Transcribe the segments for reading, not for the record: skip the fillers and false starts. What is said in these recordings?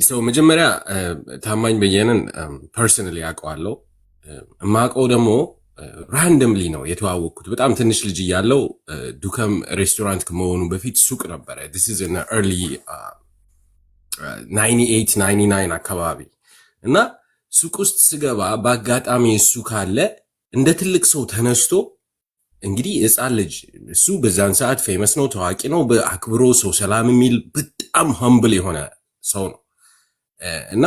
ሰው መጀመሪያ ታማኝ በየነን ፐርሰናሊ አውቀዋለሁ። እማውቀው ደግሞ ራንደምሊ ነው የተዋወቅኩት። በጣም ትንሽ ልጅ እያለው ዱከም ሬስቶራንት ከመሆኑ በፊት ሱቅ ነበረ። this is in the early 98 99 አካባቢ እና ሱቅ ውስጥ ስገባ በአጋጣሚ እሱ ካለ እንደ ትልቅ ሰው ተነስቶ እንግዲህ ሕፃን ልጅ እሱ በዛን ሰዓት ፌመስ ነው፣ ታዋቂ ነው፣ በአክብሮ ሰው ሰላም የሚል በጣም ሀምብል የሆነ ሰው ነው እና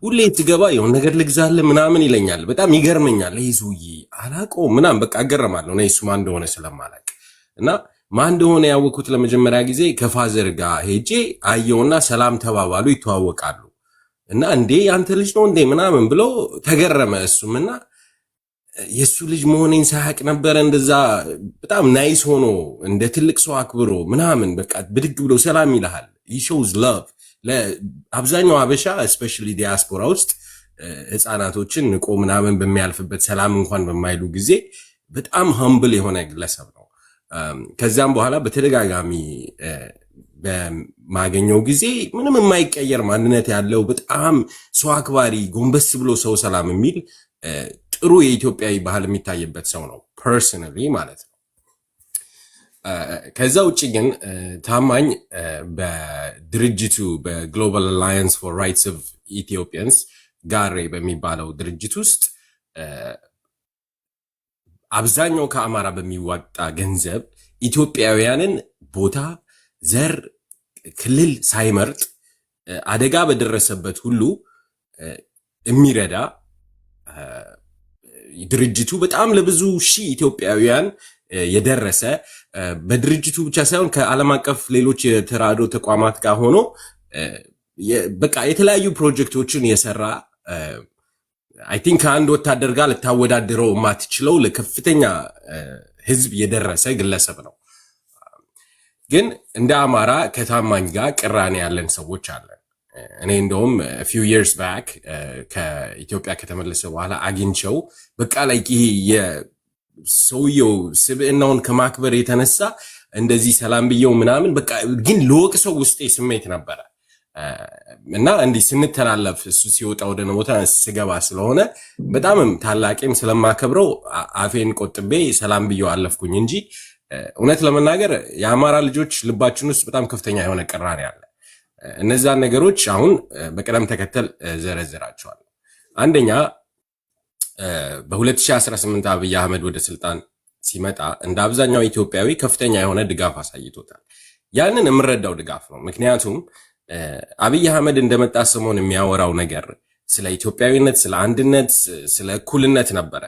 ሁሌ ትገባ የሆነ ነገር ልግዛለ ምናምን ይለኛል። በጣም ይገርመኛል። ይሄ ሰውዬ አላውቀውም ምናምን በቃ እገረማለሁ እኔ እሱ ማን እንደሆነ ስለማላውቅ እና ማን እንደሆነ ያወኩት ለመጀመሪያ ጊዜ ከፋዘር ጋር ሄጄ አየውና ሰላም ተባባሉ፣ ይተዋወቃሉ እና እንዴ ያንተ ልጅ ነው እንዴ ምናምን ብሎ ተገረመ እሱም እና የሱ ልጅ መሆኔን ሳያውቅ ነበረ እንደዛ በጣም ናይስ ሆኖ እንደ ትልቅ ሰው አክብሮ ምናምን በቃ ብድግ ብሎ ሰላም ይልሃል። he shows love ለአብዛኛው አበሻ especially ዲያስፖራ ውስጥ ህፃናቶችን ንቆ ምናምን በሚያልፍበት ሰላም እንኳን በማይሉ ጊዜ በጣም humble የሆነ ግለሰብ ነው። ከዛም በኋላ በተደጋጋሚ በማገኘው ጊዜ ምንም የማይቀየር ማንነት ያለው በጣም ሰው አክባሪ ጎንበስ ብሎ ሰው ሰላም የሚል ጥሩ የኢትዮጵያዊ ባህል የሚታይበት ሰው ነው ፐርሰናሊ ማለት ነው። ከዛ ውጭ ግን ታማኝ በድርጅቱ በግሎባል አላያንስ ፎር ራይትስ ኦፍ ኢትዮጵያንስ ጋሬ በሚባለው ድርጅት ውስጥ አብዛኛው ከአማራ በሚዋጣ ገንዘብ ኢትዮጵያውያንን ቦታ፣ ዘር፣ ክልል ሳይመርጥ አደጋ በደረሰበት ሁሉ የሚረዳ ድርጅቱ በጣም ለብዙ ሺህ ኢትዮጵያውያን የደረሰ በድርጅቱ ብቻ ሳይሆን ከዓለም አቀፍ ሌሎች የተራድኦ ተቋማት ጋር ሆኖ በቃ የተለያዩ ፕሮጀክቶችን የሰራ አይ ቲንክ ከአንድ ወታደር ጋር ልታወዳድረው የማትችለው ለከፍተኛ ህዝብ የደረሰ ግለሰብ ነው። ግን እንደ አማራ ከታማኝ ጋር ቅራኔ ያለን ሰዎች አለን። እኔ እንደውም few years back ከኢትዮጵያ ከተመለሰ በኋላ አግኝቸው በቃ ላይ ይሄ የሰውየው ስብዕናውን ከማክበር የተነሳ እንደዚህ ሰላም ብየው ምናምን በቃ ግን ለወቅሰው ውስጤ ስሜት ነበረ እና እንዲህ ስንተላለፍ እሱ ሲወጣ ወደ ቦታ ስገባ ስለሆነ በጣምም ታላቂም ስለማከብረው አፌን ቆጥቤ ሰላም ብየው አለፍኩኝ እንጂ እውነት ለመናገር የአማራ ልጆች ልባችን ውስጥ በጣም ከፍተኛ የሆነ ቅራኔ አለ። እነዛን ነገሮች አሁን በቅደም ተከተል ዘረዝራቸዋል። አንደኛ በ2018 አብይ አህመድ ወደ ስልጣን ሲመጣ እንደ አብዛኛው ኢትዮጵያዊ ከፍተኛ የሆነ ድጋፍ አሳይቶታል። ያንን የምረዳው ድጋፍ ነው። ምክንያቱም አብይ አህመድ እንደመጣ ሰሞን የሚያወራው ነገር ስለ ኢትዮጵያዊነት፣ ስለ አንድነት፣ ስለ እኩልነት ነበረ።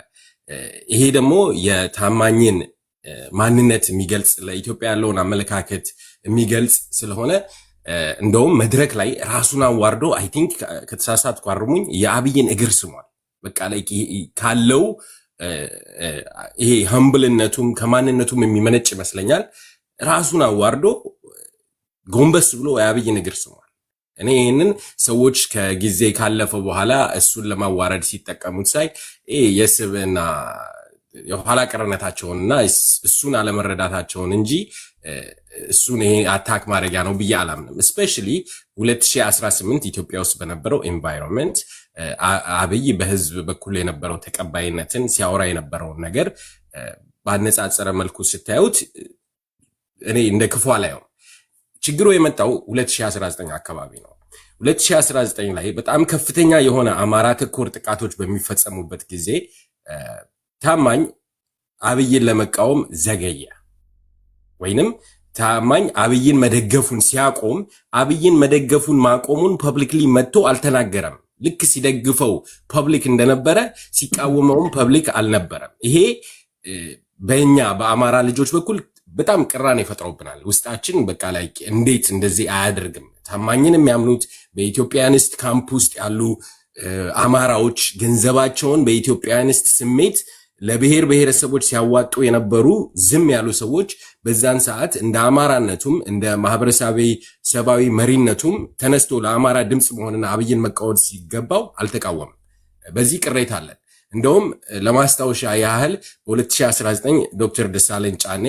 ይሄ ደግሞ የታማኝን ማንነት የሚገልጽ ለኢትዮጵያ ያለውን አመለካከት የሚገልጽ ስለሆነ እንደውም መድረክ ላይ ራሱን አዋርዶ አይ ቲንክ ከተሳሳትኩ አርሙኝ የአብይን እግር ስሟል። በቃ ላይ ካለው ይሄ ሀምብልነቱም ከማንነቱም የሚመነጭ ይመስለኛል። ራሱን አዋርዶ ጎንበስ ብሎ የአብይን እግር ስሟል። እኔ ይህንን ሰዎች ከጊዜ ካለፈ በኋላ እሱን ለማዋረድ ሲጠቀሙት ሳይ የስብና የኋላ ቀርነታቸውንና እሱን አለመረዳታቸውን እንጂ እሱን ይሄ አታክ ማድረጊያ ነው ብዬ አላምንም። እስፔሻሊ 2018 ኢትዮጵያ ውስጥ በነበረው ኤንቫይሮንመንት አብይ በህዝብ በኩል የነበረው ተቀባይነትን ሲያወራ የነበረውን ነገር ባነጻጸረ መልኩ ስታዩት እኔ እንደ ክፉ አላየውም። ችግሩ የመጣው 2019 አካባቢ ነው። 2019 ላይ በጣም ከፍተኛ የሆነ አማራ ተኮር ጥቃቶች በሚፈጸሙበት ጊዜ ታማኝ አብይን ለመቃወም ዘገየ። ወይንም ታማኝ አብይን መደገፉን ሲያቆም አብይን መደገፉን ማቆሙን ፐብሊክሊ መጥቶ አልተናገረም። ልክ ሲደግፈው ፐብሊክ እንደነበረ ሲቃወመውም ፐብሊክ አልነበረም። ይሄ በእኛ በአማራ ልጆች በኩል በጣም ቅራኔ ፈጥሮብናል። ውስጣችን በቃ ላይ እንዴት እንደዚህ አያደርግም። ታማኝን የሚያምኑት በኢትዮጵያንስት ካምፕ ውስጥ ያሉ አማራዎች ገንዘባቸውን በኢትዮጵያንስት ስሜት ለብሔር ብሔረሰቦች ሲያዋጡ የነበሩ ዝም ያሉ ሰዎች በዛን ሰዓት እንደ አማራነቱም እንደ ማህበረሰባዊ ሰባዊ መሪነቱም ተነስቶ ለአማራ ድምጽ መሆንና አብይን መቃወም ሲገባው አልተቃወምም። በዚህ ቅሬታ አለን። እንደውም ለማስታወሻ ያህል በ2019 ዶክተር ደሳለኝ ጫኔ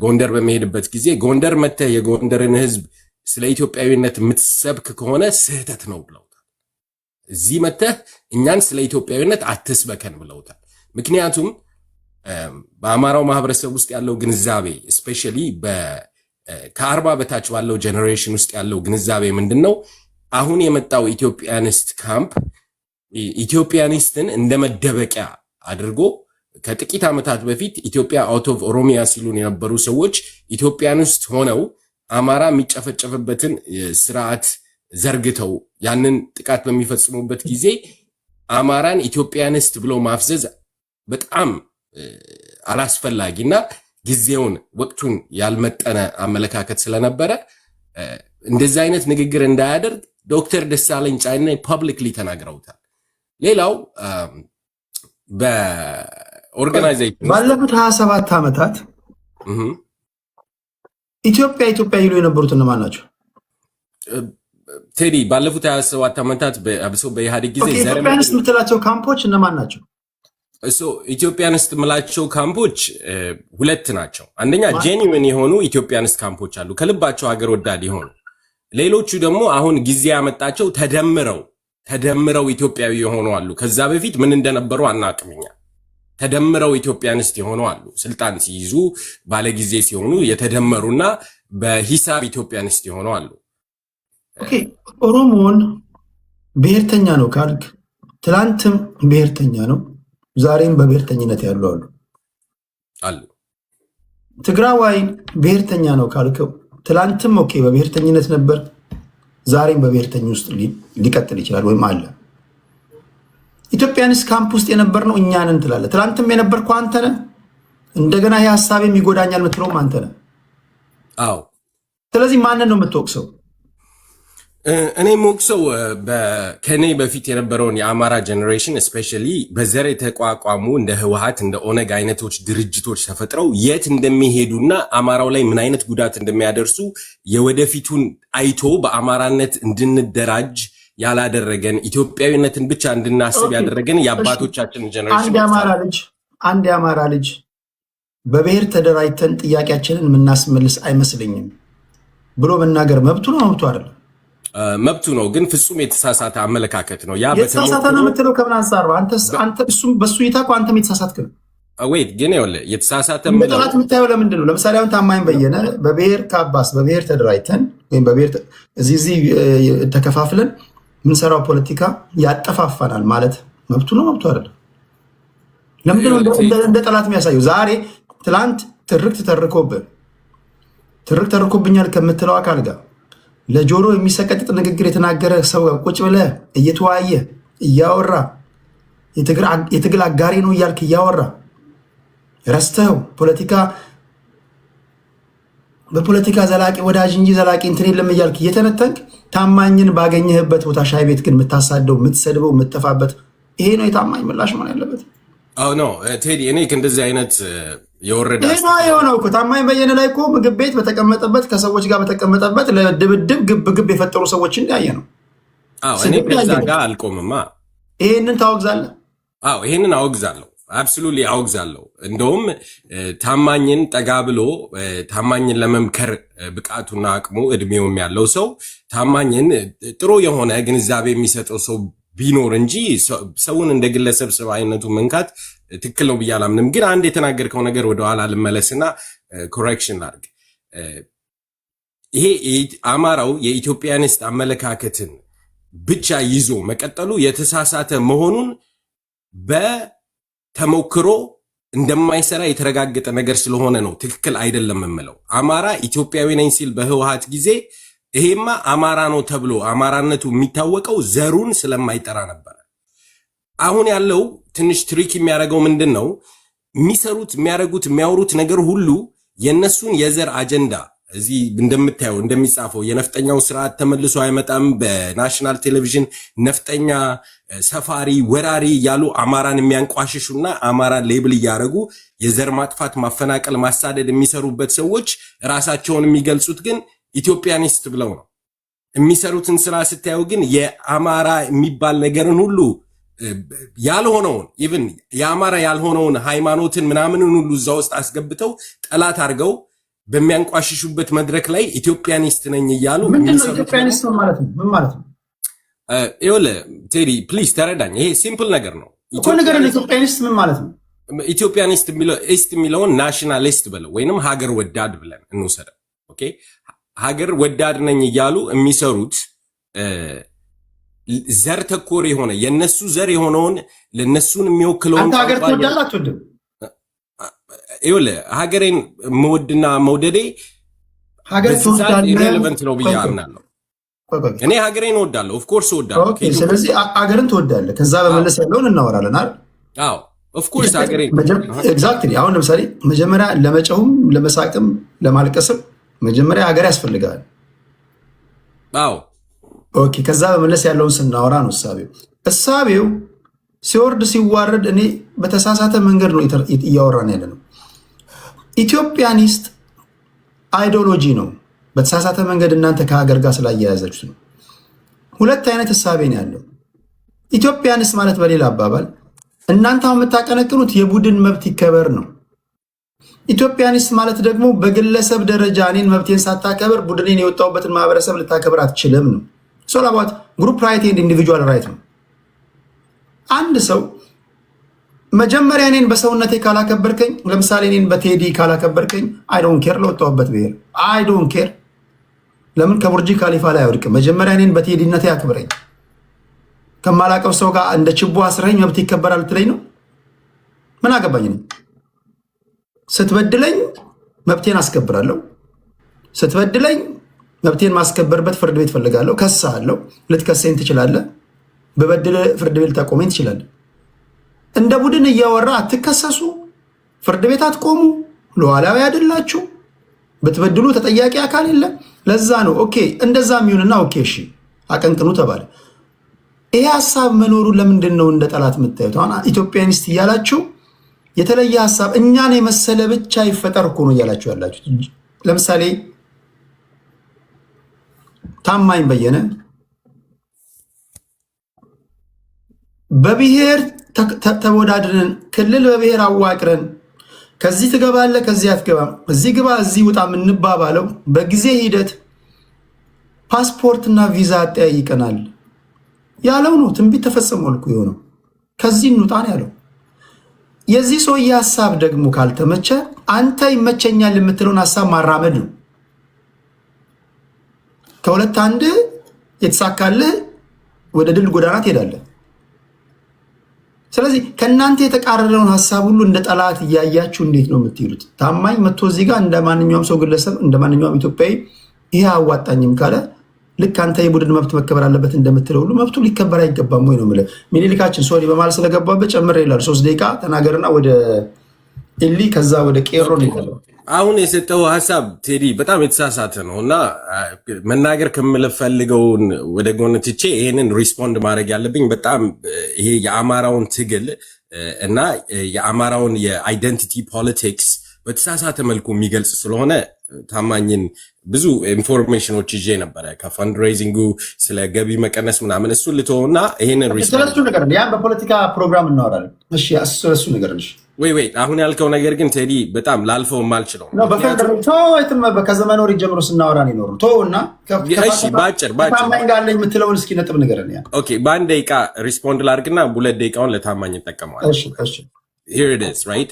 ጎንደር በሚሄድበት ጊዜ ጎንደር መጥተህ የጎንደርን ህዝብ ስለ ኢትዮጵያዊነት የምትሰብክ ከሆነ ስህተት ነው ብለውታል። እዚህ መተህ እኛን ስለ ኢትዮጵያዊነት አትስበከን ብለውታል። ምክንያቱም በአማራው ማህበረሰብ ውስጥ ያለው ግንዛቤ ስፔሻሊ ከ40 በታች ባለው ጀነሬሽን ውስጥ ያለው ግንዛቤ ምንድነው? አሁን የመጣው ኢትዮጵያኒስት ካምፕ ኢትዮጵያኒስትን እንደ መደበቂያ አድርጎ ከጥቂት ዓመታት በፊት ኢትዮጵያ አውት ኦፍ ኦሮሚያ ሲሉን የነበሩ ሰዎች ኢትዮጵያን ውስጥ ሆነው አማራ የሚጨፈጨፍበትን ስርዓት ዘርግተው ያንን ጥቃት በሚፈጽሙበት ጊዜ አማራን ኢትዮጵያኒስት ብሎ ማፍዘዝ በጣም አላስፈላጊና ጊዜውን ወቅቱን ያልመጠነ አመለካከት ስለነበረ እንደዚህ አይነት ንግግር እንዳያደርግ ዶክተር ደሳለኝ ጫኔ ፐብሊክሊ ተናግረውታል። ሌላው በኦርጋናይዜሽን ባለፉት 27 ዓመታት ኢትዮጵያ ይሉ የነበሩት እነማን ናቸው? ቴዲ ባለፉት 27 ዓመታት በአብሶ በኢህአዴግ ጊዜ ኢትዮጵያንስት የምትላቸው ካምፖች እነማን ናቸው? ኢትዮጵያንስት የምላቸው ካምፖች ሁለት ናቸው። አንደኛ ጄኒዊን የሆኑ ኢትዮጵያንስት ካምፖች አሉ፣ ከልባቸው ሀገር ወዳድ የሆኑ። ሌሎቹ ደግሞ አሁን ጊዜ ያመጣቸው ተደምረው ኢትዮጵያዊ የሆኑ አሉ። ከዛ በፊት ምን እንደነበሩ አናቅምኛ። ተደምረው ኢትዮጵያንስት የሆኑ አሉ። ስልጣን ሲይዙ ባለጊዜ ሲሆኑ የተደመሩና በሂሳብ ኢትዮጵያንስት የሆኑ አሉ። ኦኬ ኦሮሞን ብሔርተኛ ነው ካልክ ትላንትም ብሔርተኛ ነው፣ ዛሬም በብሔርተኝነት ያሉ አሉ። ትግራዋይ ብሔርተኛ ነው ካልከው ትላንትም ኦኬ በብሔርተኝነት ነበር፣ ዛሬም በብሔርተኝ ውስጥ ሊቀጥል ይችላል ወይም አለ። ኢትዮጵያንስ ካምፕ ውስጥ የነበር ነው እኛንን ትላለህ። ትላንትም የነበርከው አንተ ነህ። እንደገና ይሄ ሐሳቤም ይጎዳኛል የምትለውም አንተ ነህ። አዎ። ስለዚህ ማንን ነው የምትወቅሰው? እኔ ሞክሰው ከኔ በፊት የነበረውን የአማራ ጀኔሬሽን ስፔሻሊ በዘር የተቋቋሙ እንደ ህወሓት እንደ ኦነግ አይነቶች ድርጅቶች ተፈጥረው የት እንደሚሄዱና አማራው ላይ ምን አይነት ጉዳት እንደሚያደርሱ የወደፊቱን አይቶ በአማራነት እንድንደራጅ ያላደረገን ኢትዮጵያዊነትን ብቻ እንድናስብ ያደረገን የአባቶቻችን ጀኔሬሽን አንድ የአማራ ልጅ በብሔር ተደራጅተን ጥያቄያችንን የምናስመልስ አይመስለኝም ብሎ መናገር መብቱ ነው አይደለም? መብቱ ነው፣ ግን ፍጹም የተሳሳተ አመለካከት ነው። የተሳሳተ ነው የምትለው ከምን አንፃር ነው? አንተ እሱም በሱ ይታ እኮ አንተም የተሳሳትክ ነው። ወይት ግን ይኸውልህ የተሳሳተ ጠላት የምታየው ለምንድን ነው? ለምሳሌ አሁን ታማኝ በየነ በብሔር ካባስ በብሔር ተደራጅተን ወይም በብሔር እዚህ ተከፋፍለን ምንሰራው ፖለቲካ ያጠፋፋናል ማለት መብቱ ነው አይደለም? ለምንድን ነው እንደ ጠላት የሚያሳየው? ዛሬ ትላንት ተርኮብኛል ከምትለው አካል ጋር ለጆሮ የሚሰቀጥጥ ንግግር የተናገረ ሰው ቁጭ ብለህ እየተወያየ እያወራ የትግል አጋሪ ነው እያልክ እያወራ ረስተው በፖለቲካ ዘላቂ ወዳጅ እንጂ ዘላቂ እንትን የለም እያልክ እየተነተንክ ታማኝን ባገኘህበት ቦታ ሻይ ቤት ግን የምታሳደው የምትሰድበው የምትጠፋበት ይሄ ነው የታማኝ ምላሽ ማለት ያለበት። አዎ ነው ቴዲ፣ እኔ ከእንደዚህ አይነት የወረዳ የሆነው እኮ ታማኝ በየነ ላይ እኮ ምግብ ቤት በተቀመጠበት ከሰዎች ጋር በተቀመጠበት ለድብድብ ግብ የፈጠሩ ሰዎችን ያየ ነው። አዎ እኔ ከዛ ጋር አልቆምማ። ይሄንን ታወግዛለህ? አዎ ይሄንን አወግዛለሁ፣ አብሶሉትሊ አወግዛለሁ። እንደውም ታማኝን ጠጋ ብሎ ታማኝን ለመምከር ብቃቱና አቅሙ እድሜውም ያለው ሰው ታማኝን ጥሩ የሆነ ግንዛቤ የሚሰጠው ሰው ቢኖር እንጂ ሰውን እንደ ግለሰብ ሰብአዊነቱ መንካት ትክክል ነው ብዬ አላምንም። ግን አንድ የተናገርከው ነገር ወደኋላ ልመለስና ኮሬክሽን ላድርግ። ይሄ አማራው የኢትዮጵያኒስት አመለካከትን ብቻ ይዞ መቀጠሉ የተሳሳተ መሆኑን በተሞክሮ እንደማይሰራ የተረጋገጠ ነገር ስለሆነ ነው ትክክል አይደለም የምለው። አማራ ኢትዮጵያዊ ነኝ ሲል በህወሓት ጊዜ ይሄማ አማራ ነው ተብሎ አማራነቱ የሚታወቀው ዘሩን ስለማይጠራ ነበር። አሁን ያለው ትንሽ ትሪክ የሚያደርገው ምንድን ነው? የሚያወሩት ነገር ሁሉ የነሱን የዘር አጀንዳ እዚህ እንደምታየው እንደሚጻፈው የነፍጠኛው ስርዓት ተመልሶ አይመጣም። በናሽናል ቴሌቪዥን ነፍጠኛ፣ ሰፋሪ፣ ወራሪ ያሉ አማራን የሚያንቋሽሹና አማራን ሌብል እያደረጉ የዘር ማጥፋት፣ ማፈናቀል፣ ማሳደድ የሚሰሩበት ሰዎች ራሳቸውን የሚገልጹት ግን ኢትዮጵያኒስት ብለው ነው። የሚሰሩትን ስራ ስታየው ግን የአማራ የሚባል ነገርን ሁሉ ያልሆነውን ኢቭን የአማራ ያልሆነውን ሃይማኖትን ምናምንን ሁሉ እዛ ውስጥ አስገብተው ጠላት አድርገው በሚያንቋሽሹበት መድረክ ላይ ኢትዮጵያኒስት ነኝ እያሉ ምንድነው ኢትዮጵያኒስት ማለት ነው? ምን ማለት ነው? ይኸውልህ ቴዲ ፕሊዝ ተረዳኝ። ይሄ ሲምፕል ነገር ነው እኮ ነገር ኢትዮጵያኒስት ምን ማለት ነው? ኢትዮጵያኒስት የሚለውን ናሽናሊስት ብለው ወይንም ሀገር ወዳድ ብለን እንውሰደው። ኦኬ ሀገር ወዳድ ነኝ እያሉ የሚሰሩት ዘር ተኮር የሆነ የነሱ ዘር የሆነውን ለነሱን የሚወክለውን አንተ ሀገር ትወዳለህ አትወድም? ይኸውልህ ሀገሬን መወድና መውደዴ ሀገር ትወዳለህ ኢሬሌቨንት ነው ብዬ አምናለሁ። እኔ ሀገሬን እወዳለሁ፣ ኦፍ ኮርስ እወዳለሁ። ኦኬ ስለዚህ ሀገርን ትወዳለህ። ከዛ በመለስ ያለውን እናወራለን አይደል? አዎ ኦፍ ኮርስ ሀገሬን ኤግዛክትሊ። አሁን ለምሳሌ መጀመሪያ ለመጨውም ለመሳቅም ለማልቀስም መጀመሪያ ሀገር ያስፈልጋል። አዎ ኦኬ ከዛ በመለስ ያለውን ስናወራ ነው እሳቤው ሲወርድ ሲዋረድ እኔ በተሳሳተ መንገድ ነው እያወራን ያለ ነው። ኢትዮጵያኒስት አይዲዮሎጂ ነው። በተሳሳተ መንገድ እናንተ ከሀገር ጋር ስላያያዛችሁት ነው። ሁለት አይነት እሳቤ ነው ያለው። ኢትዮጵያኒስት ማለት በሌላ አባባል እናንተ አሁን የምታቀነቅኑት የቡድን መብት ይከበር ነው። ኢትዮጵያኒስት ማለት ደግሞ በግለሰብ ደረጃ እኔን መብቴን ሳታከብር ቡድኔን የወጣሁበትን ማህበረሰብ ልታከብር አትችልም ነው። ሶል አባውት ግሩፕ ራይት ኤንድ ኢንዲቪጁዋል ራይት ነው። አንድ ሰው መጀመሪያ እኔን በሰውነቴ ካላከበርከኝ፣ ለምሳሌ እኔን በቴዲ ካላከበርከኝ አይ ዶንት ኬር ለወጣሁበት ብሔር አይ ዶንት ኬር። ለምን ከቡርጂ ካሊፋ ላይ አይወድቅም? መጀመሪያ እኔን በቴዲነቴ አክብረኝ። ከማላቀው ሰው ጋር እንደ ችቦ አስረኝ መብት ይከበራል ትለኝ ነው? ምን አገባኝ ነው? ስትበድለኝ መብቴን አስከብራለሁ። ስትበድለኝ መብቴን ማስከበርበት ፍርድ ቤት ፈልጋለሁ። ከሳለሁ። ልትከሰኝ ትችላለህ። በበድለ ፍርድ ቤት ታቆመኝ ትችላለህ። እንደ ቡድን እያወራ አትከሰሱ፣ ፍርድ ቤት አትቆሙ፣ ሉዓላዊ አይደላችሁ፣ ብትበድሉ ተጠያቂ አካል የለም። ለዛ ነው ኦኬ እንደዛ የሚሆንና ኦኬ እሺ አቀንቅኑ ተባለ። ይሄ ሀሳብ መኖሩን ለምንድን ነው እንደ ጠላት የምታዩት? አሁን ኢትዮጵያኒስት እያላችሁ የተለየ ሀሳብ እኛን የመሰለ ብቻ ይፈጠር እኮ ነው እያላችሁ ያላችሁ። ለምሳሌ ታማኝ በየነ በብሔር ተወዳድረን ክልል በብሔር አዋቅረን ከዚህ ትገባለህ ከዚህ አትገባም፣ እዚህ ግባ እዚህ ውጣ የምንባባለው በጊዜ ሂደት ፓስፖርትና ቪዛ አጠያይቀናል ያለው ነው። ትንቢት ተፈጽሟል እኮ የሆነው ከዚህ እንውጣ ነው ያለው። የዚህ ሰውዬ ሀሳብ ደግሞ ካልተመቸ አንተ ይመቸኛል የምትለውን ሀሳብ ማራመድ ነው። ከሁለት አንድ የተሳካልህ ወደ ድል ጎዳና ትሄዳለህ። ስለዚህ ከእናንተ የተቃረረውን ሀሳብ ሁሉ እንደ ጠላት እያያችሁ እንዴት ነው የምትሄዱት? ታማኝ መጥቶ እዚህ ጋር እንደ ማንኛውም ሰው ግለሰብ እንደ ማንኛውም ኢትዮጵያዊ ይሄ አዋጣኝም ካለ ልክ አንተ የቡድን መብት መከበር አለበት እንደምትለው ሁሉ መብቱ ሊከበር አይገባም ወይ ነው የምልህ። ሚኒሊካችን ሶሪ በማለት ስለገባበት ጨምር ይላል። 3 ደቂቃ ተናገርና ወደ ኢሊ ከዛ ወደ ቄሮ ነው ይላል። አሁን የሰጠው ሀሳብ ቴዲ በጣም የተሳሳተ ነው እና መናገር ከምልፈልገውን ወደ ጎን ትቼ ይሄንን ሪስፖንድ ማድረግ ያለብኝ በጣም ይሄ የአማራውን ትግል እና የአማራውን የአይደንቲቲ ፖለቲክስ በተሳሳተ መልኩ የሚገልጽ ስለሆነ ታማኝን ብዙ ኢንፎርሜሽኖች ይዤ ነበረ ከፈንድሬዚንጉ ስለ ገቢ መቀነስ ምናምን እሱን ልተውና ይሄንን ስለሱ ነገር ያን በፖለቲካ ፕሮግራም እናወራለን። እሺ ስለሱ ነገር ነሽ ወይ አሁን ያልከው ነገር ግን ቴዲ በጣም ላልፈው ማልችለው ነው። ከዘመን ወሬ ጀምሮ ስናወራ ነው የኖረው። ቶና እሺ ባጭር ታማኝ ጋር ላይ የምትለውን እስኪ ነጥብ ንገረን። ያ ኦኬ በአንድ ደቂቃ ሪስፖንድ ላድርግና 2 ደቂቃውን ለታማኝ እንጠቀመዋለን። እሺ here it is right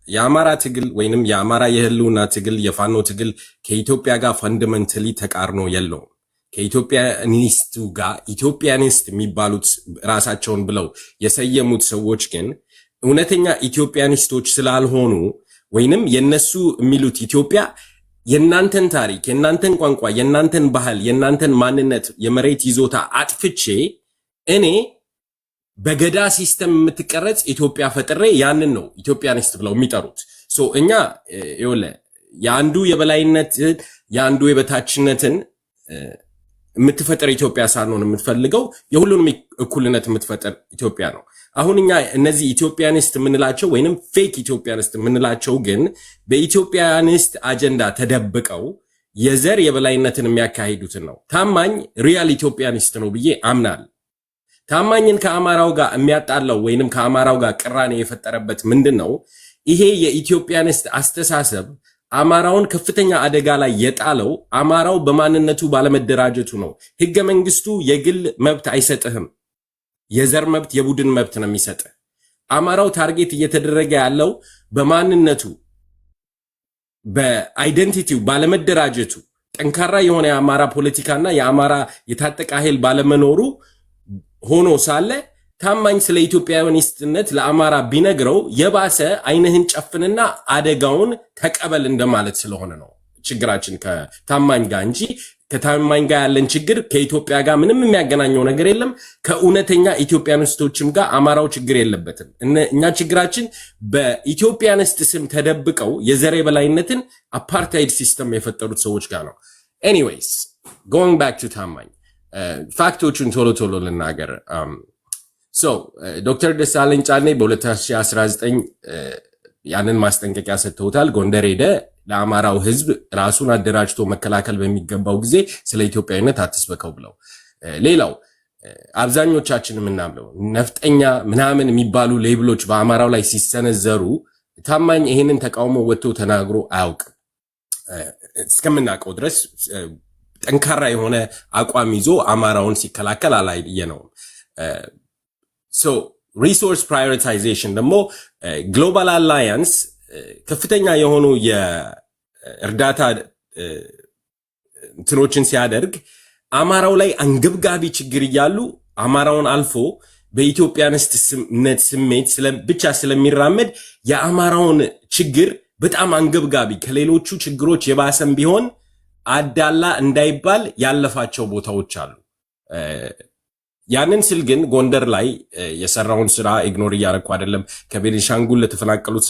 የአማራ ትግል ወይንም የአማራ የህልውና ትግል የፋኖ ትግል ከኢትዮጵያ ጋር ፈንዳመንታሊ ተቃርኖ የለውም። ከኢትዮጵያኒስቱ ጋር ኢትዮጵያኒስት የሚባሉት ራሳቸውን ብለው የሰየሙት ሰዎች ግን እውነተኛ ኢትዮጵያኒስቶች ስላልሆኑ ወይንም የነሱ የሚሉት ኢትዮጵያ የናንተን ታሪክ፣ የናንተን ቋንቋ፣ የናንተን ባህል፣ የናንተን ማንነት፣ የመሬት ይዞታ አጥፍቼ እኔ በገዳ ሲስተም የምትቀረጽ ኢትዮጵያ ፈጥሬ ያንን ነው ኢትዮጵያኒስት ብለው የሚጠሩት። ሶ እኛ የአንዱ የበላይነት የአንዱ የበታችነትን የምትፈጠር ኢትዮጵያ ሳንሆን የምትፈልገው የሁሉንም እኩልነት የምትፈጠር ኢትዮጵያ ነው። አሁን እኛ እነዚህ ኢትዮጵያኒስት የምንላቸው ወይንም ፌክ ኢትዮጵያኒስት የምንላቸው ግን በኢትዮጵያኒስት አጀንዳ ተደብቀው የዘር የበላይነትን የሚያካሂዱትን ነው። ታማኝ ሪያል ኢትዮጵያኒስት ነው ብዬ አምናለሁ። ታማኝን ከአማራው ጋር የሚያጣላው ወይንም ከአማራው ጋር ቅራኔ የፈጠረበት ምንድን ነው? ይሄ የኢትዮጵያኒስት አስተሳሰብ አማራውን ከፍተኛ አደጋ ላይ የጣለው አማራው በማንነቱ ባለመደራጀቱ ነው። ህገ መንግስቱ የግል መብት አይሰጥህም። የዘር መብት፣ የቡድን መብት ነው የሚሰጥህ። አማራው ታርጌት እየተደረገ ያለው በማንነቱ በአይደንቲቲው ባለመደራጀቱ ጠንካራ የሆነ የአማራ ፖለቲካና የአማራ የታጠቀ ኃይል ባለመኖሩ ሆኖ ሳለ ታማኝ ስለ ኢትዮጵያዊነትነት ለአማራ ቢነግረው የባሰ አይንህን ጨፍንና አደጋውን ተቀበል እንደማለት ስለሆነ ነው ችግራችን ከታማኝ ጋር እንጂ ከታማኝ ጋር ያለን ችግር ከኢትዮጵያ ጋር ምንም የሚያገናኘው ነገር የለም። ከእውነተኛ ኢትዮጵያኒስቶችም ጋር አማራው ችግር የለበትም። እኛ ችግራችን በኢትዮጵያኒስት ስም ተደብቀው የዘር የበላይነትን አፓርታይድ ሲስተም የፈጠሩት ሰዎች ጋር ነው። ኤኒዌይስ ጎይንግ ባክ ቱ ታማኝ ፋክቶቹን ቶሎ ቶሎ ልናገር። ዶክተር ደሳለኝ ጫኔ በ2019 ያንን ማስጠንቀቂያ ሰጥተውታል። ጎንደር ሄደ ለአማራው ህዝብ ራሱን አደራጅቶ መከላከል በሚገባው ጊዜ ስለ ኢትዮጵያዊነት አትስበከው ብለው። ሌላው አብዛኞቻችን የምናምነው ነፍጠኛ ምናምን የሚባሉ ሌብሎች በአማራው ላይ ሲሰነዘሩ ታማኝ ይሄንን ተቃውሞ ወጥቶ ተናግሮ አያውቅም። እስከምናውቀው ድረስ ጠንካራ የሆነ አቋም ይዞ አማራውን ሲከላከል አላየነውም። ሪሶርስ ፕራዮሪታይዜሽን ደግሞ ግሎባል አላያንስ ከፍተኛ የሆኑ የእርዳታ እንትኖችን ሲያደርግ አማራው ላይ አንገብጋቢ ችግር እያሉ አማራውን አልፎ በኢትዮጵያዊነት ስሜት ብቻ ስለሚራመድ የአማራውን ችግር በጣም አንገብጋቢ ከሌሎቹ ችግሮች የባሰም ቢሆን አዳላ እንዳይባል ያለፋቸው ቦታዎች አሉ። ያንን ስል ግን ጎንደር ላይ የሰራውን ስራ ኢግኖር እያረኩ አይደለም። ከቤኒሻንጉል ለተፈናቀሉት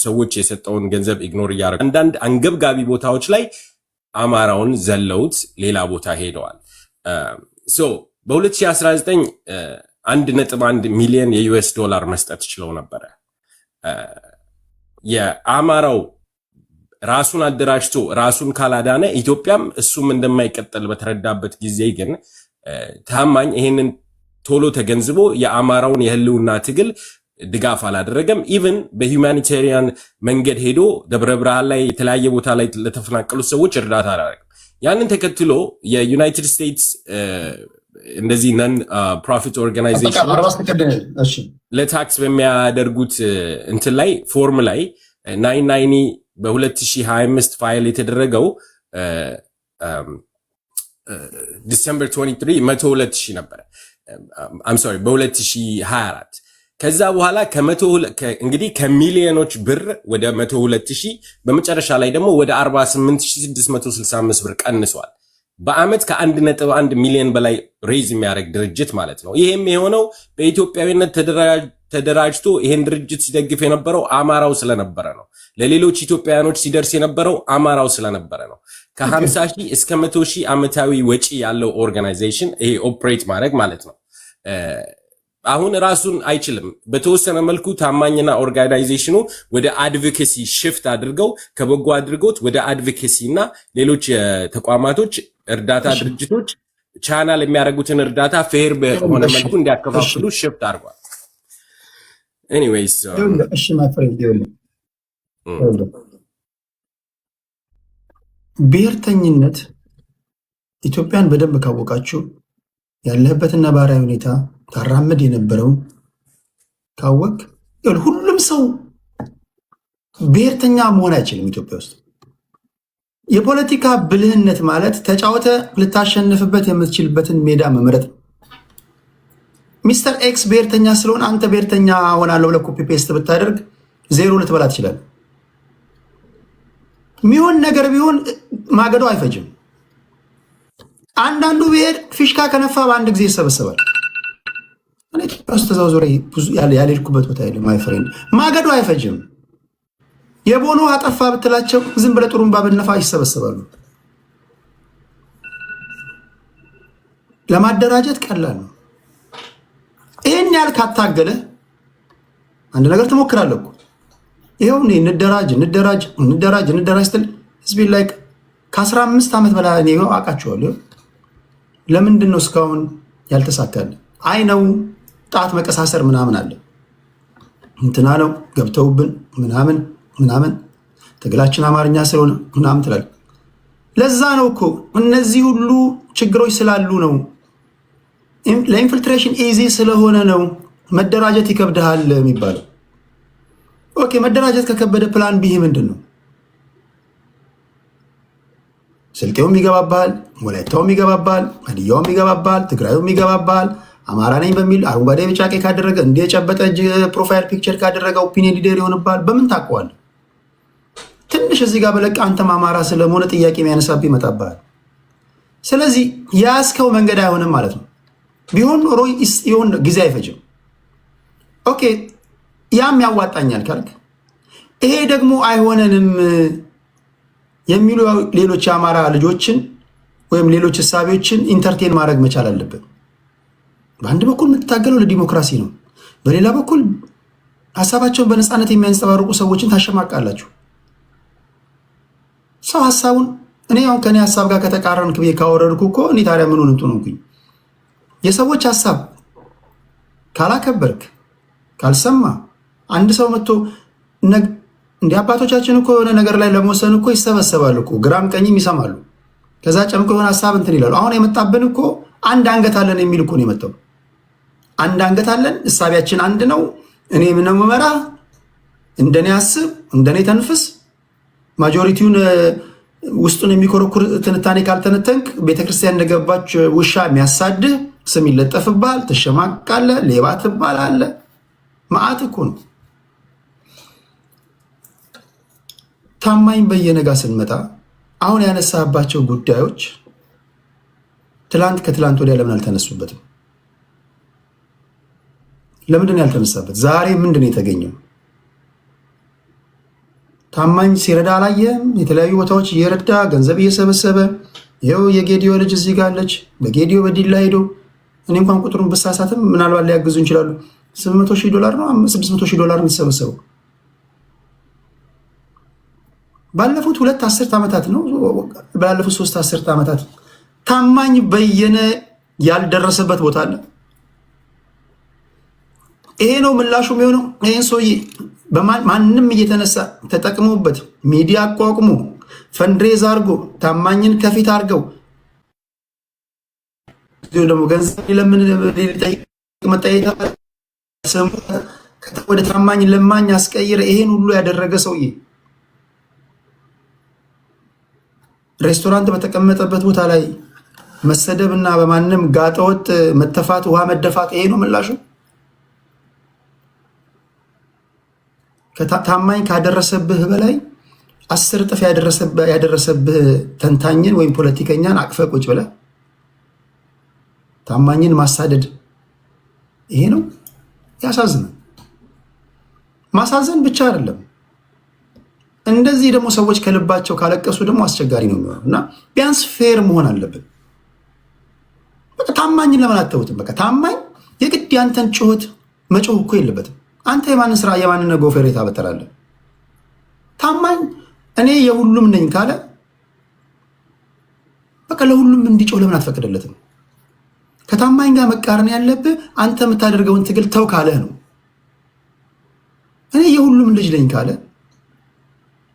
ሰዎች የሰጠውን ገንዘብ ኢግኖር እያረኩ አንዳንድ አንገብጋቢ ቦታዎች ላይ አማራውን ዘለውት ሌላ ቦታ ሄደዋል። በ2019 1.1 ሚሊዮን የዩኤስ ዶላር መስጠት ችለው ነበረ። የአማራው ራሱን አደራጅቶ ራሱን ካላዳነ ኢትዮጵያም እሱም እንደማይቀጠል በተረዳበት ጊዜ ግን ታማኝ ይሄንን ቶሎ ተገንዝቦ የአማራውን የህልውና ትግል ድጋፍ አላደረገም። ኢቭን በሁማኒታሪያን መንገድ ሄዶ ደብረ ብርሃን ላይ የተለያየ ቦታ ላይ ለተፈናቀሉ ሰዎች እርዳታ አላደረገም። ያንን ተከትሎ የዩናይትድ ስቴትስ እንደዚህ ነን ፕሮፊት ኦርጋናይዜሽን ለታክስ በሚያደርጉት እንትን ላይ ፎርም ላይ 990 በ2025 ፋይል የተደረገው ዲሰምበር 23 102,000 ነበረ። በ2024 ከዛ በኋላ እንግዲህ ከሚሊዮኖች ብር ወደ 102,000 በመጨረሻ ላይ ደግሞ ወደ 48,665 ብር ቀንሷል። በአመት ከ1.1 ሚሊዮን በላይ ሬዝ የሚያደርግ ድርጅት ማለት ነው። ይሄም የሆነው በኢትዮጵያዊነት ተደራጅቶ ይሄን ድርጅት ሲደግፍ የነበረው አማራው ስለነበረ ነው። ለሌሎች ኢትዮጵያውያኖች ሲደርስ የነበረው አማራው ስለነበረ ነው። ከ50,000 እስከ 100,000 ዓመታዊ ወጪ ያለው ኦርጋናይዜሽን ይሄ ኦፕሬት ማድረግ ማለት ነው። አሁን ራሱን አይችልም። በተወሰነ መልኩ ታማኝና ኦርጋናይዜሽኑ ወደ አድቮኬሲ ሽፍት አድርገው ከበጎ አድርጎት ወደ አድቮኬሲ እና ሌሎች ተቋማቶች እርዳታ ድርጅቶች ቻናል የሚያደርጉትን እርዳታ ፌር በሆነ መልኩ እንዲያከፋፍሉ ሽፍት አድርጓል። ኤኒዌይስ እሺ ማፍረድ ብሔርተኝነት ኢትዮጵያን በደንብ ካወቃችሁ ያለህበትን ነባራዊ ሁኔታ ታራምድ የነበረው ካወቅ ሁሉም ሰው ብሔርተኛ መሆን አይችልም። ኢትዮጵያ ውስጥ የፖለቲካ ብልህነት ማለት ተጫውተ ልታሸንፍበት የምትችልበትን ሜዳ መምረጥ ነው። ሚስተር ኤክስ ብሔርተኛ ስለሆነ አንተ ብሔርተኛ ሆናለሁ ብለህ ኮፒ ፔስት ብታደርግ ዜሮ ልትበላ ትችላለህ። ሚሆን ነገር ቢሆን ማገዶ አይፈጅም። አንዳንዱ ብሔር ፊሽካ ከነፋ በአንድ ጊዜ ይሰበሰባል። እኔ ኢትዮጵያ ውስጥ ተዛውዞሬ ብዙ ያልሄድኩበት ቦታ የለም። ማይ ፍሬንድ ማገዶ አይፈጅም። የቦኖ አጠፋ ብትላቸው ዝም ብለህ ጥሩምባ ብነፋ ይሰበሰባሉ። ለማደራጀት ቀላል ነው። ይሄን ያህል ካታገለ አንድ ነገር ትሞክራለህ እኮ። ይሄው እንደራጅ ስትል ህዝቢ ላይ ከ15 ዓመት በላይ ነው አውቃቸዋለሁ። ለምንድን ነው እስካሁን ያልተሳካል? አይ ነው ጣት መቀሳሰር ምናምን አለ እንትና ነው ገብተውብን ምናምን ትግላችን አማርኛ ስለሆነ ምናምን ትላለህ። ለዛ ነው እኮ እነዚህ ሁሉ ችግሮች ስላሉ ነው። ለኢንፊልትሬሽን ኢዚ ስለሆነ ነው መደራጀት ይከብድሃል የሚባለው። ኦኬ መደራጀት ከከበደ ፕላን ቢ ምንድን ነው? ስልጤውም ይገባባል፣ ወላይታውም ይገባባል፣ ሀዲያውም ይገባባል፣ ትግራዩም ይገባባል። አማራ ነኝ በሚል አረንጓዴ ቢጫ ቀይ ካደረገ እንደ የጨበጠ እጅ ፕሮፋይል ፒክቸር ካደረገ ኦፒኒየን ሊደር ይሆንባል። በምን ታውቀዋለህ? ትንሽ እዚህ ጋር በለቅ አንተም አማራ ስለሆነ ጥያቄ የሚያነሳብህ ይመጣብሃል። ስለዚህ ያስከው መንገድ አይሆንም ማለት ነው። ቢሆን ኖሮ ይሆን ጊዜ አይፈጅም። ኦኬ ያም ያዋጣኛል ካልክ ይሄ ደግሞ አይሆነንም የሚሉ ሌሎች የአማራ ልጆችን ወይም ሌሎች እሳቤዎችን ኢንተርቴን ማድረግ መቻል አለበት። በአንድ በኩል የምትታገለው ለዲሞክራሲ ነው፣ በሌላ በኩል ሀሳባቸውን በነፃነት የሚያንጸባርቁ ሰዎችን ታሸማቃላችሁ። ሰው ሀሳቡን እኔ አሁን ከኔ ሀሳብ ጋር ከተቃረንክ ብዬ ካወረድኩ እኮ እኔ ታዲያ ምን ሆንቱ ነው? የሰዎች ሀሳብ ካላከበርክ ካልሰማ አንድ ሰው መጥቶ እንደ አባቶቻችን እኮ የሆነ ነገር ላይ ለመወሰን እኮ ይሰበሰባሉ እኮ ግራም ቀኝም ይሰማሉ። ከዛ ጨምቆ የሆነ ሀሳብ እንትን ይላሉ። አሁን የመጣብን እኮ አንድ አንገት አለን የሚል እኮ ነው የመጣው። አንድ አንገት አለን፣ እሳቢያችን አንድ ነው። እኔ ምንም መራ እንደኔ አስብ፣ እንደኔ ተንፍስ። ማጆሪቲውን ውስጡን የሚኮረኩር ትንታኔ ካልተነተንክ ቤተክርስቲያን እንደገባች ውሻ የሚያሳድህ ስም ይለጠፍብሃል፣ ትሸማቃለህ፣ ሌባ ትባላለህ። መዓት እኮ ነው። ታማኝ በየነ ጋር ስንመጣ አሁን ያነሳባቸው ጉዳዮች ትላንት ከትላንት ወዲያ ለምን አልተነሱበትም? ለምንድን ያልተነሳበት? ዛሬ ምንድን የተገኘው? ታማኝ ሲረዳ አላየህም? የተለያዩ ቦታዎች እየረዳ ገንዘብ እየሰበሰበ ይኸው የጌዲዮ ልጅ እዚህ ጋር አለች። በጌዲዮ በዲላ ሄዶ እኔ እንኳን ቁጥሩን ብሳሳትም ምናልባት ሊያግዙ ይችላሉ። $700,000 ነው $600,000 የሚሰበሰበው ባለፉት 2 አስርት ዓመታት ነው። ባለፉት 3 አስርት ዓመታት ታማኝ በየነ ያልደረሰበት ቦታ አለ? ይሄ ነው ምላሹ የሚሆነው። ይሄን ሰውዬ ማንም እየተነሳ ተጠቅሞበት ሚዲያ አቋቁሞ ፈንድሬዝ አድርጎ ታማኝን ከፊት አድርገው ደግሞ ገንዘብ ለምን መጠየቅ ወደ ታማኝ ለማኝ አስቀይረ ይሄን ሁሉ ያደረገ ሰውዬ ሬስቶራንት በተቀመጠበት ቦታ ላይ መሰደብ እና በማንም ጋጠወጥ መተፋት፣ ውሃ መደፋት፣ ይሄ ነው ምላሹ? ታማኝ ካደረሰብህ በላይ 10 እጥፍ ያደረሰብህ ተንታኝን ወይም ፖለቲከኛን አቅፈ ቁጭ ብለህ ታማኝን ማሳደድ ይሄ ነው? ያሳዝናል። ማሳዘን ብቻ አይደለም፣ እንደዚህ ደግሞ ሰዎች ከልባቸው ካለቀሱ ደግሞ አስቸጋሪ ነው የሚሆነው እና ቢያንስ ፌር መሆን አለብን። በቃ ታማኝን ለምን አተውትም? በቃ ታማኝ የግድ ያንተን ጩኸት መጮህ እኮ የለበትም። አንተ የማንን ስራ የማንን ጎፈሬ ታበጠራለህ? ታማኝ እኔ የሁሉም ነኝ ካለ በቃ ለሁሉም እንዲጮህ ለምን አትፈቅድለትም? ከታማኝ ጋር መቃረን ያለብህ አንተ የምታደርገውን ትግል ተው ካለህ ነው። እኔ የሁሉም ልጅ ነኝ ካለ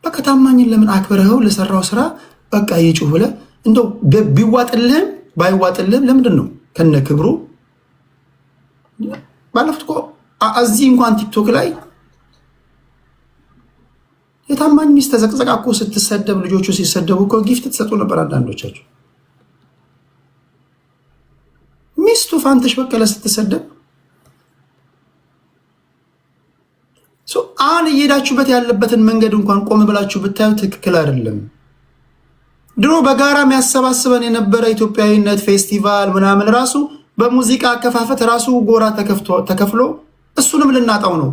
በቃ ታማኝን ለምን አክብረኸው ለሰራው ስራ በቃ ይጩህ ብለህ እንደው ቢዋጥልህም ባይዋጥልህም ለምንድን ነው ከነ ክብሩ ባለፉት እኮ እዚህ እንኳን ቲክቶክ ላይ የታማኝ ሚስት ተዘቅዘቃ እኮ ስትሰደብ ልጆቹ ሲሰደቡ እኮ ጊፍት ትሰጡ ነበር። አንዳንዶቻችሁ ሚስቱ ፋንተሽ በቀለ ስትሰደብ አሁን እየሄዳችሁበት ያለበትን መንገድ እንኳን ቆም ብላችሁ ብታዩ ትክክል አይደለም። ድሮ በጋራ የሚያሰባስበን የነበረ ኢትዮጵያዊነት ፌስቲቫል ምናምን ራሱ በሙዚቃ አከፋፈት ራሱ ጎራ ተከፍሎ እሱንም ልናጣው ነው።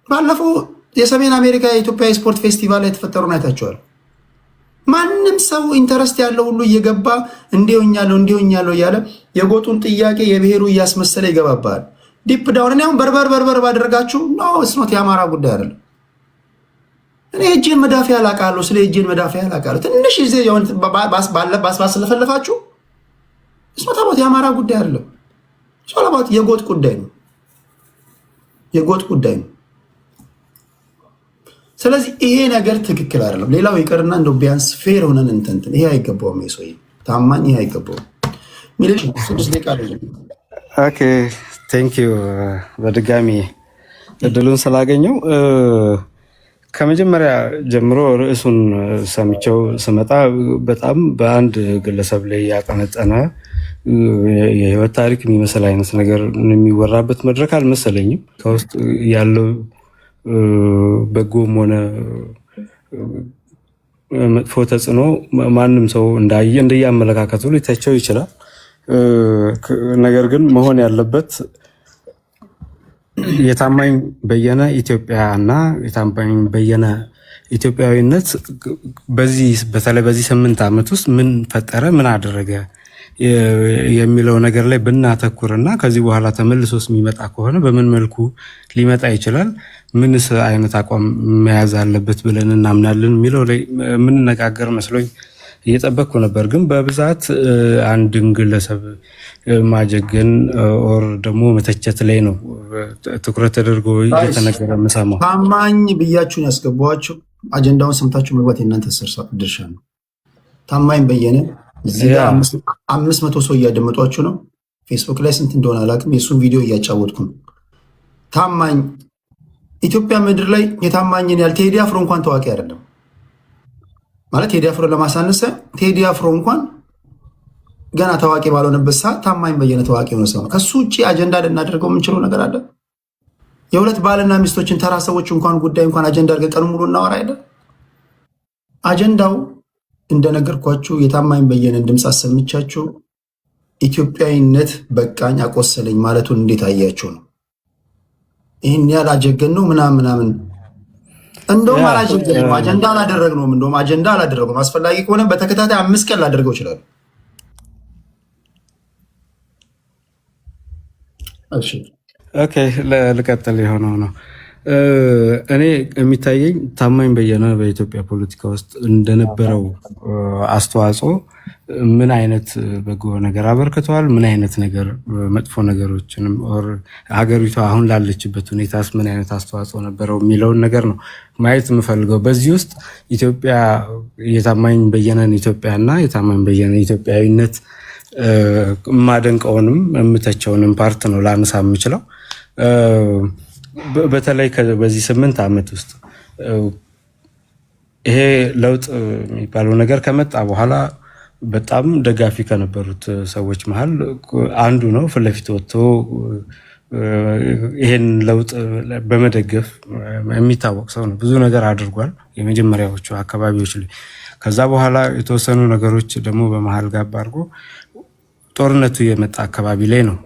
ባለፈው የሰሜን አሜሪካ የኢትዮጵያ ስፖርት ፌስቲቫል ላይ የተፈጠሩን አይታችኋል። ማንም ሰው ኢንተረስት ያለው ሁሉ እየገባ እንዲሆኛለሁ እያለ የጎጡን ጥያቄ የብሔሩ እያስመሰለ ይገባባል። ዲፕ ዳውን እኔ አሁን በርበር ባደረጋችሁ ነው እስኖት የአማራ ጉዳይ አይደለም። እኔ እጄን መዳፊያ አላቃለሁ፣ ስለ እጄን መዳፊያ አላቃለሁ። ትንሽ ጊዜ ባስ ስለፈለፋችሁ እስኖት አባት የአማራ ጉዳይ አይደለም። ሶላባት የጎጥ ጉዳይ ነው፣ የጎጥ ጉዳይ ነው። ስለዚህ ይሄ ነገር ትክክል አይደለም። ሌላው ይቀርና እንደው ቢያንስ ፌር ሆነን እንትን ይሄ አይገባውም። የሰውዬ ታማኝ ይሄ አይገባውም። ሚሊሽ 6 ደቂቃ አይደለም። ኦኬ ቴንክ ዩ በድጋሚ እድሉን ስላገኘው ከመጀመሪያ ጀምሮ ርዕሱን ሰምቼው ስመጣ በጣም በአንድ ግለሰብ ላይ ያጠነጠነ የህይወት ታሪክ የሚመስል አይነት ነገር የሚወራበት መድረክ አልመሰለኝም። ከውስጥ ያለው በጎም ሆነ መጥፎ ተጽዕኖ ማንም ሰው እንደየአመለካከቱ ሊተቸው ይችላል። ነገር ግን መሆን ያለበት የታማኝ በየነ ኢትዮጵያ እና የታማኝ በየነ ኢትዮጵያዊነት በተለይ በዚህ 8 ዓመት ውስጥ ምን ፈጠረ፣ ምን አደረገ የሚለው ነገር ላይ ብናተኩርና ከዚህ በኋላ ተመልሶስ የሚመጣ ከሆነ በምን መልኩ ሊመጣ ይችላል፣ ምንስ አይነት አቋም መያዝ አለበት ብለን እናምናለን የሚለው ላይ የምንነጋገር መስሎኝ እየጠበቅኩ ነበር። ግን በብዛት አንድን ግለሰብ ማጀገን ኦር ደግሞ መተቸት ላይ ነው ትኩረት ተደርጎ እየተነገረ የምሰማው። ታማኝ ብያችሁን ያስገባኋችሁ አጀንዳውን ሰምታችሁ መግባት የእናንተ ድርሻ ነው። ታማኝ በየነ እዚህ ጋር 500 ሰው እያደመጧችሁ ነው። ፌስቡክ ላይ ስንት እንደሆነ አላውቅም። የእሱን ቪዲዮ እያጫወትኩ ነው። ታማኝ ኢትዮጵያ ምድር ላይ የታማኝን ያህል ቴዲ አፍሮ እንኳን ታዋቂ አይደለም ማለት ቴዲ አፍሮ ለማሳነሰ ቴዲ አፍሮ እንኳን ገና ታዋቂ ባልሆነበት ሰዓት ታማኝ በየነ ታዋቂ ሆነ ሰው። ከሱ ውጭ አጀንዳ ልናደርገው የምንችለው ነገር አለ? የሁለት ባልና ሚስቶችን ተራ ሰዎች እንኳን ጉዳይ እንኳን አጀንዳ አድርገን ቀኑ ሙሉ እናወራ አይደል? አጀንዳው እንደነገርኳችሁ የታማኝ በየነን ድምፅ አሰምቻችሁ ኢትዮጵያዊነት በቃኝ አቆሰለኝ ማለቱን እንዴት አያችሁ ነው። ይህን ያህል አጀገን ነው ምናምን እንደውም አላጀገንም፣ አጀንዳ አላደረግነውም። እንደውም አጀንዳ አላደረግነውም። አስፈላጊ ከሆነ በተከታታይ 5 ቀን ላደርገው ይችላል። ኦኬ ልቀጥል። የሆነው ነው እኔ የሚታየኝ ታማኝ በየነ በኢትዮጵያ ፖለቲካ ውስጥ እንደነበረው አስተዋጽኦ ምን አይነት በጎ ነገር አበርክተዋል፣ ምን አይነት ነገር መጥፎ ነገሮችንም ሀገሪቷ አሁን ላለችበት ሁኔታስ ምን አይነት አስተዋጽኦ ነበረው የሚለውን ነገር ነው ማየት የምፈልገው። በዚህ ውስጥ ኢትዮጵያ የታማኝ በየነን ኢትዮጵያና የታማኝ በየነ ኢትዮጵያዊነት የማደንቀውንም የምተቸውንም ፓርት ነው ላነሳ የምችለው። በተለይ በዚህ 8 ዓመት ውስጥ ይሄ ለውጥ የሚባለው ነገር ከመጣ በኋላ በጣም ደጋፊ ከነበሩት ሰዎች መሃል አንዱ ነው። ፊት ለፊት ወጥቶ ይሄን ለውጥ በመደገፍ የሚታወቅ ሰው ነው። ብዙ ነገር አድርጓል የመጀመሪያዎቹ አካባቢዎች ላይ። ከዛ በኋላ የተወሰኑ ነገሮች ደግሞ በመሃል ጋብ አድርጎ ጦርነቱ የመጣ አካባቢ ላይ ነው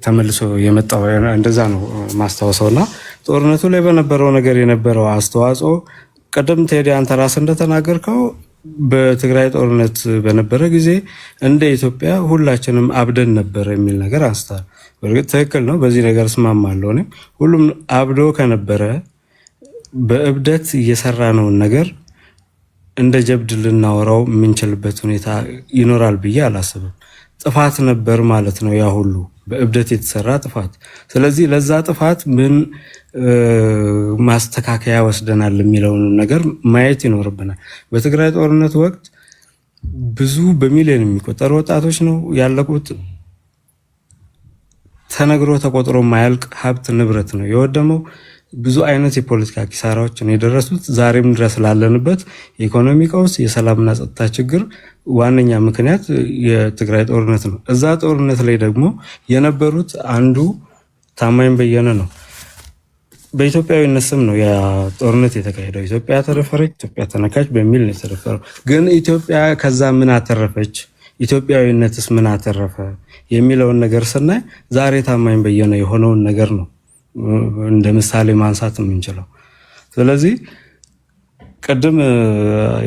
ተመልሶ የመጣው። እንደዛ ነው ማስታወሰው። እና ጦርነቱ ላይ በነበረው ነገር የነበረው አስተዋጽኦ ቀደም ቴዲ አንተ ራስህ እንደተናገርከው በትግራይ ጦርነት በነበረ ጊዜ እንደ ኢትዮጵያ ሁላችንም አብደን ነበር የሚል ነገር አንስታል። በእርግጥ ትክክል ነው፣ በዚህ ነገር እስማማለሁ። እኔም ሁሉም አብዶ ከነበረ በእብደት እየሰራነውን ነገር እንደ ጀብድ ልናወራው የምንችልበት ሁኔታ ይኖራል ብዬ አላስብም። ጥፋት ነበር ማለት ነው ያ ሁሉ በእብደት የተሰራ ጥፋት። ስለዚህ ለዛ ጥፋት ምን ማስተካከያ ወስደናል የሚለውን ነገር ማየት ይኖርብናል። በትግራይ ጦርነት ወቅት ብዙ በሚሊዮን የሚቆጠሩ ወጣቶች ነው ያለቁት። ተነግሮ ተቆጥሮ ማያልቅ ሀብት ንብረት ነው የወደመው። ብዙ አይነት የፖለቲካ ኪሳራዎችን የደረሱት ዛሬም ድረስ ላለንበት የኢኮኖሚ ቀውስ፣ የሰላምና ጸጥታ ችግር ዋነኛ ምክንያት የትግራይ ጦርነት ነው። እዛ ጦርነት ላይ ደግሞ የነበሩት አንዱ ታማኝ በየነ ነው። በኢትዮጵያዊነት ስም ነው ያ ጦርነት የተካሄደው። ኢትዮጵያ ተደፈረች፣ ኢትዮጵያ ተነካች በሚል ነው የተደፈረው። ግን ኢትዮጵያ ከዛ ምን አተረፈች፣ ኢትዮጵያዊነትስ ምን አተረፈ የሚለውን ነገር ስናይ ዛሬ ታማኝ በየነ የሆነውን ነገር ነው እንደ ምሳሌ ማንሳት የምንችለው። ስለዚህ ቅድም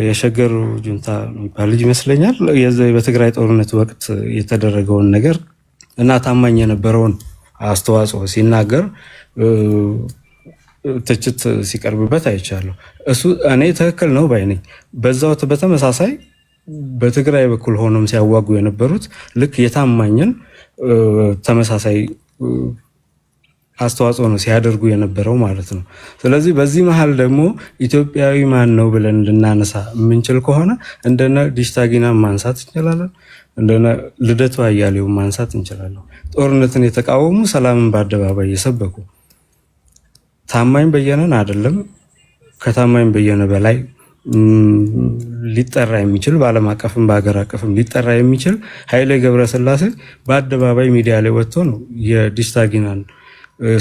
የሸገሩ ጁንታ የሚባል ልጅ ይመስለኛል በትግራይ ጦርነት ወቅት የተደረገውን ነገር እና ታማኝ የነበረውን አስተዋጽኦ ሲናገር ትችት ሲቀርብበት አይቻለሁ። እሱ እኔ ትክክል ነው ባይ ነኝ። በዛው በተመሳሳይ በትግራይ በኩል ሆኖም ሲያዋጉ የነበሩት ልክ የታማኝን ተመሳሳይ አስተዋጽኦ ነው ሲያደርጉ የነበረው ማለት ነው። ስለዚህ በዚህ መሀል ደግሞ ኢትዮጵያዊ ማን ነው ብለን ልናነሳ የምንችል ከሆነ እንደነ ዲሽታጊና ማንሳት እንችላለን። እንደነ ልደቱ አያሌው ማንሳት እንችላለን። ጦርነትን የተቃወሙ ሰላምን በአደባባይ የሰበኩ ታማኝ በየነን አይደለም ከታማኝ በየነ በላይ ሊጠራ የሚችል በዓለም አቀፍም በሀገር አቀፍም ሊጠራ የሚችል ኃይሌ ገብረስላሴ በአደባባይ ሚዲያ ላይ ወጥቶ ነው የዲሽታጊናን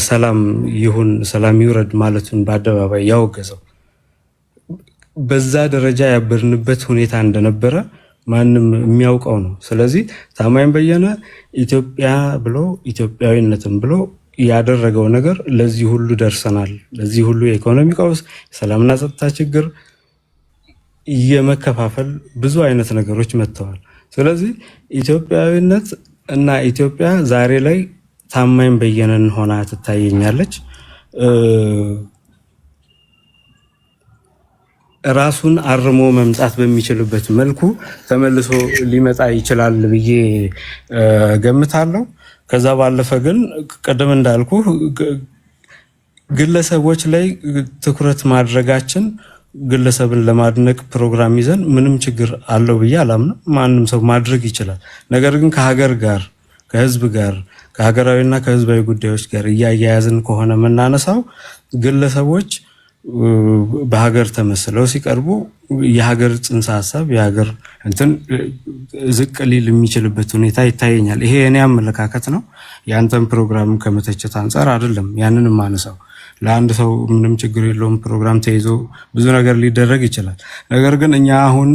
ሰላም ይሁን ሰላም ይውረድ ማለቱን በአደባባይ ያወገዘው። በዛ ደረጃ ያበርንበት ሁኔታ እንደነበረ ማንም የሚያውቀው ነው። ስለዚህ ታማኝ በየነ ኢትዮጵያ ብሎ ኢትዮጵያዊነትን ብሎ ያደረገው ነገር ለዚህ ሁሉ ደርሰናል። ለዚህ ሁሉ የኢኮኖሚ ቀውስ፣ የሰላምና ጸጥታ ችግር፣ የመከፋፈል ብዙ አይነት ነገሮች መጥተዋል። ስለዚህ ኢትዮጵያዊነት እና ኢትዮጵያ ዛሬ ላይ ታማኝ በየነን ሆና ትታየኛለች። ራሱን አርሞ መምጣት በሚችልበት መልኩ ተመልሶ ሊመጣ ይችላል ብዬ ገምታለሁ። ከዛ ባለፈ ግን ቀደም እንዳልኩ ግለሰቦች ላይ ትኩረት ማድረጋችን ግለሰብን ለማድነቅ ፕሮግራም ይዘን ምንም ችግር አለው ብዬ አላምንም። ማንም ሰው ማድረግ ይችላል። ነገር ግን ከሀገር ጋር ከህዝብ ጋር ከሀገራዊና ከህዝባዊ ጉዳዮች ጋር እያያያዝን ከሆነ የምናነሳው ግለሰቦች በሀገር ተመስለው ሲቀርቡ የሀገር ጽንሰ ሀሳብ የሀገር እንትን ዝቅ ሊል የሚችልበት ሁኔታ ይታየኛል። ይሄ የኔ አመለካከት ነው። ያንተን ፕሮግራም ከመተቸት አንጻር አይደለም ያንን ማነሳው። ለአንድ ሰው ምንም ችግር የለውም፣ ፕሮግራም ተይዞ ብዙ ነገር ሊደረግ ይችላል። ነገር ግን እኛ አሁን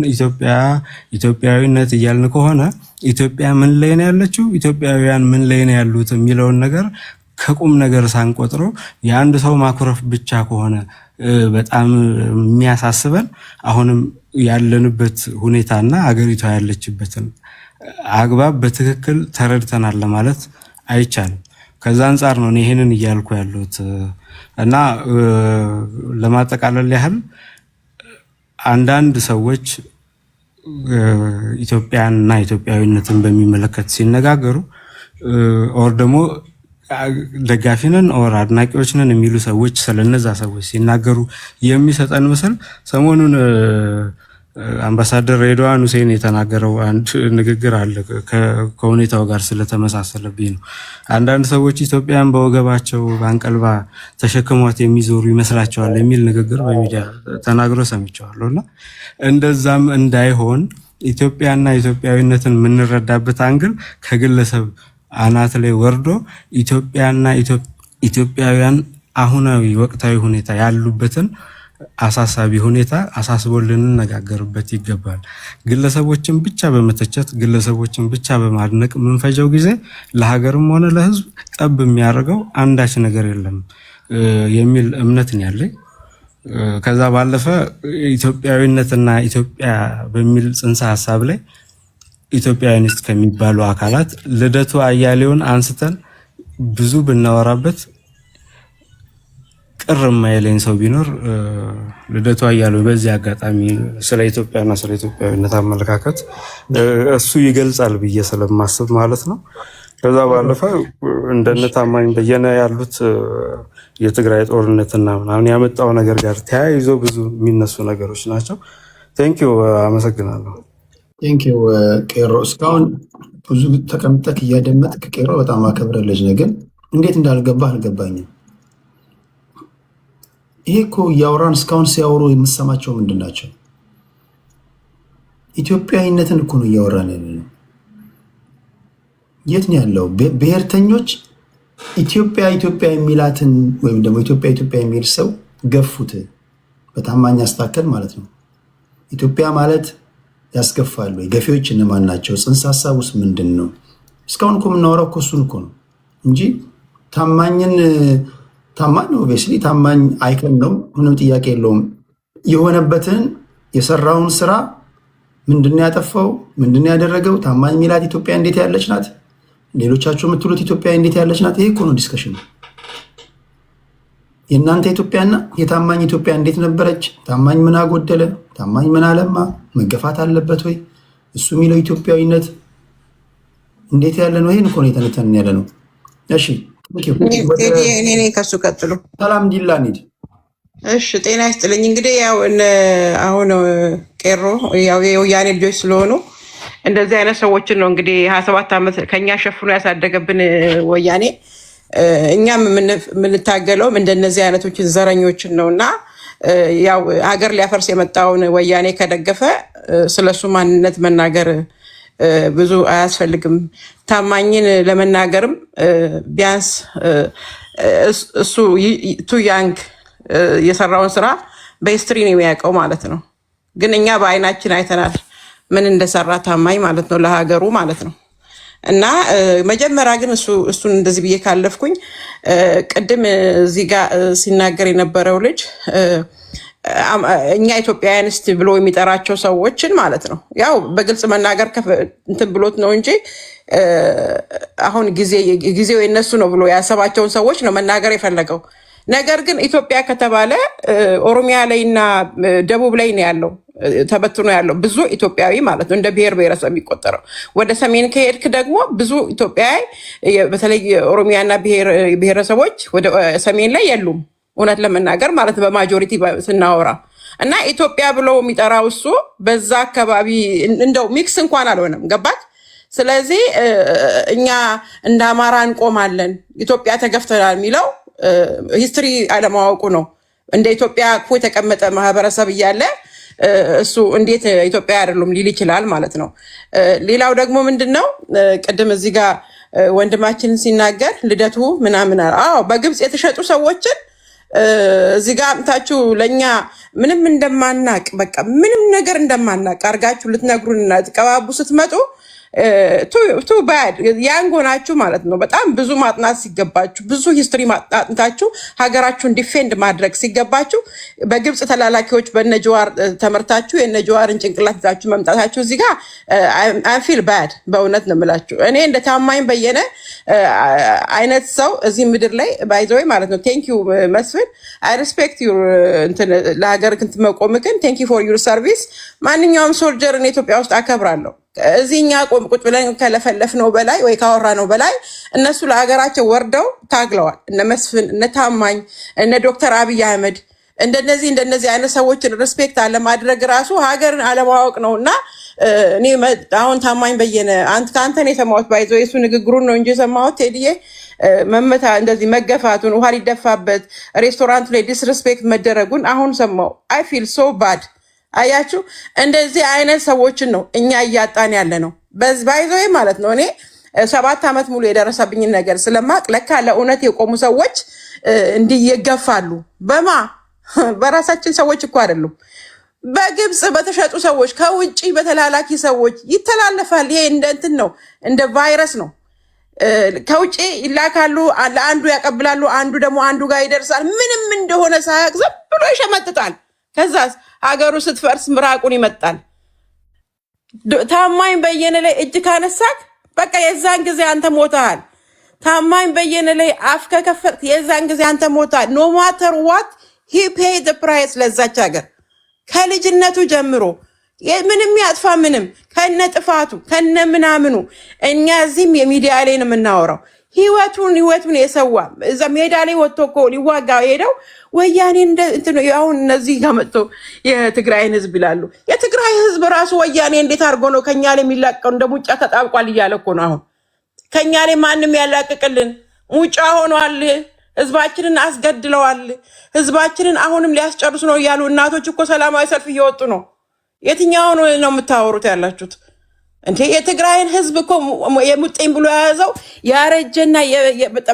ኢትዮጵያዊነት እያልን ከሆነ ኢትዮጵያ ምን ላይ ነው ያለችው፣ ኢትዮጵያውያን ምን ላይ ነው ያሉት የሚለውን ነገር ከቁም ነገር ሳንቆጥረው የአንድ ሰው ማኩረፍ ብቻ ከሆነ በጣም የሚያሳስበን አሁንም ያለንበት ሁኔታና አገሪቷ ያለችበትን አግባብ በትክክል ተረድተናል ለማለት አይቻልም። ከዛ አንጻር ነው ይሄንን እያልኩ ያለሁት እና ለማጠቃለል ያህል አንዳንድ ሰዎች ኢትዮጵያንና ኢትዮጵያዊነትን በሚመለከት ሲነጋገሩ ኦር ደግሞ ደጋፊ ነን ኦር አድናቂዎች ነን የሚሉ ሰዎች ስለነዛ ሰዎች ሲናገሩ የሚሰጠን ምስል ሰሞኑን አምባሳደር ሬድዋን ሁሴን የተናገረው አንድ ንግግር አለ። ከሁኔታው ጋር ስለተመሳሰለብኝ ነው። አንዳንድ ሰዎች ኢትዮጵያን በወገባቸው በአንቀልባ ተሸክሟት የሚዞሩ ይመስላቸዋል የሚል ንግግር በሚዲያ ተናግሮ ሰምቼዋለሁና እንደዛም እንዳይሆን ኢትዮጵያና ኢትዮጵያዊነትን የምንረዳበት አንግል ከግለሰብ አናት ላይ ወርዶ ኢትዮጵያና ኢትዮጵያውያን አሁናዊ ወቅታዊ ሁኔታ ያሉበትን አሳሳቢ ሁኔታ አሳስቦን ልንነጋገርበት ይገባል። ግለሰቦችን ብቻ በመተቸት ግለሰቦችን ብቻ በማድነቅ የምንፈጀው ጊዜ ለሀገርም ሆነ ለሕዝብ ጠብ የሚያደርገው አንዳች ነገር የለም የሚል እምነት ነው ያለኝ። ከዛ ባለፈ ኢትዮጵያዊነትና ኢትዮጵያ በሚል ጽንሰ ሀሳብ ላይ ኢትዮጵያዊኒስት ከሚባሉ አካላት ልደቱ አያሌውን አንስተን ብዙ ብናወራበት ቅር የማይለኝ ሰው ቢኖር ልደቱ አያሌው በዚህ አጋጣሚ ስለ ኢትዮጵያና ስለ ኢትዮጵያዊነት አመለካከት እሱ ይገልጻል ብዬ ስለማስብ ማለት ነው። ከዛ ባለፈ እንደነ ታማኝ በየነ ያሉት የትግራይ ጦርነትና ምናምን ያመጣው ነገር ጋር ተያይዞ ብዙ የሚነሱ ነገሮች ናቸው። ቴንኪው፣ አመሰግናለሁ። ቴንኪው ቄሮ፣ እስካሁን ብዙ ተቀምጠክ እያደመጥክ ቄሮ፣ በጣም አከብረለች። ግን እንዴት እንዳልገባ አልገባኝም። ይሄ እኮ እያወራን እስካሁን ሲያወሩ የምሰማቸው ምንድን ናቸው? ኢትዮጵያዊነትን እኮ ነው እያወራን ያለ ነው። የት ነው ያለው? ብሔርተኞች ኢትዮጵያ የሚላትን ወይም ደግሞ ኢትዮጵያ የሚል ሰው ገፉት። በታማኝ አስታከል ማለት ነው። ኢትዮጵያ ማለት ያስገፋሉ። ገፊዎች እነማን ናቸው? ጽንሰ ሀሳብ ውስጥ ምንድን ነው? እስካሁን እኮ የምናወራው እኮ እሱን እኮ ነው እንጂ ታማኝ ነው። ኦብቪየስሊ ታማኝ አይከን ነው፣ ምንም ጥያቄ የለውም። የሆነበትን የሰራውን ስራ ምንድነው ያጠፋው? ምንድነው ያደረገው? ታማኝ ሚላት ኢትዮጵያ እንዴት ያለች ናት? ሌሎቻችሁ የምትሉት ኢትዮጵያ እንዴት ያለች ናት? ይሄ እኮ ነው ዲስከሽን። የእናንተ ኢትዮጵያና የታማኝ ኢትዮጵያ እንዴት ነበረች? ታማኝ ምን አጎደለ? ታማኝ ምን አለማ? መገፋት አለበት ወይ? እሱ የሚለው ኢትዮጵያዊነት እንዴት ያለ ነው? ይሄን እኮ ነው የተነተንን ያለ ነው። እሺ እኔ ከሱ ቀጥሎ ሰላም እንዲላ እንሂድ። እሺ ጤና ይስጥልኝ። እንግዲህ ያው አሁን ቄሮ ያው የወያኔ ልጆች ስለሆኑ እንደዚህ አይነት ሰዎችን ነው እንግዲህ 27 ዓመት ከኛ ሸፍኖ ያሳደገብን ወያኔ። እኛም የምንታገለውም እንደነዚህ አይነቶችን ዘረኞችን ነውና ያው ሀገር ሊያፈርስ የመጣውን ወያኔ ከደገፈ ስለሱ ማንነት መናገር ብዙ አያስፈልግም። ታማኝን ለመናገርም ቢያንስ እሱ ቱ ያንግ የሰራውን ስራ በሂስትሪ ነው የሚያውቀው ማለት ነው። ግን እኛ በአይናችን አይተናል ምን እንደሰራ ታማኝ ማለት ነው ለሀገሩ ማለት ነው። እና መጀመሪያ ግን እሱን እንደዚህ ብዬ ካለፍኩኝ ቅድም እዚህ ጋር ሲናገር የነበረው ልጅ እኛ ኢትዮጵያውያንስት ብሎ የሚጠራቸው ሰዎችን ማለት ነው ያው በግልጽ መናገር እንትን ብሎት ነው እንጂ አሁን ጊዜው የነሱ ነው ብሎ ያሰባቸውን ሰዎች ነው መናገር የፈለገው። ነገር ግን ኢትዮጵያ ከተባለ ኦሮሚያ ላይ እና ደቡብ ላይ ነው ያለው ተበትኖ ያለው ብዙ ኢትዮጵያዊ ማለት ነው እንደ ብሔር ብሔረሰብ የሚቆጠረው። ወደ ሰሜን ከሄድክ ደግሞ ብዙ ኢትዮጵያዊ በተለይ ኦሮሚያና ብሔረሰቦች ወደ ሰሜን ላይ የሉም እውነት ለመናገር ማለት በማጆሪቲ ስናወራ እና ኢትዮጵያ ብሎ የሚጠራው እሱ በዛ አካባቢ እንደው ሚክስ እንኳን አልሆነም ገባክ። ስለዚህ እኛ እንደ አማራ እንቆማለን ኢትዮጵያ ተገፍተናል የሚለው ሂስትሪ አለማወቁ ነው። እንደ ኢትዮጵያ እኮ የተቀመጠ ማህበረሰብ እያለ እሱ እንዴት ኢትዮጵያ አይደሉም ሊል ይችላል ማለት ነው። ሌላው ደግሞ ምንድነው ቅድም እዚህ ጋር ወንድማችን ሲናገር ልደቱ ምናምን በግብጽ የተሸጡ ሰዎችን እዚህ ጋር አምታችሁ ለኛ ምንም እንደማናቅ በቃ ምንም ነገር እንደማናቅ አርጋችሁ ልትነግሩንና ተቀባቡ ስትመጡ ቱ ባድ ያንግ ሆናችሁ ማለት ነው። በጣም ብዙ ማጥናት ሲገባችሁ ብዙ ሂስትሪ ማጥናታችሁ ሀገራችሁን ዲፌንድ ማድረግ ሲገባችሁ በግብጽ ተላላኪዎች በነጀዋር ተመርታችሁ የነጀዋርን ጭንቅላት ይዛችሁ መምጣታችሁ እዚህ ጋር አይ ፊል ባድ በእውነት ነው የምላችሁ። እኔ እንደ ታማኝ በየነ አይነት ሰው እዚህ ምድር ላይ ባይዘው ማለት ነው። ቴንክ ዩ መስፍን አይ ሪስፔክት ዩር ለሀገር ክንት መቆምክን ቴንክ ዩ ፎር ዩር ሰርቪስ። ማንኛውም ሶልጀርን ኢትዮጵያ ውስጥ አከብራለሁ። እዚህኛ ቁጭ ብለን ከለፈለፍ ነው በላይ ወይ ካወራ ነው በላይ እነሱ ለሀገራቸው ወርደው ታግለዋል። እነ መስፍን እነ ታማኝ እነ ዶክተር አብይ አህመድ እንደነዚህ አይነት ሰዎችን ሪስፔክት አለማድረግ ራሱ ሀገርን አለማወቅ ነውና እኔ አሁን ታማኝ በየነ ከአንተ ነው የሰማሁት። ባይዞ የሱ ንግግሩን ነው እንጂ የሰማሁት ቴዲዬ መመታ እንደዚህ መገፋቱን ውሃ ሊደፋበት ሬስቶራንት ላይ ዲስሪስፔክት መደረጉን አሁን ሰማሁ። አይ ፊል ሶ ባድ። አያችሁ እንደዚህ አይነት ሰዎችን ነው እኛ እያጣን ያለ ነው ባይዞይ ማለት ነው። እኔ 7 ዓመት ሙሉ የደረሰብኝን ነገር ስለማቅ ለካ ለእውነት የቆሙ ሰዎች እንዲህ ይገፋሉ። በራሳችን ሰዎች እኮ አይደሉም በግብጽ በተሸጡ ሰዎች ከውጪ በተላላኪ ሰዎች ይተላለፋል። ይሄ እንደ እንትን ነው እንደ ቫይረስ ነው። ከውጪ ይላካሉ፣ ለአንዱ ያቀብላሉ፣ አንዱ ደግሞ አንዱ ጋር ይደርሳል። ምንም እንደሆነ ሳያቅ ዝም ብሎ ይሸመጥጣል። ከዛስ ሀገሩ ስትፈርስ ምራቁን ይመጣል። ታማኝ በየነ ላይ እጅ ካነሳክ በቃ የዛን ጊዜ አንተ ሞተሃል። ታማኝ በየነ ላይ አፍ ከከፈት የዛን ጊዜ አንተ ሞተሃል። ኖ ማተር ዋት ሂ ፔይድ ዘ ፕራይስ ለዛች ሀገር ከልጅነቱ ጀምሮ ምንም ያጥፋ ምንም ከነ ጥፋቱ ከነ ምናምኑ እኛ እዚህም የሚዲያ ላይ ነው የምናወራው። ህይወቱን የሰዋ እዛ ሜዳ ላይ ወጥቶ እኮ ሊዋጋ ሄደው ወያኔ አሁን እነዚህ ጋር መጥቶ የትግራይን ህዝብ ይላሉ። የትግራይ ህዝብ ራሱ ወያኔ እንዴት አድርጎ ነው ከኛ ላይ የሚላቀው? እንደ ሙጫ ተጣብቋል እያለ እኮ ነው። አሁን ከኛ ላይ ማንም ያላቅቅልን ሙጫ ሆኗል። ህዝባችንን አስገድለዋል። ህዝባችንን አሁንም ሊያስጨርሱ ነው እያሉ እናቶች እኮ ሰላማዊ ሰልፍ እየወጡ ነው። የትኛው ነው የምታወሩት ያላችሁት? እንዴ የትግራይን ህዝብ እኮ የሙጤኝ ብሎ የያዘው ያረጀና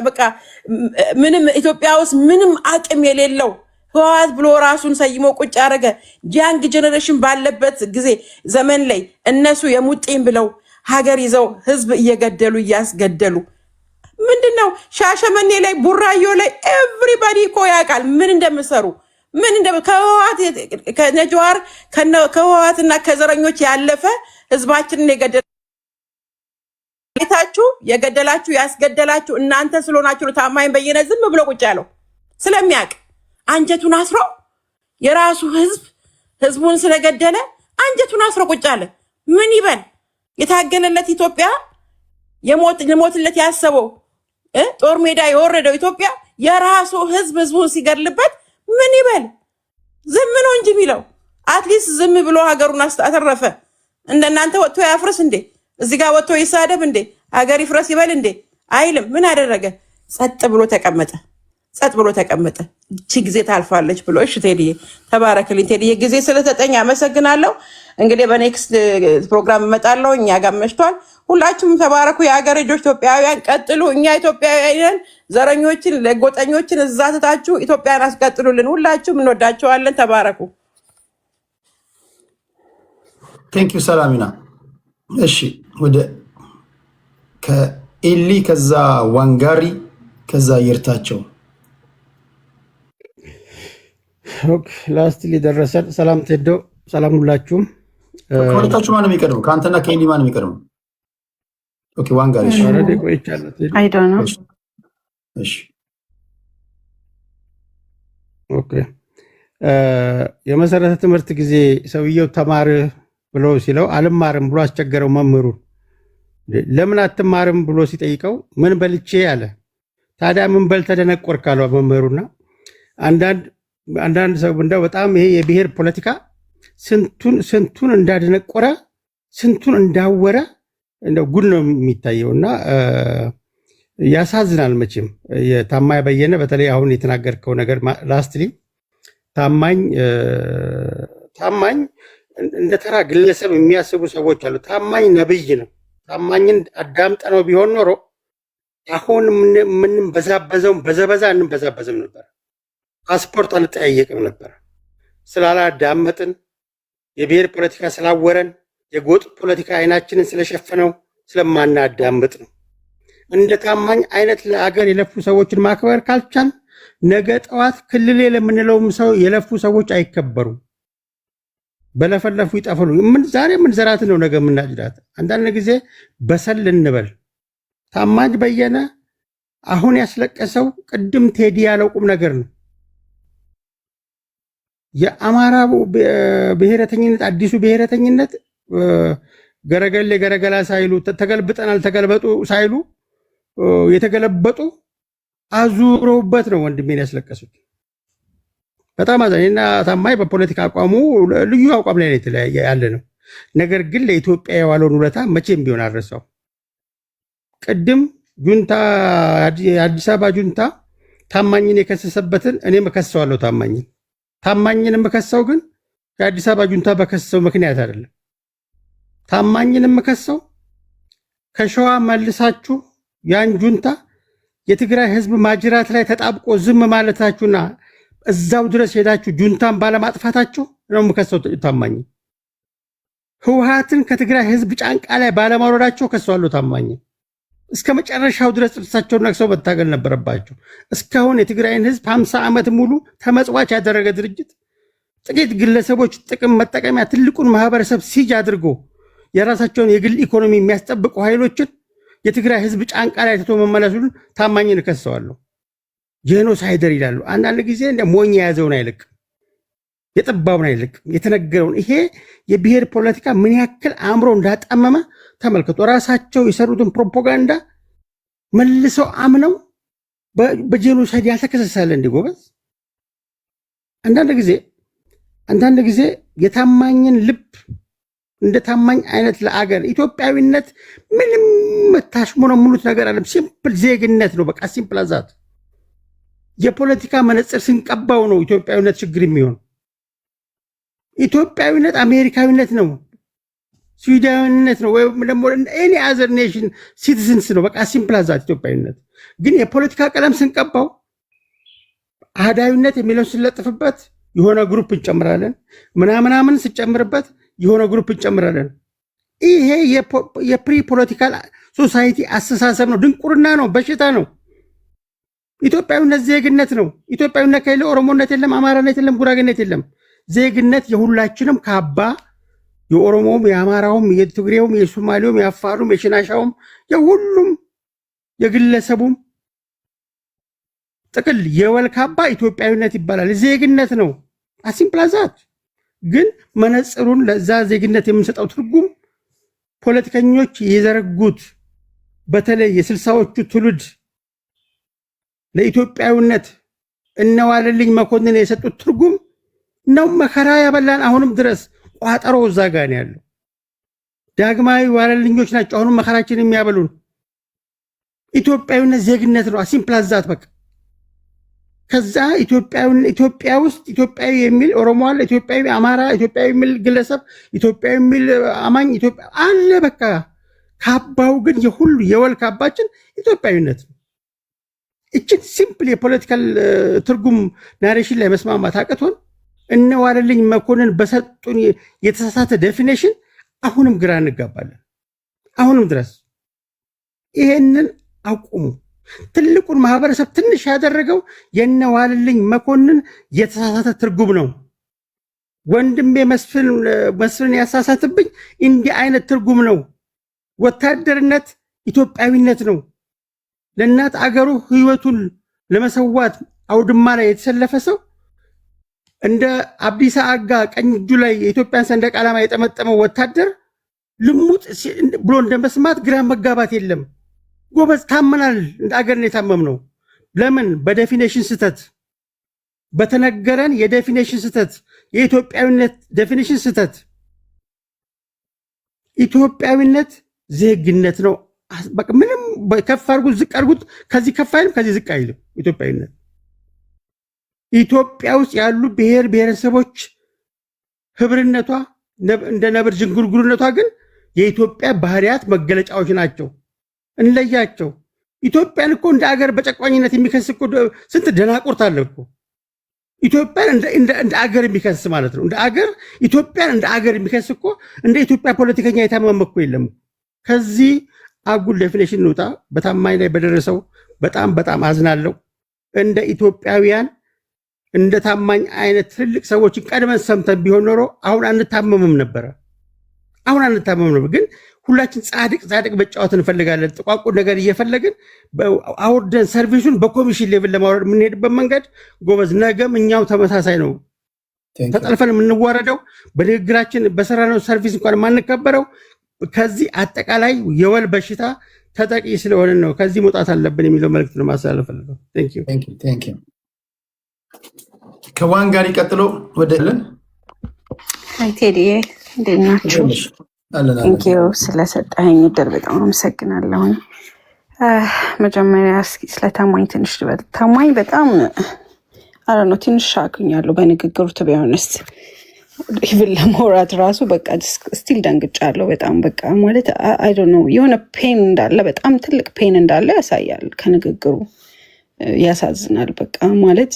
በቃ ምንም ኢትዮጵያ ውስጥ ምንም አቅም የሌለው ህወሓት ብሎ ራሱን ሰይሞ ቁጭ ያደረገ ያንግ ጀነሬሽን ባለበት ጊዜ ዘመን ላይ እነሱ የሙጤኝ ብለው ሀገር ይዘው ህዝብ እየገደሉ እያስገደሉ ምንድነው ሻሸመኔ ላይ ቡራዮ ላይ ኤቭሪባዲ እኮ ያውቃል ምን እንደምሰሩ ከህወሓት ከነጀዋር ከህወሓትና ከዘረኞች ያለፈ ህዝባችንን የገደላችሁ ያስገደላችሁ እናንተ ስለሆናችሁ ታማኝ በየነ ዝም ብሎ ቁጭ ያለው ስለሚያውቅ አንጀቱን አስሮ የራሱ ህዝቡን ስለገደለ አንጀቱን አስሮ ቁጭ አለ። ምን ይበል? የታገለለት ኢትዮጵያ የሞትለት ያሰበው ጦር ሜዳ የወረደው ኢትዮጵያ የራሱ ህዝቡን ሲገድልበት ምን ይበል? ዝም ነው እንጂ የሚለው አትሊስት ዝም ብሎ ሀገሩን አተረፈ። እንደናንተ ወጥቶ ያፍርስ እንዴ? እዚህ ጋር ወጥቶ ይሳደብ እንዴ? ሀገር ይፍረስ ይበል እንዴ? አይልም። ምን አደረገ? ጸጥ ብሎ ተቀመጠ። እቺ ጊዜ ታልፋለች ብሎ። እሺ ቴዲዬ ተባረክልኝ። ቴዲዬ ጊዜ ስለተጠኝ አመሰግናለሁ። እንግዲህ በኔክስት ፕሮግራም እመጣለሁ። እኛ ጋር መሽቷል። ሁላችሁም ተባረኩ። የሀገር ልጆች ኢትዮጵያውያን ቀጥሉ። እኛ ኢትዮጵያውያን ዘረኞችን ለጎጠኞችን እዛ ትታችሁ ኢትዮጵያን አስቀጥሉልን። ሁላችሁም እንወዳቸዋለን። ተባረኩ። ቴንክ ዩ ሰላሚና። እሺ ወደ ከኤሊ ከዛ ዋንጋሪ ከዛ ይርታቸው ላስት ሊደረሰን ሰላም ቴዶ ሰላም ሁላችሁም። ከሁለታችሁ ማን ነው የሚቀድመው? ከአንተና ከኤሊ ማን ነው የሚቀድመው? ኦኬ ዋንጋሪ። እሺ ኦሬዲ ቆይቻለሁ። አይ ዶንት ኖ። እሺ ኦኬ የመሰረተ ትምህርት ጊዜ ሰውየው ተማር ብሎ ሲለው አልማርም ብሎ አስቸገረው መምህሩ። ለምን አትማርም ብሎ ሲጠይቀው ምን በልቼ አለ። ታዲያ ምን በልተህ ተደነቆርክ አለው መምህሩና አንዳንድ ሰው እንደው በጣም ይሄ የብሔር ፖለቲካ ስንቱን እንዳደነቆረ ስንቱን እንዳወረ እንደው ጉድ ነው የሚታየውና ያሳዝናል። መቼም የታማኝ በየነ በተለይ አሁን የተናገርከው ነገር ላስትሊ ታማኝ እንደ ተራ ግለሰብ የሚያስቡ ሰዎች አሉ። ታማኝ ነብይ ነው። ታማኝን አዳምጠነው ቢሆን ኖሮ አሁን የምንበዛበዘውን በዘበዛ እንበዛበዝም ነበር። ፓስፖርት አንጠያየቅም ነበር። ስላላዳመጥን፣ የብሔር ፖለቲካ ስላወረን፣ የጎጥ ፖለቲካ አይናችንን ስለሸፈነው ስለማናዳምጥ ነው። እንደ ታማኝ አይነት ለአገር የለፉ ሰዎችን ማክበር ካልቻል ነገ ጠዋት ክልሌ ለምንለውም ሰው የለፉ ሰዎች አይከበሩም። በለፈለፉ ይጠፈሉ። ዛሬ የምንዘራት ነው ነገ የምናጭዳት። አንዳንድ ጊዜ በሰል እንበል። ታማኝ በየነ አሁን ያስለቀሰው ቅድም ቴዲ ያለው ቁም ነገር ነው። የአማራ ብሔረተኝነት አዲሱ ብሔረተኝነት ገረገሌ ገረገላ ሳይሉ ተገልብጠናል ተገልበጡ ሳይሉ የተገለበጡ አዙረውበት ነው ወንድሜን ያስለቀሱት። በጣም አዛኝና ታማኝ በፖለቲካ አቋሙ ልዩ አቋም ላይ ያለ ነው። ነገር ግን ለኢትዮጵያ የዋለውን ውለታ መቼም ቢሆን አልረሳው። ቅድም ጁንታ የአዲስ አበባ ጁንታ ታማኝን የከሰሰበትን እኔም እከሰዋለሁ። ታማኝን የምከሰው ግን የአዲስ አበባ ጁንታ በከሰሰው ምክንያት አይደለም። ታማኝን የምከሰው ከሸዋ መልሳችሁ ያን ጁንታ የትግራይ ህዝብ ማጅራት ላይ ተጣብቆ ዝም ማለታችሁና እዛው ድረስ ሄዳችሁ ጁንታን ባለማጥፋታችሁ ነው የምከሰው። ታማኝ ህወሓትን ከትግራይ ህዝብ ጫንቃ ላይ ባለማውረዳቸው ከሰዋለሁ። ታማኝ እስከ መጨረሻው ድረስ ጥርሳቸውን ነክሰው መታገል ነበረባቸው። እስካሁን የትግራይን ህዝብ 50 ዓመት ሙሉ ተመጽዋች ያደረገ ድርጅት ጥቂት ግለሰቦች ጥቅም መጠቀሚያ ትልቁን ማህበረሰብ ሲጅ አድርጎ የራሳቸውን የግል ኢኮኖሚ የሚያስጠብቁ ኃይሎችን የትግራይ ህዝብ ጫንቃ ላይ ትቶ መመለሱን ታማኝን እከሰዋለሁ። ጄኖሳይደር ይላሉ። አንዳንድ ጊዜ እንደ ሞኝ የያዘውን አይለቅም፣ የጠባውን አይለቅም፣ የተነገረውን። ይሄ የብሔር ፖለቲካ ምን ያክል አእምሮ እንዳጣመመ ተመልከቱ። ራሳቸው የሰሩትን ፕሮፓጋንዳ መልሰው አምነው በጄኖሳይድ ያልተከሰሳለ እንዲ ጎበዝ። አንዳንድ ጊዜ የታማኝን ልብ እንደ ታማኝ አይነት ለአገር ኢትዮጵያዊነት ምንም ታሽሞነሙኑት ነገር አለም። ሲምፕል ዜግነት ነው። በቃ ሲምፕል አዛት የፖለቲካ መነጽር ስንቀባው ነው ኢትዮጵያዊነት ችግር የሚሆን። ኢትዮጵያዊነት አሜሪካዊነት ነው፣ ስዊድናዊነት ነው፣ ወይም ደግሞ ኤኒ አዘር ኔሽን ሲቲዝንስ ነው። በቃ ሲምፕል አዛት ኢትዮጵያዊነት። ግን የፖለቲካ ቀለም ስንቀባው አህዳዊነት የሚለውን ስንለጥፍበት የሆነ ግሩፕ እንጨምራለን፣ ምናምናምን ስንጨምርበት የሆነ ግሩፕ እንጨምራለን። ይሄ የፕሪ ፖለቲካል ሶሳይቲ አስተሳሰብ ነው። ድንቁርና ነው፣ በሽታ ነው። ኢትዮጵያዊነት ዜግነት ነው። ኢትዮጵያዊነት ከሌለ ኦሮሞነት የለም፣ አማራነት የለም፣ ጉራጌነት የለም። ዜግነት የሁላችንም ካባ፣ የኦሮሞውም፣ የአማራውም፣ የትግሬውም፣ የሶማሌውም፣ የአፋሩም፣ የሽናሻውም፣ የሁሉም የግለሰቡም ጥቅል የወል ካባ ኢትዮጵያዊነት ይባላል። ዜግነት ነው። አሲምፕላዛት ግን መነጽሩን ለዛ ዜግነት የምንሰጠው ትርጉም ፖለቲከኞች የዘረጉት በተለይ የ60ዎቹ ትውልድ ለኢትዮጵያዊነት እነዋለልኝ መኮንን የሰጡት ትርጉም ነው መከራ ያበላን። አሁንም ድረስ ቋጠሮ እዛ ጋር ነው ያለው። ዳግማዊ ዋለልኞች ናቸው አሁንም መከራችን የሚያበሉን። ኢትዮጵያዊነት ዜግነት ነው። አሲምፕላዛት በቃ ከዛ ኢትዮጵያ ውስጥ ኢትዮጵያዊ የሚል ኦሮሞ አለ፣ ኢትዮጵያዊ አማራ፣ ኢትዮጵያዊ የሚል ግለሰብ፣ ኢትዮጵያዊ የሚል አማኝ ኢትዮጵያ አለ። በቃ ካባው ግን የሁሉ የወል ካባችን ኢትዮጵያዊነት ነው። እችን ሲምፕል የፖለቲካል ትርጉም ናሬሽን ላይ መስማማት አቅቶን እነዋለልኝ መኮንን በሰጡን የተሳሳተ ዴፊኔሽን አሁንም ግራ እንጋባለን። አሁንም ድረስ ይሄንን አቁሙ። ትልቁን ማህበረሰብ ትንሽ ያደረገው የነዋለልኝ መኮንን የተሳሳተ ትርጉም ነው። ወንድሜ መስፍን ያሳሳትብኝ እንዲህ አይነት ትርጉም ነው። ወታደርነት ኢትዮጵያዊነት ነው። ለእናት አገሩ ህይወቱን ለመሰዋት አውድማ ላይ የተሰለፈ ሰው እንደ አብዲሳ አጋ ቀኝ እጁ ላይ የኢትዮጵያን ሰንደቅ ዓላማ የጠመጠመው ወታደር ልሙጥ ብሎ እንደመስማት ግራ መጋባት የለም። ጎበዝ ታመናል። እንደ አገር ነው የታመምነው። ለምን? በዴፊኔሽን ስተት፣ በተነገረን የዴፊኔሽን ስተት፣ የኢትዮጵያዊነት ዴፊኔሽን ስተት። ኢትዮጵያዊነት ዜግነት ነው። በቃ ምንም ከፍ አድርጉት ዝቅ አድርጉት፣ ከዚህ ከፍ አይልም ከዚህ ዝቅ አይልም። ኢትዮጵያዊነት ኢትዮጵያ ውስጥ ያሉ ብሔር ብሔረሰቦች ህብርነቷ እንደ ነብር ዥንጉርጉርነቷ ግን የኢትዮጵያ ባህሪያት መገለጫዎች ናቸው። እንለያቸው። ኢትዮጵያን እኮ እንደ አገር በጨቋኝነት የሚከስ እኮ ስንት ደናቁርት አለ እኮ። ኢትዮጵያን እንደ አገር የሚከስ ማለት ነው። እንደ አገር ኢትዮጵያን እንደ አገር የሚከስ እኮ እንደ ኢትዮጵያ ፖለቲከኛ የታመመ እኮ የለም። ከዚህ አጉል ዴፊኔሽን እንውጣ። በታማኝ ላይ በደረሰው በጣም በጣም አዝናለሁ። እንደ ኢትዮጵያውያን እንደ ታማኝ አይነት ትልቅ ሰዎችን ቀድመን ሰምተን ቢሆን ኖሮ አሁን አንታመምም ነበረ። ግን ሁላችን ጻድቅ መጫወት እንፈልጋለን። ጥቋቁር ነገር እየፈለግን አውርደን ሰርቪሱን በኮሚሽን ሌቭል ለማውረድ የምንሄድበት መንገድ ጎበዝ፣ ነገም እኛው ተመሳሳይ ነው። ተጠልፈን የምንዋረደው በንግግራችን በሰራነው ሰርቪስ እንኳን የማንከበረው ከዚህ አጠቃላይ የወል በሽታ ተጠቂ ስለሆነ ነው። ከዚህ መውጣት አለብን የሚለው መልዕክት ነው ማስተላለፍ ፈልገው። ቴንክ ዩ ከዋን ጋር ቀጥሎ ወደለን ቴዲ እንዴት ናችሁ? ቴንኪዩ ስለሰጠኸኝ እድል በጣም አመሰግናለሁ። መጀመሪያ እስኪ ስለ ታማኝ ትንሽ ልበል። ታማኝ በጣም ነው ትንሽ ሻክኛለሁ በንግግሩ ቢሆንስ ኢቭን ለማውራት ራሱ በቃ ስቲል ደንግጫለሁ በጣም በቃ ማለት አይ ዶንት ኖ የሆነ ፔን እንዳለ በጣም ትልቅ ፔን እንዳለ ያሳያል ከንግግሩ። ያሳዝናል በቃ ማለት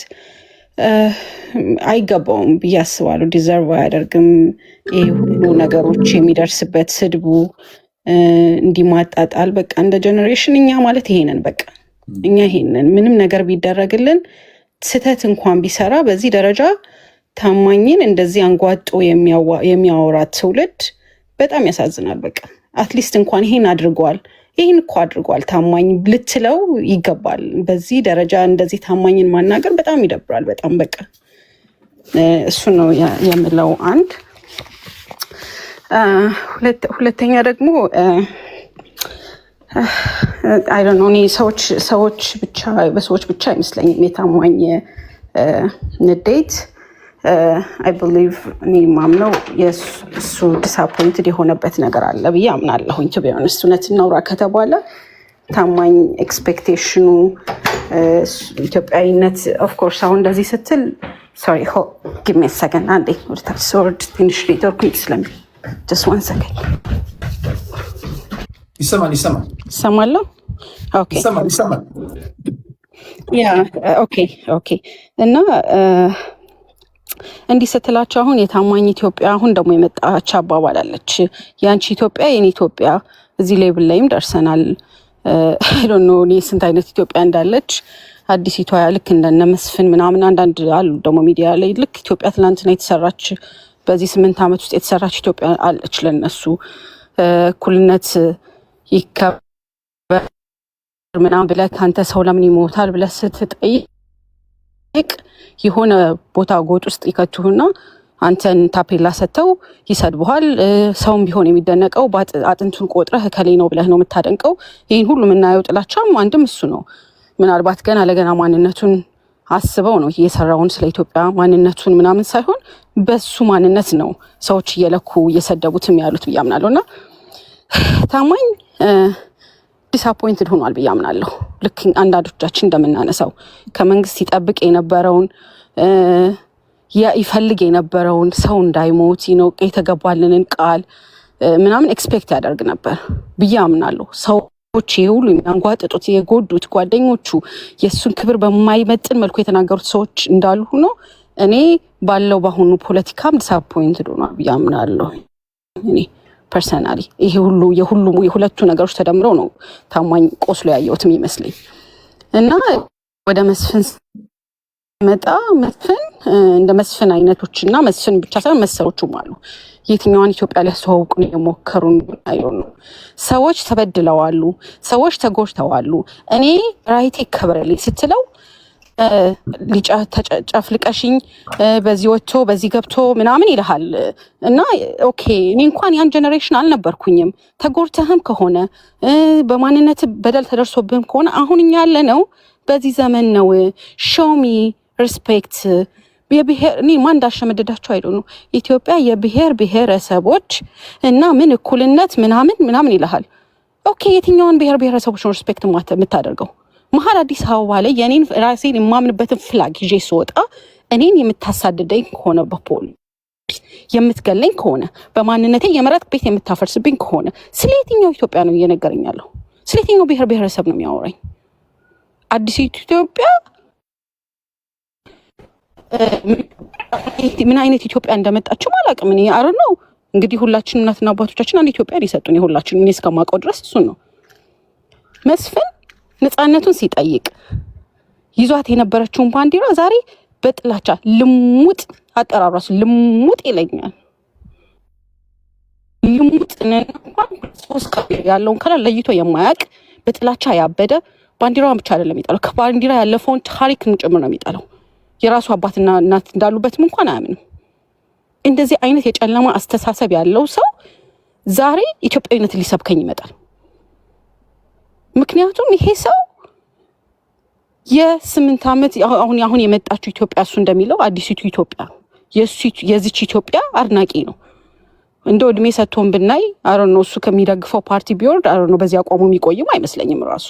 አይገባውም ብዬ አስባለሁ። ዲዘርቭ አያደርግም ይሄ ሁሉ ነገሮች የሚደርስበት ስድቡ እንዲማጣጣል በቃ እንደ ጀነሬሽን እኛ ማለት ይሄንን በቃ እኛ ይሄንን ምንም ነገር ቢደረግልን ስተት እንኳን ቢሰራ በዚህ ደረጃ ታማኝን እንደዚህ አንጓጦ የሚያወራት ትውልድ በጣም ያሳዝናል። በቃ አትሊስት እንኳን ይሄን እኮ አድርጓል ታማኝ ልትለው ይገባል። በዚህ ደረጃ እንደዚህ ታማኝን ማናገር በጣም ይደብራል። በጣም በቃ እሱ ነው የምለው። አንድ ሁለተኛ ደግሞ አይ ዶንት ኖ እኔ በሰዎች ብቻ አይመስለኝም የታማኝ ንዴት። አይ ቢሊቭ እኔ ማምነው የእሱ ዲስአፖይንትድ የሆነበት ነገር አለ ብዬ አምናለሁኝ። ቱ ቢ ኦነስት እውነት እናውራ ከተባለ ታማኝ ኤክስፔክቴሽኑ ኢትዮጵያዊነት ኦፍኮርስ አሁን እንደዚህ ስትል ሶሪ ጊቭ ሚ አ ሰከንድ አንዴ ወደታች ሶርድ ትንሽ ኔትወርክ ስለሚል ጀስት ዋን ሰከንድ ይሰማለሁ። ኦኬ ይሰማል። ያ ኦኬ እና እንዲህ ስትላቸው አሁን የታማኝ ኢትዮጵያ አሁን ደግሞ የመጣች አባባል አለች። ያንቺ ኢትዮጵያ የኔ ኢትዮጵያ እዚህ ሌብል ላይም ደርሰናል። አይ ዶንት ኖ እኔ ስንት አይነት ኢትዮጵያ እንዳለች አዲሲቷ ልክ እንደነ መስፍን ምናምን አንዳንድ አሉ ደግሞ ሚዲያ ላይ ልክ ኢትዮጵያ ትናንትና የተሰራች በዚህ 8 ዓመት ውስጥ የተሰራች ኢትዮጵያ አለች። ለነሱ እኩልነት ይከበር ምናምን ብለህ ካንተ ሰው ለምን ይሞታል ብለህ ስትጠይቅ የሆነ ቦታ ጎጥ ውስጥ ይከቱህና አንተን ታፔላ ሰጥተው ይሰድቡሃል። ሰውም ቢሆን የሚደነቀው አጥንቱን ቆጥረህ እከሌ ነው ብለህ ነው የምታደንቀው። ይህን ሁሉ የምናየው ጥላቻም አንድም እሱ ነው። ምናልባት ገና ለገና ማንነቱን አስበው ነው እየሰራውን ስለ ኢትዮጵያ ማንነቱን ምናምን ሳይሆን በሱ ማንነት ነው ሰዎች እየለኩ እየሰደቡትም ያሉት ብዬ አምናለሁ። እና ታማኝ ዲስአፖይንትድ ሆኗል ብዬ አምናለሁ። ልክ አንዳንዶቻችን እንደምናነሳው ከመንግስት ይጠብቅ የነበረውን ይፈልግ የነበረውን ሰው እንዳይሞት የተገባልንን ቃል ምናምን ኤክስፔክት ያደርግ ነበር ብዬ አምናለሁ። ሰዎች ሁሉ የሚያንጓጥጡት የጎዱት ጓደኞቹ የእሱን ክብር በማይመጥን መልኩ የተናገሩት ሰዎች እንዳሉ ሆኖ እኔ ባለው በአሁኑ ፖለቲካም ዲስአፖይንትድ ሆኗል ብዬ አምናለሁ። እኔ ፐርሰናሊ ይሄ ሁሉ የሁለቱ ነገሮች ተደምረው ነው ታማኝ ቆስሎ ያየሁትም ይመስለኝ። እና ወደ መስፍን መጣ መስፍን እንደ መስፍን አይነቶችና መስፍን ብቻ ሳይሆን መሰሎቹም አሉ የትኛዋን ኢትዮጵያ ሊያስተዋውቁን የሞከሩን አይሆን ነው። ሰዎች ተበድለዋሉ፣ ሰዎች ተጎድተዋሉ። እኔ ራይቴ ከበረልኝ ስትለው ጨፍልቀሽኝ በዚህ ወጥቶ በዚህ ገብቶ ምናምን ይልሃል። እና ኦኬ እኔ እንኳን ያን ጀነሬሽን አልነበርኩኝም። ተጎድተህም ከሆነ በማንነት በደል ተደርሶብህም ከሆነ አሁን እኛ ያለነው በዚህ ዘመን ነው። ሾሚ ሪስፔክት የብሔር እኔ ማን እንዳሸመደዳቸው አይደሉ ኢትዮጵያ የብሔር ብሔረሰቦች እና ምን እኩልነት ምናምን ይልሃል። ኦኬ የትኛውን ብሔር ብሔረሰቦች ነው ሪስፔክት የምታደርገው? መሀል አዲስ አበባ ላይ የኔን ራሴን የማምንበትን ፍላግ ይዤ ስወጣ እኔን የምታሳድደኝ ከሆነ በፖሊስ የምትገለኝ ከሆነ በማንነቴ የመረጥ ቤት የምታፈርስብኝ ከሆነ ስለ የትኛው ኢትዮጵያ ነው እየነገረኛለሁ? ስለ የትኛው ብሔር ብሔረሰብ ነው የሚያወራኝ? አዲሲቱ ኢትዮጵያ ምን አይነት ኢትዮጵያ እንደመጣችው አላውቅም። እኔ አረ ነው እንግዲህ ሁላችንም እናትና አባቶቻችን አንድ ኢትዮጵያን ይሰጡን የሁላችንም። እኔ እስከማውቀው ድረስ እሱን ነው። መስፍን ነፃነቱን ሲጠይቅ ይዟት የነበረችውን ባንዲራ ዛሬ በጥላቻ ልሙጥ አጠራራሱ ልሙጥ ይለኛል። ልሙጥ እንኳን ሶስት ያለውን ከላ ለይቶ የማያውቅ በጥላቻ ያበደ ባንዲራውን ብቻ አይደለም የሚጣለው፣ ከባንዲራ ያለፈውን ታሪክን ጭምር ነው የሚጣለው። የራሱ አባትና እናት እንዳሉበትም እንኳን አያምንም። እንደዚህ አይነት የጨለማ አስተሳሰብ ያለው ሰው ዛሬ ኢትዮጵያዊነትን ሊሰብከኝ ይመጣል። ምክንያቱም ይሄ ሰው የ8 ዓመት አሁን የመጣችው ኢትዮጵያ እሱ እንደሚለው አዲሲቱ ኢትዮጵያ የዚች ኢትዮጵያ አድናቂ ነው። እንደው እድሜ ሰጥቶን ብናይ አሮን ነው እሱ ከሚደግፈው ፓርቲ ቢወርድ አሮን ነው በዚህ አቋሙ የሚቆይም አይመስለኝም ራሱ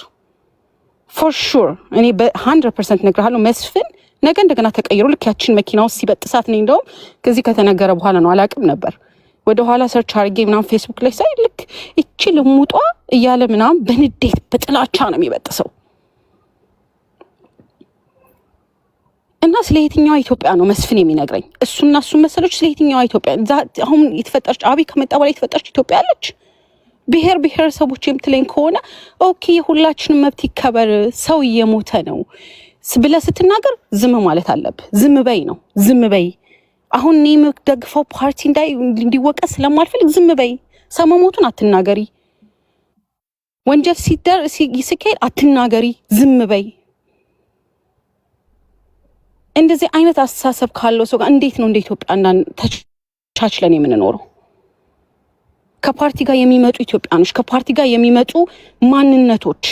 ፎር ሹር። እኔ በ100% ነግርሃለሁ መስፍን ነገ እንደገና ተቀይሮ ልክ ያችን መኪና ውስጥ ሲበጥሳት ነኝ። እንደውም ከዚህ ከተነገረ በኋላ ነው አላቅም ነበር። ወደ ኋላ ሰርች አድርጌ ምናምን ፌስቡክ ላይ ሳይ ልክ እቺ ልሙጧ እያለ ምናምን በንዴት በጥላቻ ነው የሚበጥሰው። እና ስለ የትኛዋ ኢትዮጵያ ነው መስፍን የሚነግረኝ? እሱና እሱ መሰሎች ስለ የትኛዋ ኢትዮጵያ አሁን የተፈጠረች አብይ ከመጣ በኋላ የተፈጠረች ኢትዮጵያ አለች? ብሔር ብሔረሰቦች የምትለኝ ከሆነ ኦኬ የሁላችንም መብት ይከበር፣ ሰው እየሞተ ነው ብለህ ስትናገር ዝም ማለት አለብህ። ዝም በይ ነው ዝም በይ። አሁን እኔ የምደግፈው ፓርቲ እንዲወቀስ ስለማልፈልግ ዝም በይ። ሰው መሞቱን አትናገሪ፣ ወንጀል ሲካሄድ አትናገሪ፣ ዝም በይ። እንደዚህ አይነት አስተሳሰብ ካለው ሰው ጋር እንዴት ነው እንደ ኢትዮጵያ ተቻችለን የምንኖረው? ከፓርቲ ጋር የሚመጡ ኢትዮጵያኖች፣ ከፓርቲ ጋር የሚመጡ ማንነቶች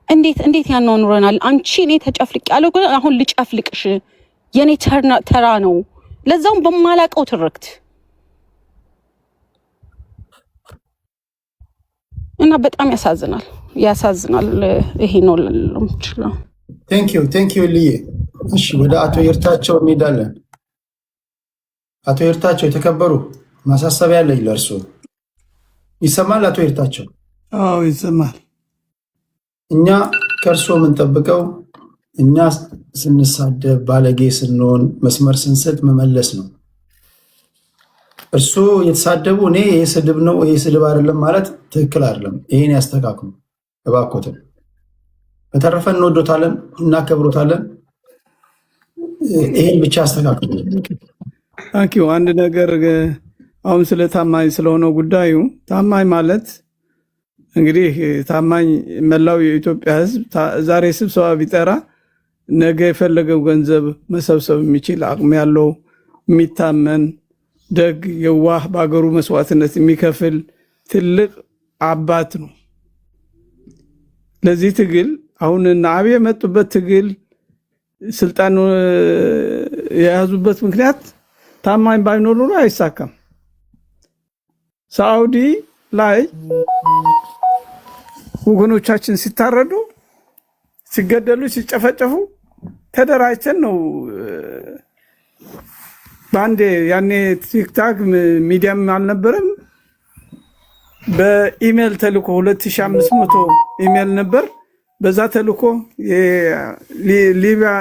እንዴት ያኗኑረናል? አንቺ እኔ ተጨፍልቅ ያለው አሁን ልጨፍልቅሽ የኔ ተራ ነው፣ ለዛውም በማላቀው ትርክት እና በጣም ያሳዝናል። ይሄ ነው ልምችለው። ቴንክ ዩ ልዬ። እሺ ወደ አቶ ይርታቸው እንሄዳለን። አቶ ይርታቸው የተከበሩ ማሳሰቢያ አለኝ ለእርሶ። ይሰማል አቶ ይርታቸው? አዎ ይሰማል። እኛ ከእርሶ የምንጠብቀው እኛ ስንሳደብ ባለጌ ስንሆን መስመር ስንስት መመለስ ነው። እርሶ የተሳደቡ እኔ ይሄ ስድብ ነው ይሄ ስድብ አይደለም ማለት ትክክል አይደለም። ይሄን ያስተካክሉ እባክዎትን። በተረፈ እንወዶታለን፣ እናከብሮታለን። ይሄን ብቻ ያስተካክሉ። ታንኪዩ። አንድ ነገር አሁን ስለ ታማኝ ስለሆነው ጉዳዩ ታማኝ ማለት እንግዲህ ታማኝ መላው የኢትዮጵያ ሕዝብ ዛሬ ስብሰባ ቢጠራ ነገ የፈለገው ገንዘብ መሰብሰብ የሚችል አቅም ያለው የሚታመን ደግ የዋህ በአገሩ መስዋዕትነት የሚከፍል ትልቅ አባት ነው። ለዚህ ትግል አሁን አብይ የመጡበት ትግል ስልጣን የያዙበት ምክንያት ታማኝ ባይኖር ኖሮ አይሳካም። ሳውዲ ላይ ወገኖቻችን ሲታረዱ፣ ሲገደሉ፣ ሲጨፈጨፉ ተደራጅተን ነው ባንዴ። ያኔ ቲክታክ ሚዲያም አልነበረም። በኢሜል ተልኮ 2500 ኢሜል ነበር። በዛ ተልኮ ሊቢያ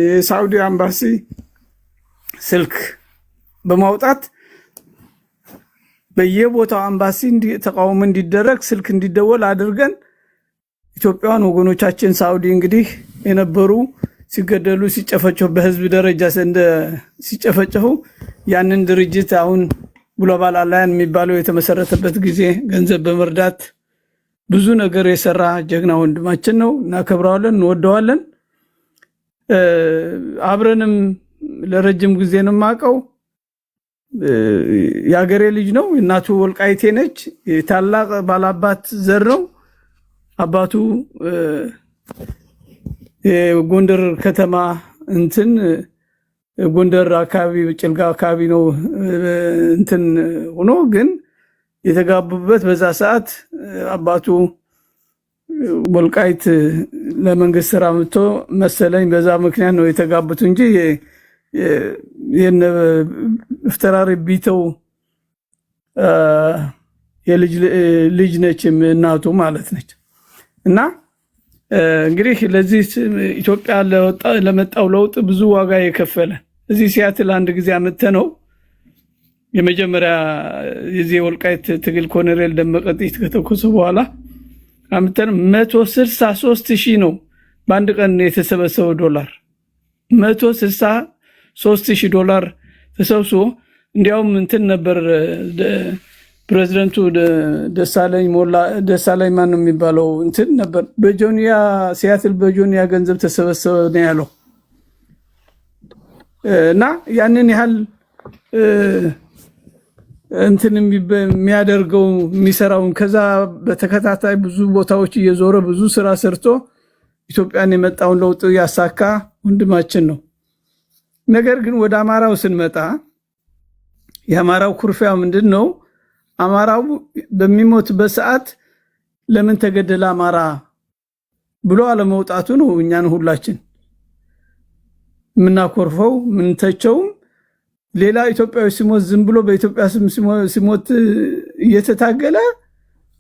የሳውዲ አምባሲ ስልክ በማውጣት በየቦታው አምባሲ ተቃውሞ እንዲደረግ ስልክ እንዲደወል አድርገን ኢትዮጵያውያን ወገኖቻችን ሳውዲ እንግዲህ የነበሩ ሲገደሉ ሲጨፈጨፉ በህዝብ ደረጃ ሲጨፈጨፉ ያንን ድርጅት አሁን ግሎባል አላያን የሚባለው የተመሰረተበት ጊዜ ገንዘብ በመርዳት ብዙ ነገር የሰራ ጀግና ወንድማችን ነው። እናከብረዋለን፣ እንወደዋለን። አብረንም ለረጅም ጊዜ ነው የማውቀው። የአገሬ ልጅ ነው። እናቱ ወልቃይቴ ነች። የታላቅ ባላባት ዘር ነው። አባቱ የጎንደር ከተማ እንትን ጎንደር አካባቢ ጭልጋ አካባቢ ነው እንትን ሆኖ ግን የተጋቡበት በዛ ሰዓት አባቱ ወልቃይት ለመንግስት ስራ መጥቶ መሰለኝ በዛ ምክንያት ነው የተጋቡት እንጂ የነ ፍተራሪ ቢተው የልጅ ነች እናቱ ማለት ነች። እና እንግዲህ ለዚህ ኢትዮጵያ ለመጣው ለውጥ ብዙ ዋጋ የከፈለ እዚህ ሲያትል አንድ ጊዜ አመተነው የመጀመሪያ የዚህ ወልቃይት ትግል ኮሎኔል ደመቀ ጥይት ከተኮሰ በኋላ አመተን 163,000 ነው በአንድ ቀን የተሰበሰበው ዶላር 163,000 ዶላር ተሰብስቦ እንዲያውም እንትን ነበር ፕሬዝዳንቱ ደሳለኝ ማን ነው የሚባለው እንትን ነበር በጆንያ ሲያትል በጆንያ ገንዘብ ተሰበሰበ ነው ያለው። እና ያንን ያህል እንትን የሚያደርገው የሚሰራውን ከዛ በተከታታይ ብዙ ቦታዎች እየዞረ ብዙ ስራ ሰርቶ ኢትዮጵያን የመጣውን ለውጥ ያሳካ ወንድማችን ነው። ነገር ግን ወደ አማራው ስንመጣ የአማራው ኩርፊያ ምንድን ነው? አማራው በሚሞትበት ሰዓት ለምን ተገደለ አማራ ብሎ አለመውጣቱ ነው እኛን ሁላችን ምናኮርፈው ምንተቸውም። ሌላ ኢትዮጵያዊ ሲሞት ዝም ብሎ በኢትዮጵያ ስም ሲሞት እየተታገለ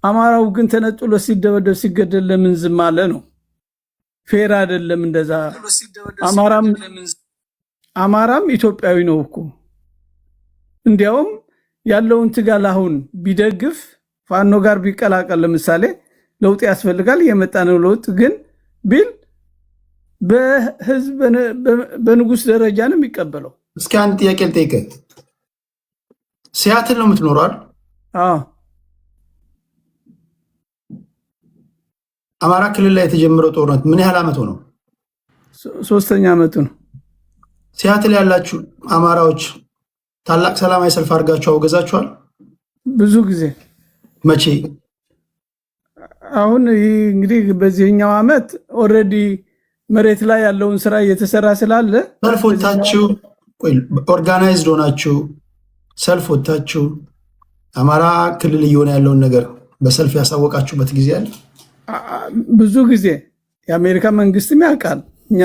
አማራው ግን ተነጥሎ ሲደበደብ ሲገደል ለምን ዝም አለ ነው። ፌር አይደለም እንደዛ። አማራም ኢትዮጵያዊ ነው እኮ። እንዲያውም ያለውን ትጋል አሁን ቢደግፍ ፋኖ ጋር ቢቀላቀል ለምሳሌ ለውጥ ያስፈልጋል የመጣ ነው ለውጥ ግን ቢል በህዝብ በንጉስ ደረጃ ነው የሚቀበለው። እስኪ አንድ ጥያቄ ልጠይቅህ። ሲያትል ነው የምትኖረው አይደል? አዎ። አማራ ክልል ላይ የተጀመረው ጦርነት ምን ያህል ዓመት ሆነው? 3ኛ ዓመቱ ነው። ሲያትል ያላችሁ አማራዎች ታላቅ ሰላማዊ ሰልፍ አድርጋችሁ አውገዛችኋል? ብዙ ጊዜ። መቼ? አሁን እንግዲህ በዚህኛው ዓመት ኦልሬዲ መሬት ላይ ያለውን ስራ እየተሰራ ስላለ ሰልፍ ወጣችሁ ኦርጋናይዝድ ሆናችሁ ሰልፍ ወጣችሁ አማራ ክልል እየሆነ ያለውን ነገር በሰልፍ ያሳወቃችሁበት ጊዜ አለ? ብዙ ጊዜ የአሜሪካ መንግስትም ያውቃል። እኛ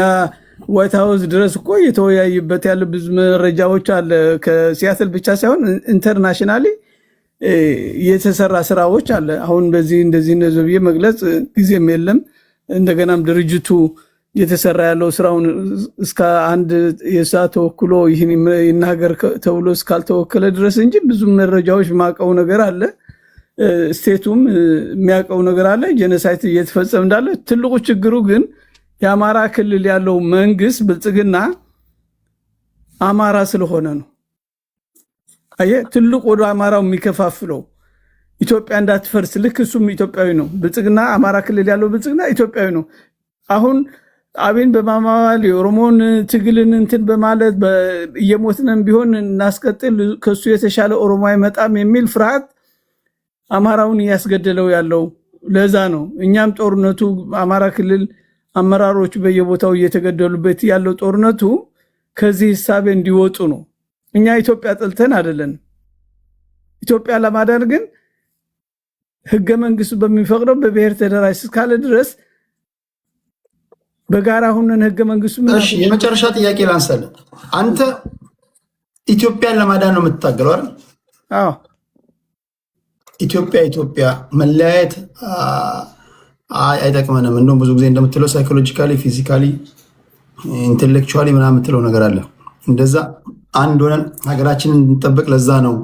ዋይት ሃውስ ድረስ እኮ እየተወያዩበት ያለ ብዙ መረጃዎች አለ። ከሲያትል ብቻ ሳይሆን ኢንተርናሽናሊ የተሰራ ስራዎች አለ። አሁን በዚህ እንደዚህ ነው ብዬ መግለጽ ጊዜም የለም። እንደገናም ድርጅቱ የተሰራ ያለው ስራውን እስከ አንድ የሰዓት ተወክሎ ይህን ይናገር ተብሎ እስካልተወከለ ድረስ እንጂ ብዙ መረጃዎች ማቀው ነገር አለ። ስቴቱም የሚያቀው ነገር አለ። ጄኖሳይድ እየተፈጸመ እንዳለ። ትልቁ ችግሩ ግን የአማራ ክልል ያለው መንግስት ብልጽግና አማራ ስለሆነ ነው። አየ ትልቁ ወደ አማራው የሚከፋፍለው ኢትዮጵያ እንዳትፈርስ ልክ እሱም ኢትዮጵያዊ ነው። ብልጽግና አማራ ክልል ያለው ብልጽግና ኢትዮጵያዊ ነው። አሁን አብን በማማዋል የኦሮሞን ትግልን እንትን በማለት እየሞትንም ቢሆን እናስቀጥል ከሱ የተሻለ ኦሮሞ አይመጣም የሚል ፍርሃት አማራውን እያስገደለው ያለው ለዛ ነው። እኛም ጦርነቱ አማራ ክልል አመራሮቹ በየቦታው እየተገደሉበት ያለው ጦርነቱ ከዚህ ሐሳብ እንዲወጡ ነው። እኛ ኢትዮጵያ ጥልተን አይደለም። ኢትዮጵያ ለማዳን ግን ህገ መንግስቱ በሚፈቅደው በብሔር ተደራጅ እስካለ ድረስ በጋራ ሆነን ህገ መንግስቱ እሺ፣ የመጨረሻ ጥያቄ ላንሳለ። አንተ ኢትዮጵያን ለማዳን ነው የምትታገለው አይደል? አዎ። ኢትዮጵያ መለያየት አይጠቅመንም። እንደውም ብዙ ጊዜ እንደምትለው ሳይኮሎጂካሊ፣ ፊዚካሊ፣ ኢንቴሌክቹዋሊ ምናምን የምትለው ነገር አለ። እንደዛ አንድ ሆነን ሀገራችንን እንጠብቅ፣ ለዛ ነው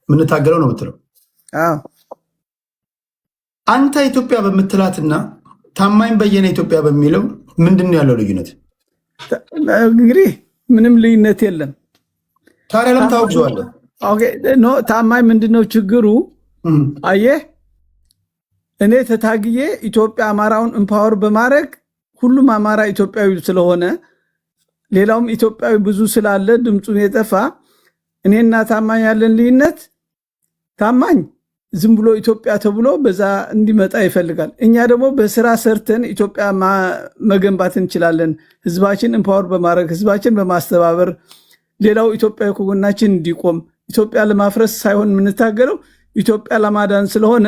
የምንታገለው ነው የምትለው። አዎ። አንተ ኢትዮጵያ በምትላትና ታማኝ በየነ ኢትዮጵያ በሚለው ምንድን ነው ያለው ልዩነት? እንግዲህ ምንም ልዩነት የለም። ታዲያ ለምን ታወግዘዋለህ? ታማኝ ምንድነው ችግሩ? አየህ፣ እኔ ተታግዬ ኢትዮጵያ አማራውን ኢምፓወር በማድረግ ሁሉም አማራ ኢትዮጵያዊ ስለሆነ ሌላውም ኢትዮጵያዊ ብዙ ስላለ ድምፁን የጠፋ እኔና ታማኝ ያለን ልዩነት፣ ታማኝ ዝም ብሎ ኢትዮጵያ ተብሎ በዛ እንዲመጣ ይፈልጋል። እኛ ደግሞ በስራ ሰርተን ኢትዮጵያ መገንባት እንችላለን። ህዝባችን ኢምፓወር በማድረግ ህዝባችን በማስተባበር ሌላው ኢትዮጵያዊ ከጎናችን እንዲቆም፣ ኢትዮጵያ ለማፍረስ ሳይሆን የምንታገለው ኢትዮጵያ ለማዳን ስለሆነ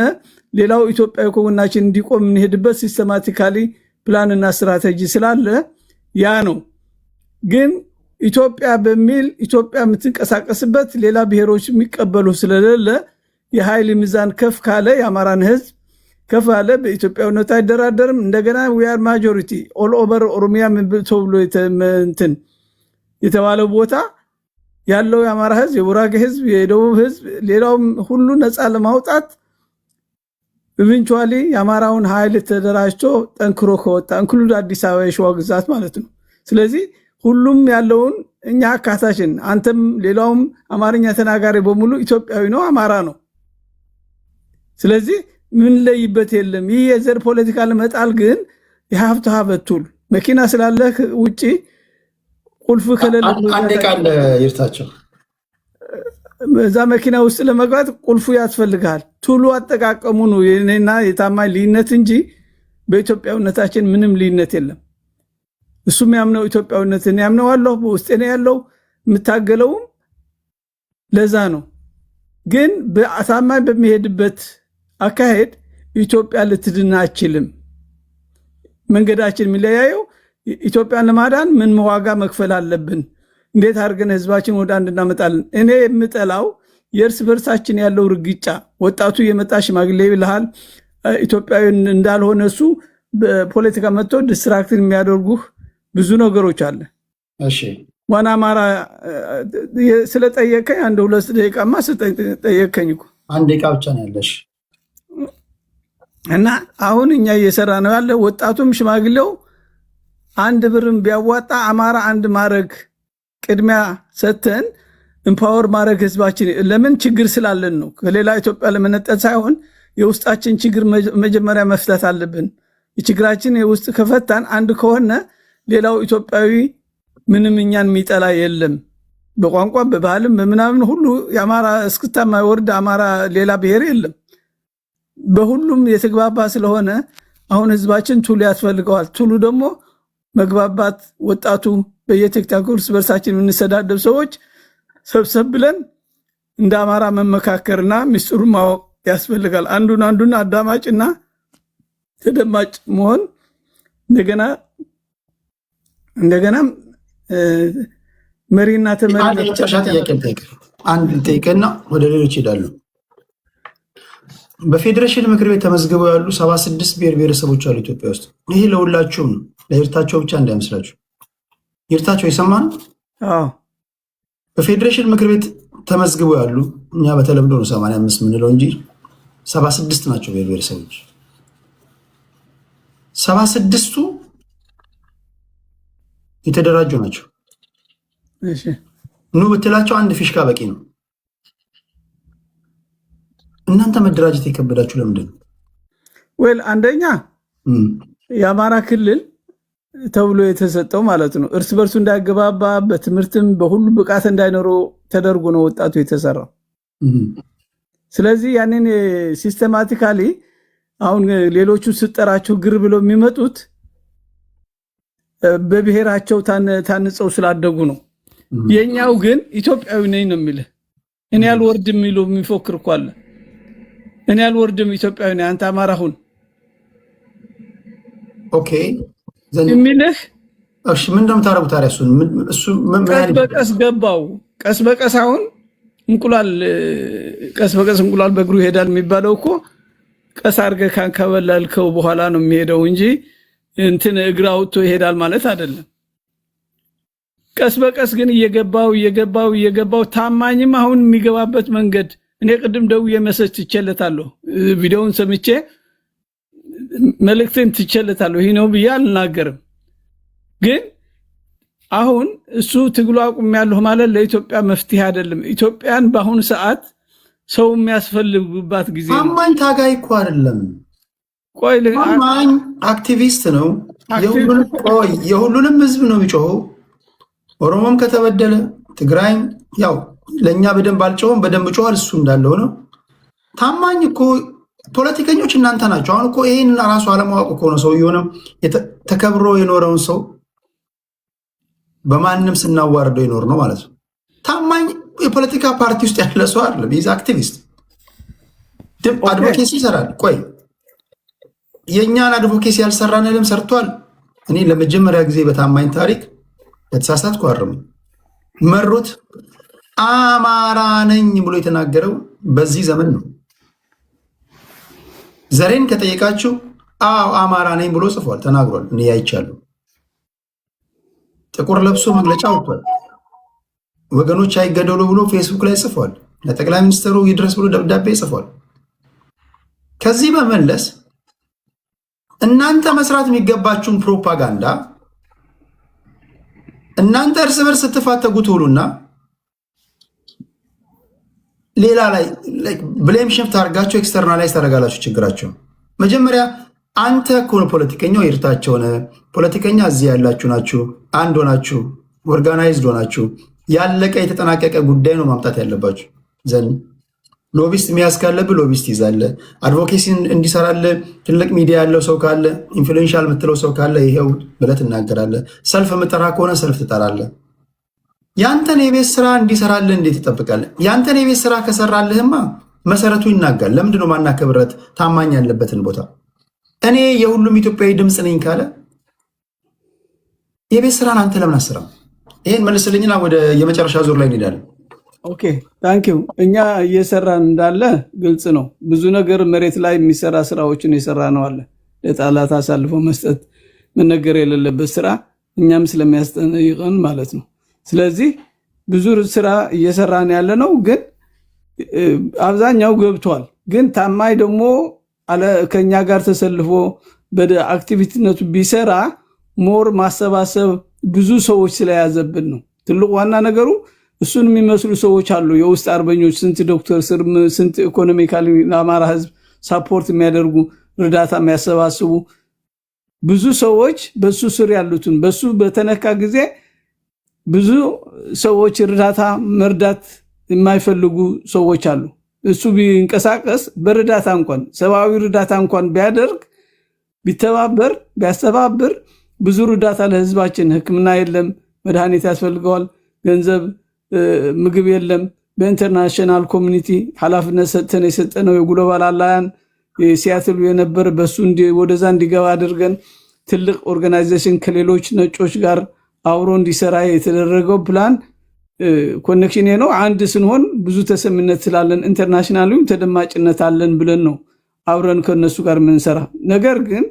ሌላው ኢትዮጵያዊ ከጎናችን እንዲቆም የምንሄድበት ሲስተማቲካሊ ፕላንና ስትራቴጂ ስላለ ያ ነው። ግን ኢትዮጵያ በሚል ኢትዮጵያ የምትንቀሳቀስበት ሌላ ብሔሮች የሚቀበሉ ስለሌለ የኃይል ሚዛን ከፍ ካለ የአማራን ህዝብ ከፍ አለ በኢትዮጵያዊነት አይደራደርም። እንደገና ዊአር ማጆሪቲ ኦል ኦቨር ኦሮሚያ ተብሎ የተባለው ቦታ ያለው የአማራ ህዝብ፣ የጉራጌ ህዝብ፣ የደቡብ ህዝብ፣ ሌላውም ሁሉ ነፃ ለማውጣት ኢቨንቹዋሊ የአማራውን ኃይል ተደራጅቶ ጠንክሮ ከወጣ እንክሉድ አዲስ አበባ የሸዋ ግዛት ማለት ነው። ስለዚህ ሁሉም ያለውን እኛ አካታችን፣ አንተም ሌላውም አማርኛ ተናጋሪ በሙሉ ኢትዮጵያዊ ነው፣ አማራ ነው። ስለዚህ ምን ለይበት የለም። ይህ የዘር ፖለቲካ ለመጣል ግን የሀብት ሀበቱል መኪና ስላለህ ውጪ ቁልፍ ከሌለ አንድ ቃል ይርታቸው እዛ መኪና ውስጥ ለመግባት ቁልፉ ያስፈልጋል። ቱሉ አጠቃቀሙ ነው የኔና የታማኝ ልዩነት እንጂ በኢትዮጵያዊነታችን ምንም ልዩነት የለም። እሱም ያምነው ኢትዮጵያዊነትን ያምነዋለሁ፣ በውስጤ ነው ያለው፣ የምታገለውም ለዛ ነው። ግን በታማኝ በሚሄድበት አካሄድ ኢትዮጵያ ልትድን አትችልም። መንገዳችን የሚለያየው ኢትዮጵያን ለማዳን ምን ዋጋ መክፈል አለብን፣ እንዴት አድርገን ህዝባችን ወደ አንድ እናመጣለን። እኔ የምጠላው የእርስ በርሳችን ያለው ርግጫ። ወጣቱ የመጣ ሽማግሌ ይልሃል ኢትዮጵያዊ እንዳልሆነ እሱ በፖለቲካ መጥቶ ዲስትራክትን የሚያደርጉህ ብዙ ነገሮች አለ። እሺ ዋና አማራ ስለጠየቀኝ አንድ 2 ደቂቃማ ስለጠየቀኝ እኮ 1 ደቂቃ ብቻ ነው ያለሽ። እና አሁን እኛ እየሰራ ነው ያለ ወጣቱም ሽማግሌው አንድ ብርም ቢያዋጣ አማራ አንድ ማድረግ ቅድሚያ ሰተን ኢምፓወር ማድረግ ህዝባችን ለምን ችግር ስላለን ነው። ከሌላ ኢትዮጵያ ለመነጠል ሳይሆን የውስጣችን ችግር መጀመሪያ መፍታት አለብን። የችግራችን የውስጥ ከፈታን አንድ ከሆነ ሌላው ኢትዮጵያዊ ምንም እኛን የሚጠላ የለም። በቋንቋ በባህልም በምናምን ሁሉ የአማራ እስክታ ማይወርድ አማራ ሌላ ብሔር የለም። በሁሉም የተግባባ ስለሆነ አሁን ህዝባችን ቱሉ ያስፈልገዋል። ቱሉ ደግሞ መግባባት፣ ወጣቱ በየቲክታክ እርስ በርሳችን የምንሰዳደብ ሰዎች ሰብሰብ ብለን እንደ አማራ መመካከርና ሚስጥሩን ማወቅ ያስፈልጋል። አንዱን አዳማጭና ተደማጭ መሆን እንደገና መሪና ተመሪ አንድ ጠይቀና ወደ ሌሎች ይሄዳሉ። በፌዴሬሽን ምክር ቤት ተመዝግበው ያሉ 76 ብሔር ብሔረሰቦች አሉ ኢትዮጵያ ውስጥ። ይሄ ለሁላችሁም ለይርታቸው ብቻ እንዳይመስላችሁ። ይርታቸው ይሰማል። በፌዴሬሽን ምክር ቤት ተመዝግበው ያሉ እኛ በተለምዶ ነው 85 ምንለው እንጂ 76 ናቸው ብሔር ብሔረሰቦች። 76ቱ የተደራጁ ናቸው። ኑ ብትላቸው አንድ ፊሽካ በቂ ነው። እናንተ መደራጀት የከበዳችሁ ለምንድን ነው? ወል አንደኛ የአማራ ክልል ተብሎ የተሰጠው ማለት ነው እርስ በርሱ እንዳይገባባ በትምህርትም በሁሉ ብቃት እንዳይኖረው ተደርጎ ነው ወጣቱ የተሰራው። ስለዚህ ያንን ሲስተማቲካሊ አሁን ሌሎቹ ስጠራቸው ግር ብለው የሚመጡት በብሔራቸው ታንጸው ስላደጉ ነው። የኛው ግን ኢትዮጵያዊ ነኝ ነው የሚልህ። እኔ አልወርድም የሚለው የሚፎክር እኮ አለ። እኔ አልወርድም ኢትዮጵያዊ ነኝ፣ አንተ አማራ ሁን ኦኬ የሚልህ። እሺ ምን እንደምታረጉ ታዲያ? እሱ ቀስ በቀስ ገባው። ቀስ በቀስ አሁን እንቁላል ቀስ በቀስ እንቁላል በእግሩ ይሄዳል የሚባለው እኮ ቀስ አድርገህ ካንከበላልከው በኋላ ነው የሚሄደው እንጂ እንትን እግር አውጥቶ ይሄዳል ማለት አይደለም። ቀስ በቀስ ግን እየገባው ታማኝም አሁን የሚገባበት መንገድ እኔ ቅድም ደውዬ መሰጅ ትቸለታለሁ፣ ቪዲዮውን ሰምቼ መልእክትን ትቸለታለሁ። ይሄ ነው ብዬ አልናገርም። ግን አሁን እሱ ትግሉ አቁሜያለሁ ማለት ለኢትዮጵያ መፍትሄ አይደለም። ኢትዮጵያን በአሁኑ ሰዓት ሰው የሚያስፈልግባት ጊዜ ነው። ታማኝ ታጋይ እኮ አይደለም። ቆይ ታማኝ አክቲቪስት ነው። የሁሉንም ህዝብ ነው የሚጮኸው። ኦሮሞም ከተበደለ ትግራይም ያው ለእኛ በደንብ አልጮኸም፣ በደንብ ጮኋል። እሱ እንዳለው ነው። ታማኝ እኮ ፖለቲከኞች እናንተ ናቸው። አሁን እኮ ይህን ራሱ አለማወቅ እኮ ነው። ሰው የሆነም ተከብሮ የኖረውን ሰው በማንም ስናዋርደው ይኖር ነው ማለት ነው። ታማኝ የፖለቲካ ፓርቲ ውስጥ ያለ ሰው አይደለም። ይህ አክቲቪስት አድቮኬሲ ይሰራል። ቆይ የእኛን አድቮኬሲ ያልሰራንልም ሰርቷል። እኔ ለመጀመሪያ ጊዜ በታማኝ ታሪክ የተሳሳትኩ አርሙ መሩት አማራ ነኝ ብሎ የተናገረው በዚህ ዘመን ነው። ዘሬን ከጠየቃችሁ አዎ አማራ ነኝ ብሎ ጽፏል፣ ተናግሯል። እኔ አይቻለሁ። ጥቁር ለብሶ መግለጫ ወጥቷል። ወገኖች አይገደሉ ብሎ ፌስቡክ ላይ ጽፏል። ለጠቅላይ ሚኒስትሩ ይድረስ ብሎ ደብዳቤ ጽፏል። ከዚህ በመለስ እናንተ መስራት የሚገባችሁን ፕሮፓጋንዳ እናንተ እርስ በርስ ስትፋተጉ ትውሉና ሌላ ላይ ብሌም ሽፍት አድርጋችሁ ኤክስተርናላይዝ ታደርጋላችሁ ችግራችሁ። መጀመሪያ አንተ እኮ ነው ፖለቲከኛው ይርታቸው ሆነ ፖለቲከኛ እዚህ ያላችሁ ናችሁ፣ አንድ ሆናችሁ ኦርጋናይዝድ ሆናችሁ ያለቀ የተጠናቀቀ ጉዳይ ነው ማምጣት ያለባችሁ። ዘን ሎቢስት የሚያዝ ካለብህ ሎቢስት ይዛለ፣ አድቮኬሲ እንዲሰራለ ትልቅ ሚዲያ ያለው ሰው ካለ ኢንፍሉዌንሻል የምትለው ሰው ካለ ይሄው ብለህ ትናገራለህ። ሰልፍ የምጠራ ከሆነ ሰልፍ ትጠራለህ። ያንተን የቤት ስራ እንዲሰራልህ እንዴት ትጠብቃለህ? ያንተን የቤት ስራ ከሰራልህማ መሰረቱ ይናጋል። ለምንድነው ማናከብረት ታማኝ ያለበትን ቦታ እኔ የሁሉም ኢትዮጵያዊ ድምፅ ነኝ ካለ የቤት ስራን አንተ ለምን አስራም? ይሄን መልስልኝና ወደ የመጨረሻ ዙር ላይ እንሄዳለን። ኦኬ ታንኪዩ። እኛ እየሰራን እንዳለ ግልጽ ነው። ብዙ ነገር መሬት ላይ የሚሰራ ስራዎችን የሰራ ነው አለ። ለጠላት አሳልፎ መስጠት መነገር የሌለበት ስራ እኛም ስለሚያስጠይቀን ማለት ነው። ስለዚህ ብዙ ስራ እየሰራን ያለ ነው። ግን አብዛኛው ገብቷል። ግን ታማኝ ደግሞ ከኛ ጋር ተሰልፎ በአክቲቪቲነቱ ቢሰራ ሞር ማሰባሰብ ብዙ ሰዎች ስለያዘብን ነው። ትልቁ ዋና ነገሩ እሱን የሚመስሉ ሰዎች አሉ። የውስጥ አርበኞች ስንት ዶክተር ስር ስንት ኢኮኖሚካሊ ለአማራ ህዝብ ሳፖርት የሚያደርጉ እርዳታ የሚያሰባስቡ ብዙ ሰዎች በሱ ስር ያሉትን በሱ በተነካ ጊዜ ብዙ ሰዎች እርዳታ መርዳት የማይፈልጉ ሰዎች አሉ። እሱ ቢንቀሳቀስ በእርዳታ እንኳን ሰብአዊ እርዳታ እንኳን ቢያደርግ ቢያስተባብር ብዙ እርዳታ ለህዝባችን ሕክምና የለም፣ መድኃኒት ያስፈልገዋል፣ ገንዘብ ምግብ የለም። በኢንተርናሽናል ኮሚኒቲ ኃላፊነት ሰጥተን የሰጠነው የግሎባል አላያን ሲያትሉ የነበረ በሱ ወደዛ እንዲገባ አድርገን ትልቅ ኦርጋናይዜሽን ከሌሎች ነጮች ጋር አብሮ እንዲሰራ የተደረገው ፕላን ኮኔክሽን ነው። አንድ ስንሆን ብዙ ተሰሚነት ስላለን ኢንተርናሽናሊው ተደማጭነት አለን ብለን ነው አብረን ከነሱ ጋር ምንሰራ። ነገር ግን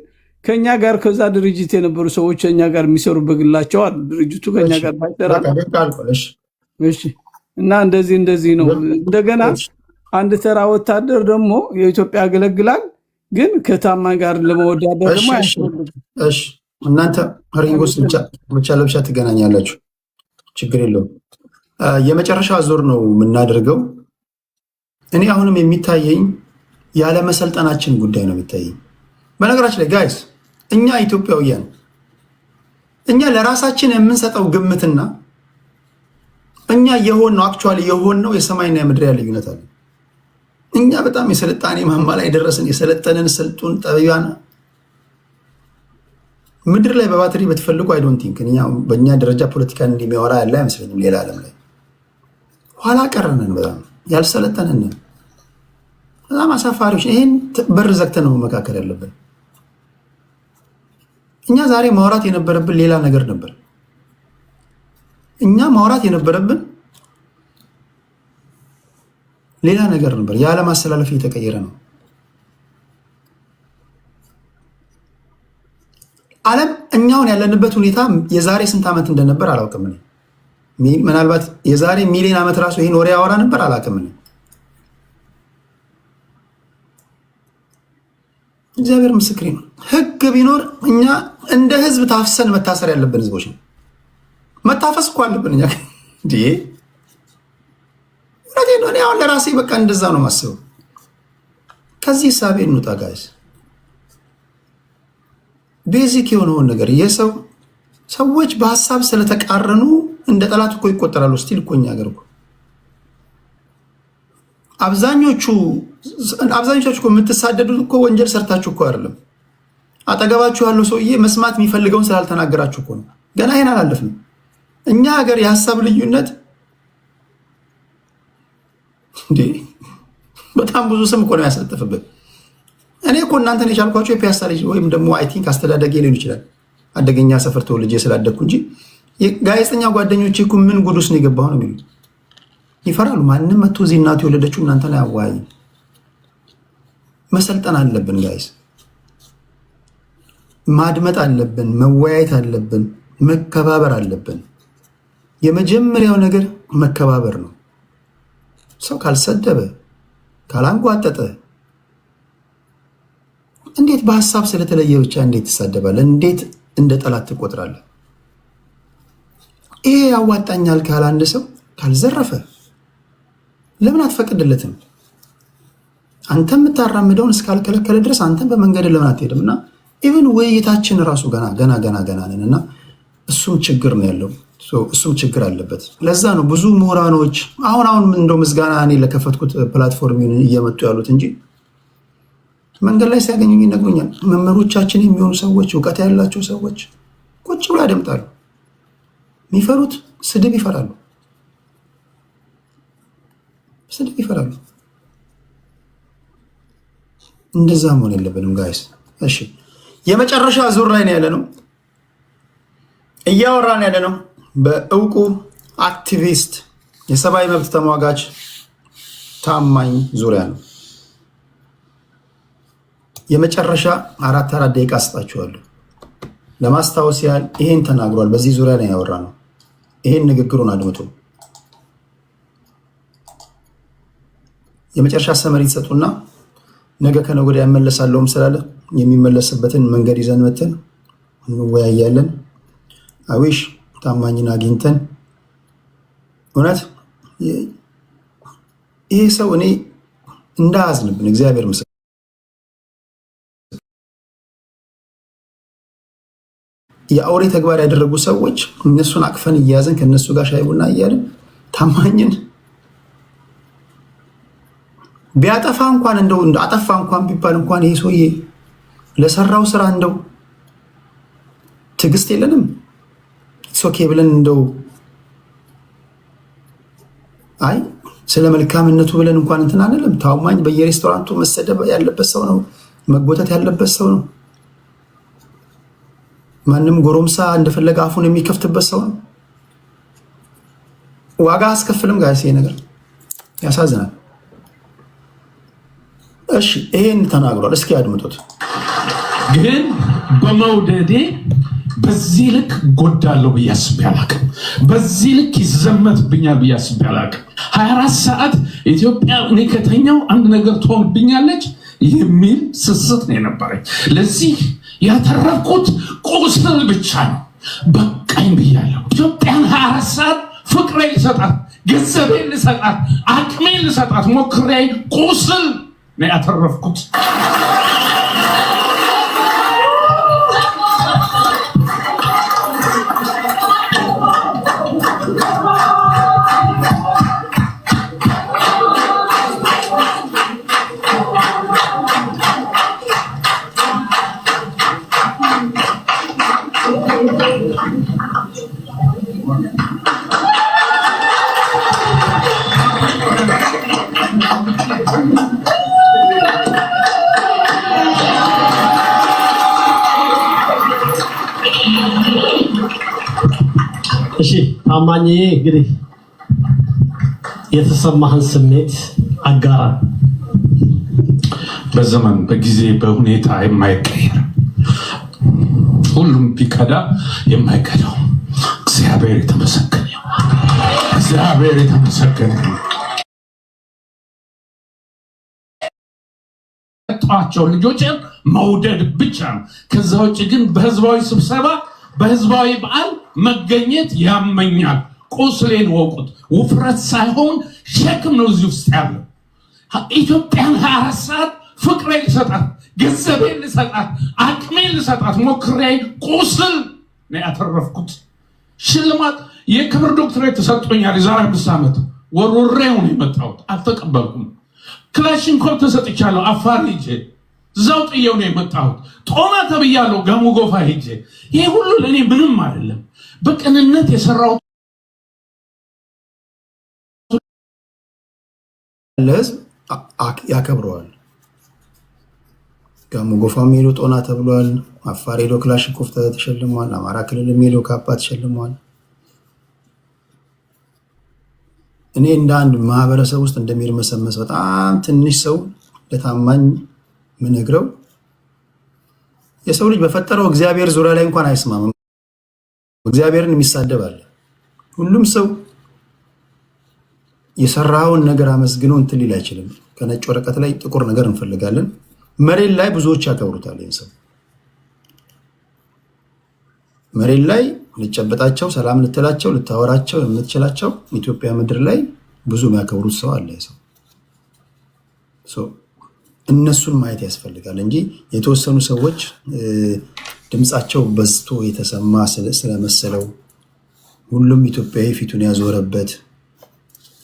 ከኛ ጋር ከዛ ድርጅት የነበሩ ሰዎች ከኛ ጋር የሚሰሩ በግላቸው አሉ። ድርጅቱ ከኛ ጋር ባይሰራ እሺ። እና እንደዚህ ነው። እንደገና አንድ ተራ ወታደር ደግሞ የኢትዮጵያ ያገለግላል፣ ግን ከታማኝ ጋር ለመወዳደር ደግሞ እሺ። እናንተ ሪንጎስ ብቻ ለብቻ ትገናኛላችሁ፣ ችግር የለውም። የመጨረሻ ዙር ነው የምናደርገው። እኔ አሁንም የሚታየኝ ያለ መሰልጠናችን ጉዳይ ነው የሚታየኝ። በነገራችን ላይ ጋይስ እኛ ኢትዮጵያውያን እኛ ለራሳችን የምንሰጠው ግምትና እኛ የሆነው አክቹዋሊ የሆነው የሰማይና የምድር ያለ ልዩነት አለ። እኛ በጣም የስልጣኔ ማማ ላይ ደረስን፣ የሰለጠንን ስልጡን ጠቢባን ምድር ላይ በባትሪ በትፈልጉ አይ ዶንት ቲንክ በእኛ ደረጃ ፖለቲካን እንደሚያወራ ያለ አይመስለኝም። ሌላ ዓለም ላይ ኋላ ቀረንን፣ በጣም ያልሰለጠንን፣ በጣም አሳፋሪዎች። ይህን በር ዘግተን ነው መካከል ያለብን። እኛ ዛሬ ማውራት የነበረብን ሌላ ነገር ነበር። እኛ ማውራት የነበረብን ሌላ ነገር ነበር። የዓለም አስተላለፍ እየተቀየረ ነው። ዓለም እኛውን ያለንበት ሁኔታ የዛሬ ስንት ዓመት እንደነበር አላውቅም። ምናልባት የዛሬ ሚሊዮን ዓመት ራሱ ይህን ወሬ ያወራ ነበር አላውቅም። እግዚአብሔር ምስክሬ ነው። ህግ ቢኖር እኛ እንደ ህዝብ ታፍሰን መታሰር ያለብን ህዝቦች ነው። መታፈስ እኮ አለብን እኛ እንዴ! እኔ አሁን ለራሴ በቃ እንደዛ ነው ማስበው። ከዚህ ሳቤ እንውጣ ጋይስ። ቤዚክ የሆነውን ነገር ሰዎች በሀሳብ ስለተቃረኑ እንደ ጠላት እኮ ይቆጠራሉ። ስቲል እኮ እኛ ሀገር እኮ አብዛኞቻችሁ እኮ የምትሳደዱት እኮ ወንጀል ሰርታችሁ እኮ አይደለም። አጠገባችሁ ያለው ሰውዬ መስማት የሚፈልገውን ስላልተናገራችሁ እኮ ነው። ገና ይሄን አላለፍንም። እኛ ሀገር የሀሳብ ልዩነት እንዴ በጣም ብዙ ስም እኮ ነው ያሰጥፍብን። እኔ እኮ እናንተን የቻልኳቸው የፒያሳ ልጅ ወይም ደግሞ አይ ቲንክ አስተዳደጌ ሊሆን ይችላል አደገኛ ሰፈር ተወልጄ ስላደግኩ እንጂ ጋዜጠኛ ጓደኞቼ እኮ ምን ጉዱስ ነው የገባው ነው የሚሉት። ይፈራሉ። ማንም መጥቶ እዚህ እናቱ የወለደችው እናንተን አያዋይ። መሰልጠን አለብን ጋይስ፣ ማድመጥ አለብን፣ መወያየት አለብን፣ መከባበር አለብን። የመጀመሪያው ነገር መከባበር ነው። ሰው ካልሰደበ ካላንጓጠጠ እንዴት በሀሳብ ስለተለየ ብቻ እንዴት ትሳደባለህ? እንዴት እንደ ጠላት ትቆጥራለህ? ይሄ ያዋጣኛል ካለ አንድ ሰው ካልዘረፈ ለምን አትፈቅድለትም? አንተ የምታራምደውን እስካልከለከለ ድረስ አንተን በመንገድ ለምን አትሄድም? እና ኢቭን ውይይታችን ራሱ ገና ነን እና እሱም ችግር ነው ያለው። እሱም ችግር አለበት። ለዛ ነው ብዙ ምሁራኖች አሁን እንደው ምስጋና እኔ ለከፈትኩት ፕላትፎርም እየመጡ ያሉት እንጂ መንገድ ላይ ሲያገኙኝ ይነግሩኛል። መምህሮቻችን የሚሆኑ ሰዎች፣ እውቀት ያላቸው ሰዎች ቁጭ ብላ ያደምጣሉ። የሚፈሩት ስድብ ይፈራሉ። እንደዛ መሆን የለብንም ጋይስ። እሺ የመጨረሻ ዙር ላይ ነው ያለ ነው እያወራን ያለ ነው በእውቁ አክቲቪስት የሰብአዊ መብት ተሟጋች ታማኝ ዙሪያ ነው። የመጨረሻ አራት ደቂቃ አስጣችኋለሁ። ለማስታወስ ያህል ይሄን ተናግሯል። በዚህ ዙሪያ ላይ ያወራ ነው። ይሄን ንግግሩን አድምጡ። የመጨረሻ ሰመሪ ተሰጡና ነገ ከነገ ወዲያ ያመለሳለሁም ስላለ የሚመለስበትን መንገድ ይዘን መተን እንወያያለን። አዊሽ ታማኝን አግኝተን እውነት ይሄ ሰው እኔ እንዳያዝንብን እግዚአብሔር ምስክር የአውሬ ተግባር ያደረጉ ሰዎች እነሱን አቅፈን እያያዘን ከነሱ ጋር ሻይ ቡና እያለን ታማኝን ቢያጠፋ እንኳን እንደው አጠፋ እንኳን ቢባል እንኳን ይሄ ሰውዬ ለሰራው ስራ እንደው ትዕግስት የለንም። ኦኬ ብለን እንደው አይ ስለ መልካምነቱ ብለን እንኳን እንትን አንልም። ታማኝ በየሬስቶራንቱ መሰደብ ያለበት ሰው ነው፣ መጎተት ያለበት ሰው ነው። ማንም ጎረምሳ እንደፈለገ አፉን የሚከፍትበት ሰው ነው። ዋጋ አስከፍልም ጋይስ። ይሄ ነገር ያሳዝናል። እሺ ይሄን ተናግሯል። እስኪ አድምጡት። ግን በመውደዴ በዚህ ልክ ጎዳለሁ ብዬ አስቤ አላቅም። በዚህ ልክ ይዘመትብኛል ብዬ አስቤ አላቅም። 24 ሰዓት ኢትዮጵያ እኔ ከተኛው አንድ ነገር ትሆንብኛለች የሚል ስስት ነው የነበረኝ። ለዚህ ያተረፍኩት ቁስል ብቻ ነው። በቃኝ ብያለሁ። ኢትዮጵያን 24 ሰዓት ፍቅሬ ልሰጣት፣ ገንዘቤን ልሰጣት፣ አቅሜን ልሰጣት ሞክሬ ቁስል ነው ያተረፍኩት። ታማኝ እንግዲህ የተሰማህን ስሜት አጋራ። በዘመን በጊዜ በሁኔታ የማይቀየር ሁሉም ቢከዳ የማይከዳው እግዚአብሔር የተመሰገነ እግዚአብሔር የተመሰገነ ጣቸው ልጆችን መውደድ ብቻ ነው። ከዛ ውጭ ግን በህዝባዊ ስብሰባ በህዝባዊ በዓል መገኘት ያመኛል። ቁስሌን ወቁት። ውፍረት ሳይሆን ሸክም ነው እዚህ ውስጥ ያለው። ኢትዮጵያን 24 ሰዓት ፍቅሬን ልሰጣት፣ ገንዘቤን ልሰጣት፣ አቅሜን ልሰጣት ሞክሬ ቁስል ነው ያተረፍኩት። ሽልማት የክብር ዶክትሬት ተሰጥቶኛል። የዛሬ 5 ዓመት ወርውሬው ነው የመጣሁት። አልተቀበልኩም። ክላሽንኮቭ ተሰጥቻለሁ። አፋር ሄጄ እዛው ጥየው ነው የመጣሁት። ጦና ተብያለሁ ጋሞ ጎፋ ሄጄ። ይሄ ሁሉ ለእኔ ምንም አይደለም። በቅንነት የሰራው ለህዝብ ያከብረዋል። ጋሞ ጎፋም ሄዶ ጦና ተብሏል። አፋር ሄዶ ክላሽንኮቭ ተሸልሟል። አማራ ክልልም ሄዶ ካባ ተሸልሟል። እኔ እንደ አንድ ማህበረሰብ ውስጥ እንደሚርመሰመስ በጣም ትንሽ ሰው ለታማኝ ምነግረው የሰው ልጅ በፈጠረው እግዚአብሔር ዙሪያ ላይ እንኳን አይስማማም። እግዚአብሔርን የሚሳደብ አለ። ሁሉም ሰው የሰራውን ነገር አመስግኖ እንትን ሊል አይችልም። ከነጭ ወረቀት ላይ ጥቁር ነገር እንፈልጋለን። መሬት ላይ ብዙዎች ያከብሩታል። ይህን ሰው መሬት ላይ ልጨበጣቸው፣ ሰላም ልትላቸው፣ ልታወራቸው የምትችላቸው ኢትዮጵያ ምድር ላይ ብዙ የሚያከብሩት ሰው አለ። ሰው እነሱን ማየት ያስፈልጋል እንጂ የተወሰኑ ሰዎች ድምፃቸው በዝቶ የተሰማ ስለመሰለው ሁሉም ኢትዮጵያዊ ፊቱን ያዞረበት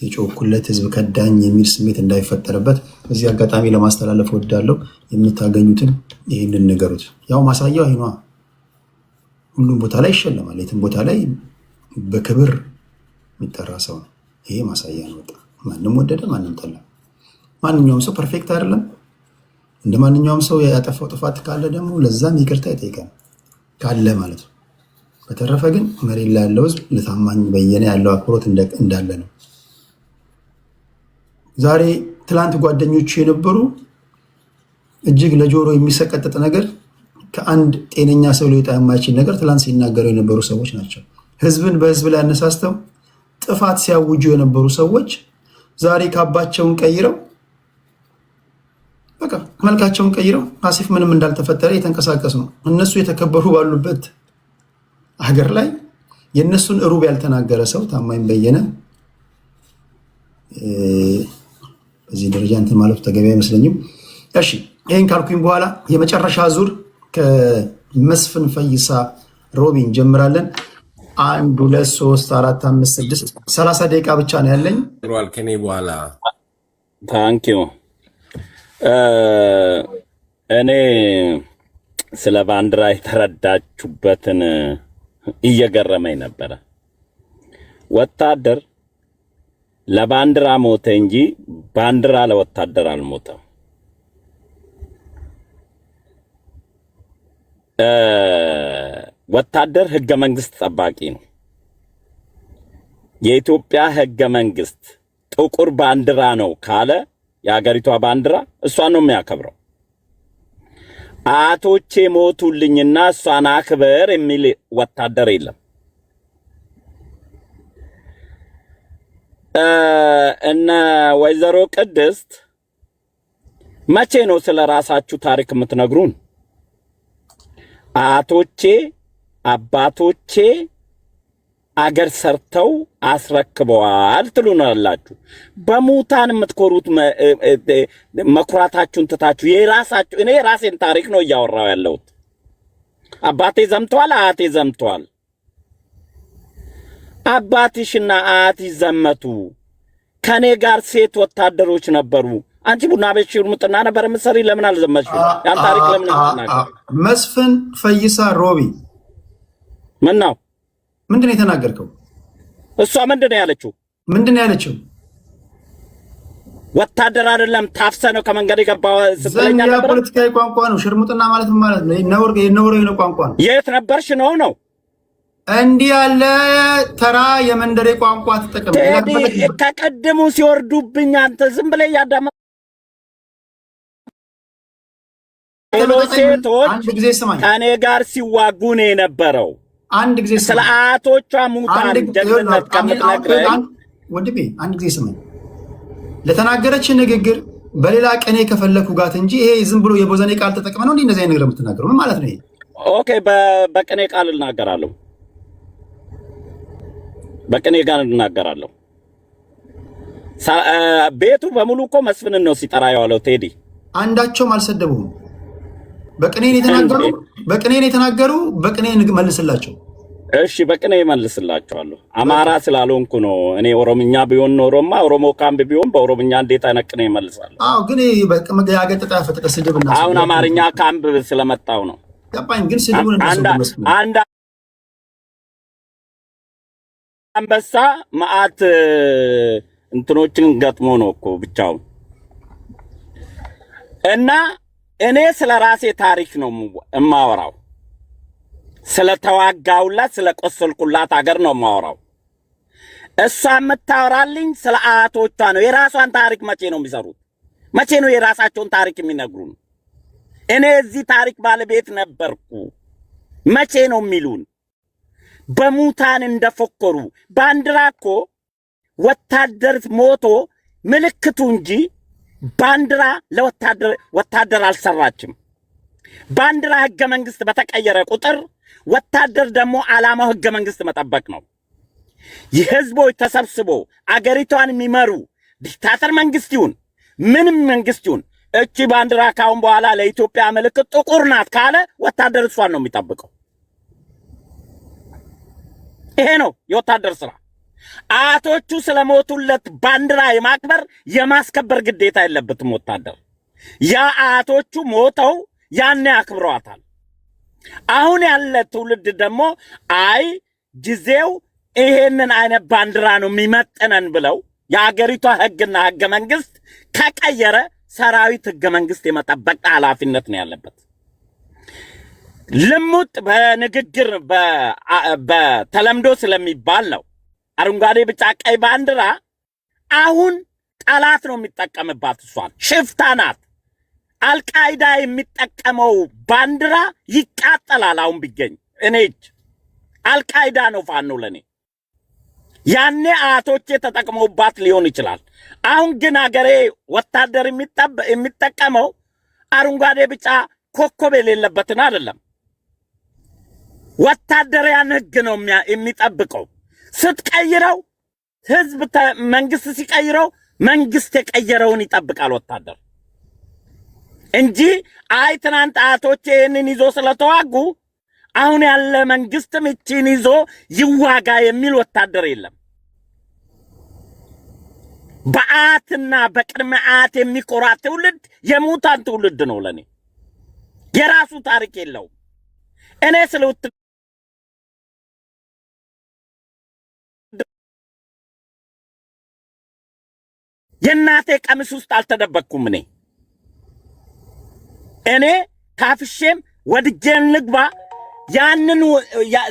የጮኩለት ህዝብ ከዳኝ የሚል ስሜት እንዳይፈጠርበት በዚህ አጋጣሚ ለማስተላለፍ ወዳለው የምታገኙትን ይህንን ነገሩት። ያው ማሳያው አይኗ ሁሉም ቦታ ላይ ይሸለማል። የትም ቦታ ላይ በክብር የሚጠራ ሰው ነው። ይሄ ማሳያ ነው። ማንም ወደደ ማንም ጠላ፣ ማንኛውም ሰው ፐርፌክት አይደለም። እንደ ማንኛውም ሰው ያጠፋው ጥፋት ካለ ደግሞ ለዛም ይቅርታ ይጠይቃል ካለ ማለት ነው። በተረፈ ግን መሬት ላይ ያለው ህዝብ ለታማኝ በየነ ያለው አክብሮት እንዳለ ነው። ዛሬ ትላንት ጓደኞቹ የነበሩ እጅግ ለጆሮ የሚሰቀጥጥ ነገር ከአንድ ጤነኛ ሰው ሊወጣ የማይችል ነገር ትላንት ሲናገሩ የነበሩ ሰዎች ናቸው። ህዝብን በህዝብ ላይ አነሳስተው ጥፋት ሲያውጁ የነበሩ ሰዎች ዛሬ ካባቸውን ቀይረው በቃ መልካቸውን ቀይረው አሲፍ ምንም እንዳልተፈጠረ የተንቀሳቀሱ ነው። እነሱ የተከበሩ ባሉበት ሀገር ላይ የእነሱን ሩብ ያልተናገረ ሰው ታማኝ በየነ በዚህ ደረጃ እንትን ማለቱ ተገቢ አይመስለኝም። እሺ ይህን ካልኩኝ በኋላ የመጨረሻ ዙር ከመስፍን ፈይሳ ሮቢ እንጀምራለን። 1 2 3 4 5 6 30 ደቂቃ ብቻ ነው ያለኝ። ከኔ በኋላ ታንኪዩ። እኔ ስለ ባንዲራ የተረዳችሁበትን እየገረመኝ ነበረ። ወታደር ለባንዲራ ሞተ እንጂ ባንዲራ ለወታደር አልሞተም። ወታደር ህገ መንግስት ጠባቂ ነው። የኢትዮጵያ ህገ መንግስት ጥቁር ባንዲራ ነው ካለ የሀገሪቷ ባንዲራ እሷን ነው የሚያከብረው። አያቶቼ ሞቱልኝና እሷን አክብር የሚል ወታደር የለም። እነ ወይዘሮ ቅድስት መቼ ነው ስለ ራሳችሁ ታሪክ የምትነግሩን? አያቶቼ አባቶቼ አገር ሰርተው አስረክበዋል ትሉናላችሁ። በሙታን የምትኮሩት መኩራታችሁን ትታችሁ የራሳችሁ እኔ ራሴን ታሪክ ነው እያወራው ያለሁት። አባቴ ዘምቷል፣ አያቴ ዘምቷል። አባትሽና አያትሽ ዘመቱ። ከኔ ጋር ሴት ወታደሮች ነበሩ። አንቺ ቡና ቤት ሽርሙጥና ነበር የምትሰሪ። ለምን አልዘመትሽ? ያን ታሪክ ለምን አትናገር? መስፍን ፈይሳ ሮቢ ምን ነው? ምንድን ነው የተናገርከው? እሷ ምንድን ነው ያለችው? ምንድን ነው ያለችው? ወታደር አይደለም ታፍሰ ነው ከመንገድ የገባው ስትለኛ ነበር። ፖለቲካዊ ቋንቋ ነው። ሽርሙጥና ማለት ምን ማለት ነው? ነውር የሆነ ቋንቋ ነው። የት ነበርሽ ነው? እንዲህ ያለ ተራ የመንደሬ ቋንቋ ተጠቅም። ከቀድሙ ሲወርዱብኝ አንተ ዝም ብለህ ያዳመጥ ሌሎች ሴቶች ከኔ ጋር ሲዋጉ ነው የነበረው። አንድ ጊዜ ስለ አያቶቿ ሙታን ጀግንነት ከምትነግረኝ ወንድሜ አንድ ጊዜ ስማኝ። ለተናገረች ንግግር በሌላ ቀኔ ከፈለኩ ጋት እንጂ ይሄ ዝም ብሎ የቦዘኔ ቃል ተጠቅመ ነው እንደዚህ አይነት ነገር የምትናገረው ምን ማለት ነው? ይሄ ኦኬ፣ በቀኔ ቃል እናገራለሁ፣ በቀኔ ቃል እናገራለሁ። ቤቱ በሙሉ እኮ መስፍንን ነው ሲጠራ የዋለው ቴዲ። አንዳቸውም አልሰደቡም። በቅኔን የተናገሩ በቅኔ መልስላቸው። እሺ በቅኔ መልስላቸዋለሁ። አማራ ስላልሆንኩ ነው። እኔ ኦሮምኛ ቢሆን ኖሮማ ኦሮሞ ካምፕ ቢሆን በኦሮምኛ እንዴት አይነት ቅኔ መልሳለሁ? አዎ ግን ያገጠጣ ፈጠጠ ስድብና አሁን አማርኛ ካምፕ ስለመጣው ነው ገባኝ። ግን ስድቡን አንድ አንበሳ መዓት እንትኖችን ገጥሞ ነው እኮ ብቻውን እና እኔ ስለ ራሴ ታሪክ ነው እማወራው። ስለ ተዋጋውላት ስለ ቆሰልኩላት ሀገር ነው የማወራው። እሷ የምታወራልኝ ስለ አያቶቿ ነው። የራሷን ታሪክ መቼ ነው የሚሰሩት? መቼ ነው የራሳቸውን ታሪክ የሚነግሩን? እኔ እዚህ ታሪክ ባለቤት ነበርኩ መቼ ነው የሚሉን? በሙታን እንደፎከሩ ባንዲራ እኮ ወታደር ሞቶ ምልክቱ እንጂ ባንዲራ ለወታደር አልሰራችም። ባንዲራ ህገ መንግስት በተቀየረ ቁጥር ወታደር ደግሞ ዓላማው ህገ መንግስት መጠበቅ ነው። የህዝቦች ተሰብስቦ አገሪቷን የሚመሩ ዲክታተር መንግስት ይሁን ምንም መንግስት ይሁን እቺ ባንዲራ ካሁን በኋላ ለኢትዮጵያ ምልክት ጥቁር ናት ካለ ወታደር እሷን ነው የሚጠብቀው። ይሄ ነው የወታደር ስራ። አያቶቹ ስለሞቱለት ባንዲራ የማክበር የማስከበር ግዴታ የለበትም ወታደር። ያ አያቶቹ ሞተው ያኔ አክብረዋታል። አሁን ያለ ትውልድ ደግሞ አይ ጊዜው ይሄንን አይነት ባንዲራ ነው የሚመጥነን ብለው የአገሪቷ ህግና ህገ መንግስት ከቀየረ ሰራዊት ህገ መንግስት የመጠበቅ ኃላፊነት ነው ያለበት። ልሙጥ በንግግር በተለምዶ ስለሚባል ነው አረንጓዴ ቢጫ ቀይ ባንዲራ። አሁን ጠላት ነው የሚጠቀምባት። እሷን ሽፍታ ናት። አልቃይዳ የሚጠቀመው ባንዲራ ይቃጠላል። አሁን ቢገኝ እኔ እጅ አልቃይዳ ነው ፋኖ ለኔ። ያኔ አያቶቼ ተጠቅመውባት ሊሆን ይችላል። አሁን ግን አገሬ ወታደር የሚጠቀመው አረንጓዴ ቢጫ ኮከብ የሌለበትን አይደለም። ወታደሪያን ህግ ነው የሚጠብቀው። ስትቀይረው ህዝብ መንግስት ሲቀይረው መንግስት የቀየረውን ይጠብቃል ወታደር እንጂ አይ ትናንት አያቶቼ ይህንን ይዞ ስለተዋጉ አሁን ያለ መንግስትም እቺን ይዞ ይዋጋ የሚል ወታደር የለም። በአያትና በቅድመ አያት የሚኮራ ትውልድ የሙታን ትውልድ ነው ለኔ። የራሱ ታሪክ የለውም። እኔ ስለውት የእናቴ ቀሚስ ውስጥ አልተደበቅኩም። እኔ ካፍሼም ወድጄን ልግባ ያንን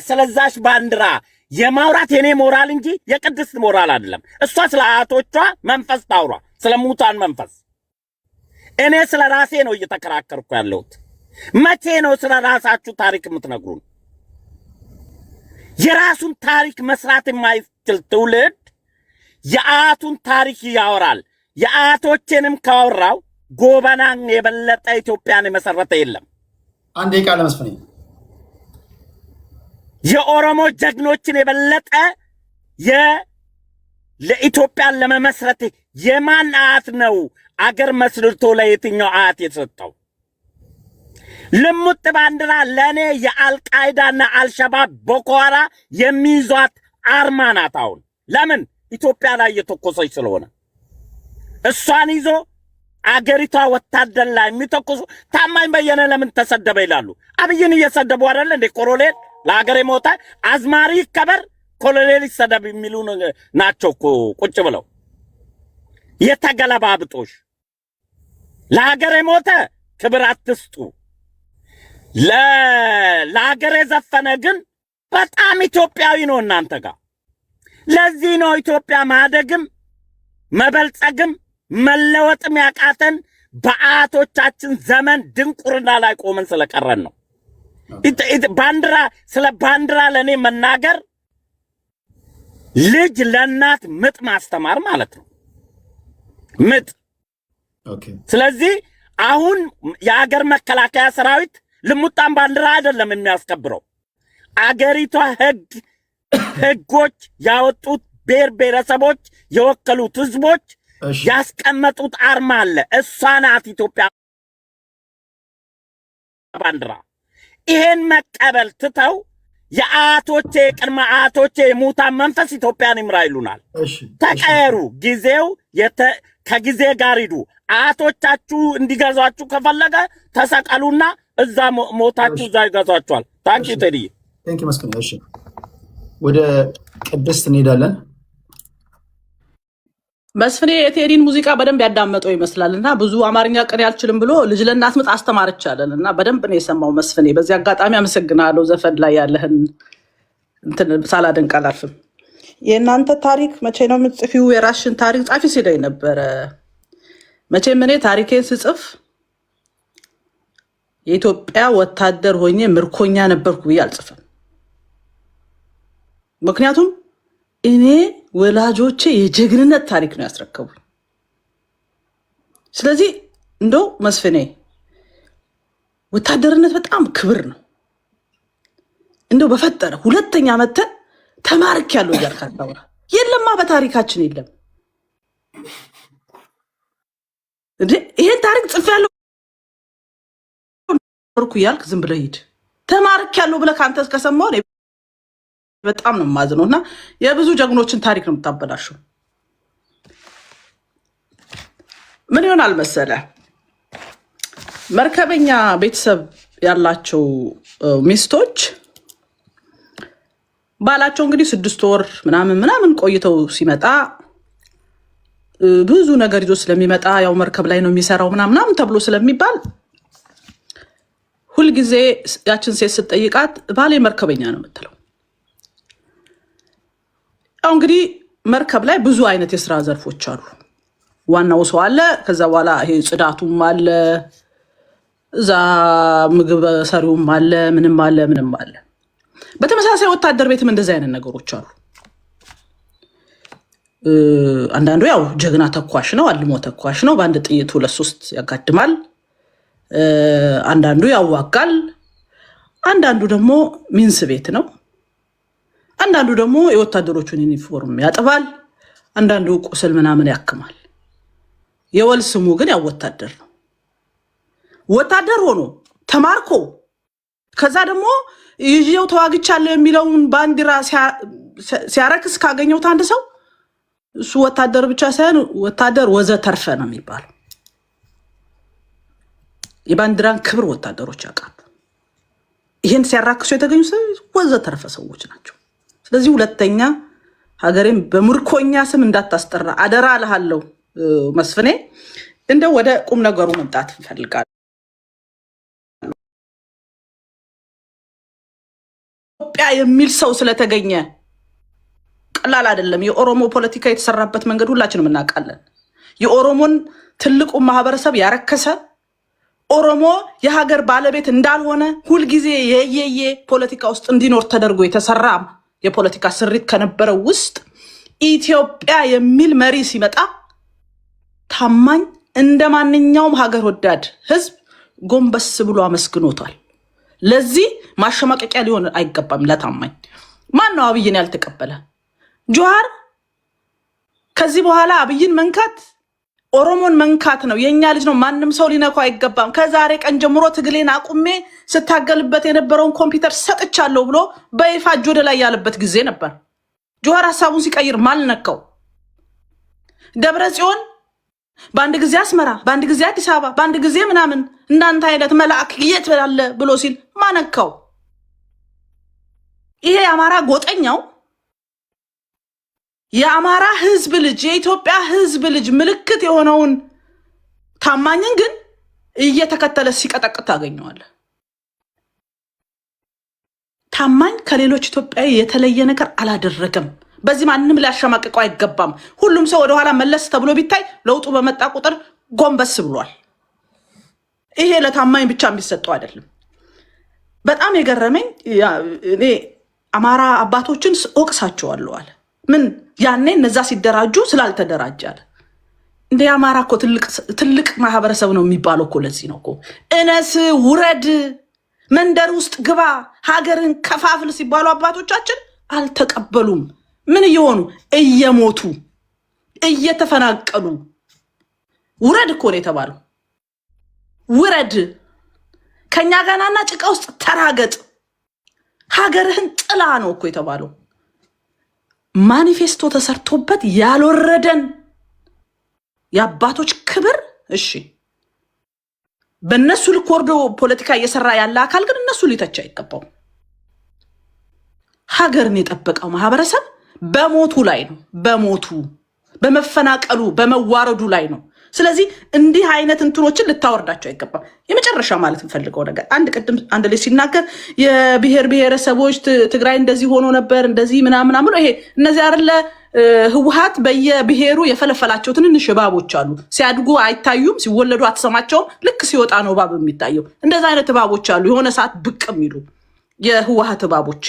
ስለዛሽ ባንዲራ የማውራት የኔ ሞራል እንጂ የቅድስት ሞራል አይደለም። እሷ ስለ አያቶቿ መንፈስ ታውራ፣ ስለ ሙታን መንፈስ። እኔ ስለ ራሴ ነው እየተከራከርኩ ያለሁት። መቼ ነው ስለ ራሳችሁ ታሪክ የምትነግሩን? የራሱን ታሪክ መስራት የማይችል ትውልድ የአያቱን ታሪክ ያወራል። የአያቶቼንም ካወራው ጎበናን የበለጠ ኢትዮጵያን የመሰረተ የለም። አንዴ ቃል መስፈኔ የኦሮሞ ጀግኖችን የበለጠ ለኢትዮጵያን ለመመስረት የማን አያት ነው አገር መስርቶ ለየትኛው አያት የተሰጠው? ልሙጥ ባንዲራ ለኔ የአልቃይዳና አልሸባብ ቦኮ ሃራም የሚይዟት አርማ ናት። አሁን ለምን ኢትዮጵያ ላይ እየተኮሰች ስለሆነ እሷን ይዞ አገሪቷ ወታደር ላይ የሚተኮሱ ታማኝ በየነ ለምን ተሰደበ ይላሉ። አብይን እየሰደቡ አይደል እንዴ? ኮሎኔል ለሀገር ሞተ አዝማሪ ይከበር ኮሎኔል ይሰደብ የሚሉ ናቸው እኮ ቁጭ ብለው የተገለባብጦሽ። ለሀገር ሞተ ክብር አትስጡ። ለሀገር ዘፈነ ግን በጣም ኢትዮጵያዊ ነው እናንተ ጋር። ለዚህ ነው ኢትዮጵያ ማደግም መበልጸግም መለወጥም ያቃተን በአያቶቻችን ዘመን ድንቁርና ላይ ቆመን ስለቀረን ነው። ባንዲራ ስለ ባንዲራ ለኔ መናገር ልጅ ለእናት ምጥ ማስተማር ማለት ነው። ምጥ። ስለዚህ አሁን የአገር መከላከያ ሰራዊት ልሙጣን ባንዲራ አይደለም የሚያስከብረው። አገሪቷ ህጎች ያወጡት ብሔር ብሔረሰቦች የወከሉት ህዝቦች ያስቀመጡት አርማ አለ። እሷ ናት ኢትዮጵያ ባንዲራ። ይሄን መቀበል ትተው የአያቶቼ ቅድመ አያቶቼ የሙታን መንፈስ ኢትዮጵያን ይምራ ይሉናል። ተቀየሩ። ጊዜው ከጊዜ ጋር ሂዱ። አያቶቻችሁ እንዲገዛችሁ ከፈለገ ተሰቀሉና እዛ ሞታችሁ እዛ ይገዛችኋል። ታንኪ ቴዲ ቴንኪ መስከነ። እሺ ወደ ቅድስት እንሄዳለን። መስፍኔ የቴዲን ሙዚቃ በደንብ ያዳመጠው ይመስላል እና ብዙ አማርኛ ቅኔ አልችልም ብሎ ልጅ ለእናት ምጥ አስተማርቻለን እና በደንብ ነው የሰማው መስፍኔ። በዚህ አጋጣሚ አመሰግናለሁ። ዘፈን ላይ ያለህን እንትን ሳላደንቅ አላልፍም። የእናንተ ታሪክ መቼ ነው የምትጽፊው? የራስሽን ታሪክ ጻፊ ሲለኝ ነበረ። መቼም እኔ ታሪኬን ስጽፍ የኢትዮጵያ ወታደር ሆኜ ምርኮኛ ነበርኩ ብዬ አልጽፍም። ምክንያቱም እኔ ወላጆቼ የጀግንነት ታሪክ ነው ያስረከቡኝ። ስለዚህ እንደው መስፍኔ ወታደርነት በጣም ክብር ነው። እንደው በፈጠረ ሁለተኛ መተን ተማርክ ያለው እያልክ አታውራ። የለማ በታሪካችን የለም እንዴ? ይሄን ታሪክ ጽፌያለሁ እያልክ ዝም ብለህ ሂድ። ተማርክ ያለው ብለህ ከአንተ ከሰማሁ በጣም ነው የማዝነው እና የብዙ ጀግኖችን ታሪክ ነው የምታበላሸው። ምን ይሆናል መሰለ፣ መርከበኛ ቤተሰብ ያላቸው ሚስቶች ባላቸው እንግዲህ 6 ወር ምናምን ቆይተው ሲመጣ ብዙ ነገር ይዞ ስለሚመጣ ያው መርከብ ላይ ነው የሚሰራው ምናምን ተብሎ ስለሚባል ሁልጊዜ ያችን ሴት ስትጠይቃት ባሌ መርከበኛ ነው የምትለው። ያው እንግዲህ መርከብ ላይ ብዙ አይነት የስራ ዘርፎች አሉ። ዋናው ሰው አለ፣ ከዛ በኋላ ይሄ ጽዳቱም አለ፣ እዛ ምግብ ሰሪውም አለ፣ ምንም አለ። በተመሳሳይ ወታደር ቤትም እንደዚህ አይነት ነገሮች አሉ። አንዳንዱ ያው ጀግና ተኳሽ ነው፣ አልሞ ተኳሽ ነው፣ በአንድ ጥይት 2-3 ያጋድማል። አንዳንዱ ያዋጋል፣ አንዳንዱ ደግሞ ሚንስ ቤት ነው፣ አንዳንዱ ደግሞ የወታደሮቹን ዩኒፎርም ያጥባል፣ አንዳንዱ ቁስል ምናምን ያክማል። የወል ስሙ ግን ያው ወታደር ነው። ወታደር ሆኖ ተማርኮ ከዛ ደግሞ ይዤው ተዋግቻለሁ የሚለውን ባንዲራ ሲያረክስ ካገኘሁት አንድ ሰው እሱ ወታደር ብቻ ሳይሆን ወታደር ወዘተርፈ ነው የሚባለው። የባንዲራን ክብር ወታደሮች ያውቃሉ። ይህን ሲያራክሱ የተገኙ ወዘተርፈ ሰዎች ናቸው። ስለዚህ ሁለተኛ ሀገሬን በምርኮኛ ስም እንዳታስጠራ አደራ እልሃለሁ መስፍኔ። እንደው ወደ ቁም ነገሩ መምጣት እንፈልጋለን። ኢትዮጵያ የሚል ሰው ስለተገኘ ቀላል አይደለም። የኦሮሞ ፖለቲካ የተሰራበት መንገድ ሁላችንም እናውቃለን። የኦሮሞን ትልቁ ማህበረሰብ ያረከሰ ኦሮሞ የሀገር ባለቤት እንዳልሆነ ሁልጊዜ የየየ ፖለቲካ ውስጥ እንዲኖር ተደርጎ የተሰራ የፖለቲካ ስሪት ከነበረው ውስጥ ኢትዮጵያ የሚል መሪ ሲመጣ ታማኝ እንደ ማንኛውም ሀገር ወዳድ ህዝብ ጎንበስ ብሎ አመስግኖታል። ለዚህ ማሸማቀቂያ ሊሆን አይገባም። ለታማኝ ማን ነው አብይን ያልተቀበለ? ጆሃር ከዚህ በኋላ አብይን መንካት ኦሮሞን መንካት ነው። የኛ ልጅ ነው፣ ማንም ሰው ሊነካው አይገባም። ከዛሬ ቀን ጀምሮ ትግሌን አቁሜ ስታገልበት የነበረውን ኮምፒውተር ሰጥቻለሁ ብሎ በይፋ እጅ ወደ ላይ ያለበት ጊዜ ነበር። ጆሃር ሀሳቡን ሲቀይር ማን ነካው? ደብረ ጽዮን በአንድ ጊዜ አስመራ፣ በአንድ ጊዜ አዲስ አበባ፣ በአንድ ጊዜ ምናምን እናንተ አይነት መልአክ የት አለ ብሎ ሲል ማነካው? ይሄ የአማራ ጎጠኛው የአማራ ህዝብ ልጅ የኢትዮጵያ ህዝብ ልጅ ምልክት የሆነውን ታማኝን ግን እየተከተለ ሲቀጠቅጥ ታገኘዋለህ። ታማኝ ከሌሎች ኢትዮጵያዊ የተለየ ነገር አላደረገም። በዚህ ማንንም ሊያሸማቅቀው አይገባም። ሁሉም ሰው ወደኋላ መለስ ተብሎ ቢታይ ለውጡ በመጣ ቁጥር ጎንበስ ብሏል። ይሄ ለታማኝ ብቻ የሚሰጠው አይደለም። በጣም የገረመኝ እኔ አማራ አባቶችን ወቅሳቸዋለሁ አለ። ምን ያኔ እነዛ ሲደራጁ ስላልተደራጃለ እንደ አማራ እኮ ትልቅ ማህበረሰብ ነው የሚባለው እኮ ለዚህ ነው እኮ እነስ ውረድ መንደር ውስጥ ግባ ሀገርን ከፋፍል ሲባሉ አባቶቻችን አልተቀበሉም። ምን እየሆኑ እየሞቱ እየተፈናቀሉ ውረድ እኮ ነው የተባለው። ውረድ ከኛ ጋናና ጭቃ ውስጥ ተራገጥ ሀገርህን ጥላ ነው እኮ የተባለው። ማኒፌስቶ ተሰርቶበት ያልወረደን የአባቶች ክብር እሺ በእነሱ ልክ ወርዶ ፖለቲካ እየሰራ ያለ አካል ግን እነሱ ሊተቻ አይገባው። ሀገርን የጠበቀው ማህበረሰብ በሞቱ ላይ ነው፣ በሞቱ በመፈናቀሉ በመዋረዱ ላይ ነው። ስለዚህ እንዲህ አይነት እንትኖችን ልታወርዳቸው አይገባም። የመጨረሻ ማለት እንፈልገው ነገር አንድ ላይ ሲናገር የብሔር ብሔረሰቦች ትግራይ እንደዚህ ሆኖ ነበር እንደዚህ ምናምን ብሎ ይሄ እነዚህ አይደለ ህወሓት በየብሔሩ የፈለፈላቸው ትንንሽ እባቦች አሉ። ሲያድጉ አይታዩም፣ ሲወለዱ አትሰማቸውም። ልክ ሲወጣ ነው እባብ የሚታየው። እንደዛ አይነት እባቦች አሉ፣ የሆነ ሰዓት ብቅ የሚሉ የህወሓት እባቦች።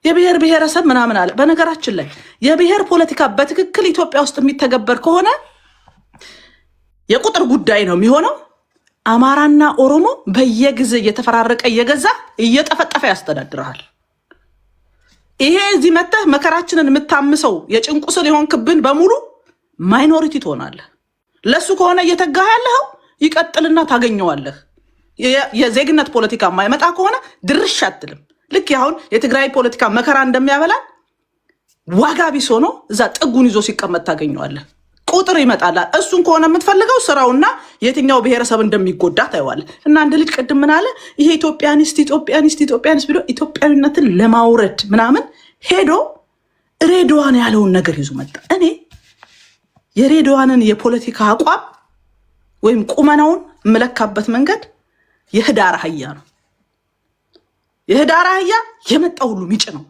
የብሔር ብሔረሰብ ምናምን አለ። በነገራችን ላይ የብሔር ፖለቲካ በትክክል ኢትዮጵያ ውስጥ የሚተገበር ከሆነ የቁጥር ጉዳይ ነው የሚሆነው። አማራና ኦሮሞ በየጊዜ እየተፈራረቀ እየገዛ እየጠፈጠፈ ያስተዳድራል። ይሄ እዚህ መተህ መከራችንን የምታምሰው የጭንቁስል የሆን ክብን በሙሉ ማይኖሪቲ ትሆናለህ። ለሱ ከሆነ እየተጋህ ያለኸው ይቀጥልና ታገኘዋለህ። የዜግነት ፖለቲካ የማይመጣ ከሆነ ድርሽ አትልም። ልክ አሁን የትግራይ ፖለቲካ መከራ እንደሚያበላል ዋጋ ቢስ ሆኖ እዛ ጥጉን ይዞ ሲቀመጥ ታገኘዋለህ። ቁጥር ይመጣላል። እሱን ከሆነ የምትፈልገው ስራውና የትኛው ብሔረሰብ እንደሚጎዳ ታይዋለህ። እና አንድ ልጅ ቅድም ምን አለ? ይሄ ኢትዮጵያኒስት ብሎ ኢትዮጵያዊነትን ለማውረድ ምናምን ሄዶ ሬድዋን ያለውን ነገር ይዞ መጣ። እኔ የሬድዋንን የፖለቲካ አቋም ወይም ቁመናውን የምለካበት መንገድ የህዳር አህያ ነው። የህዳር አህያ የመጣ ሁሉ ሚጭ ነው።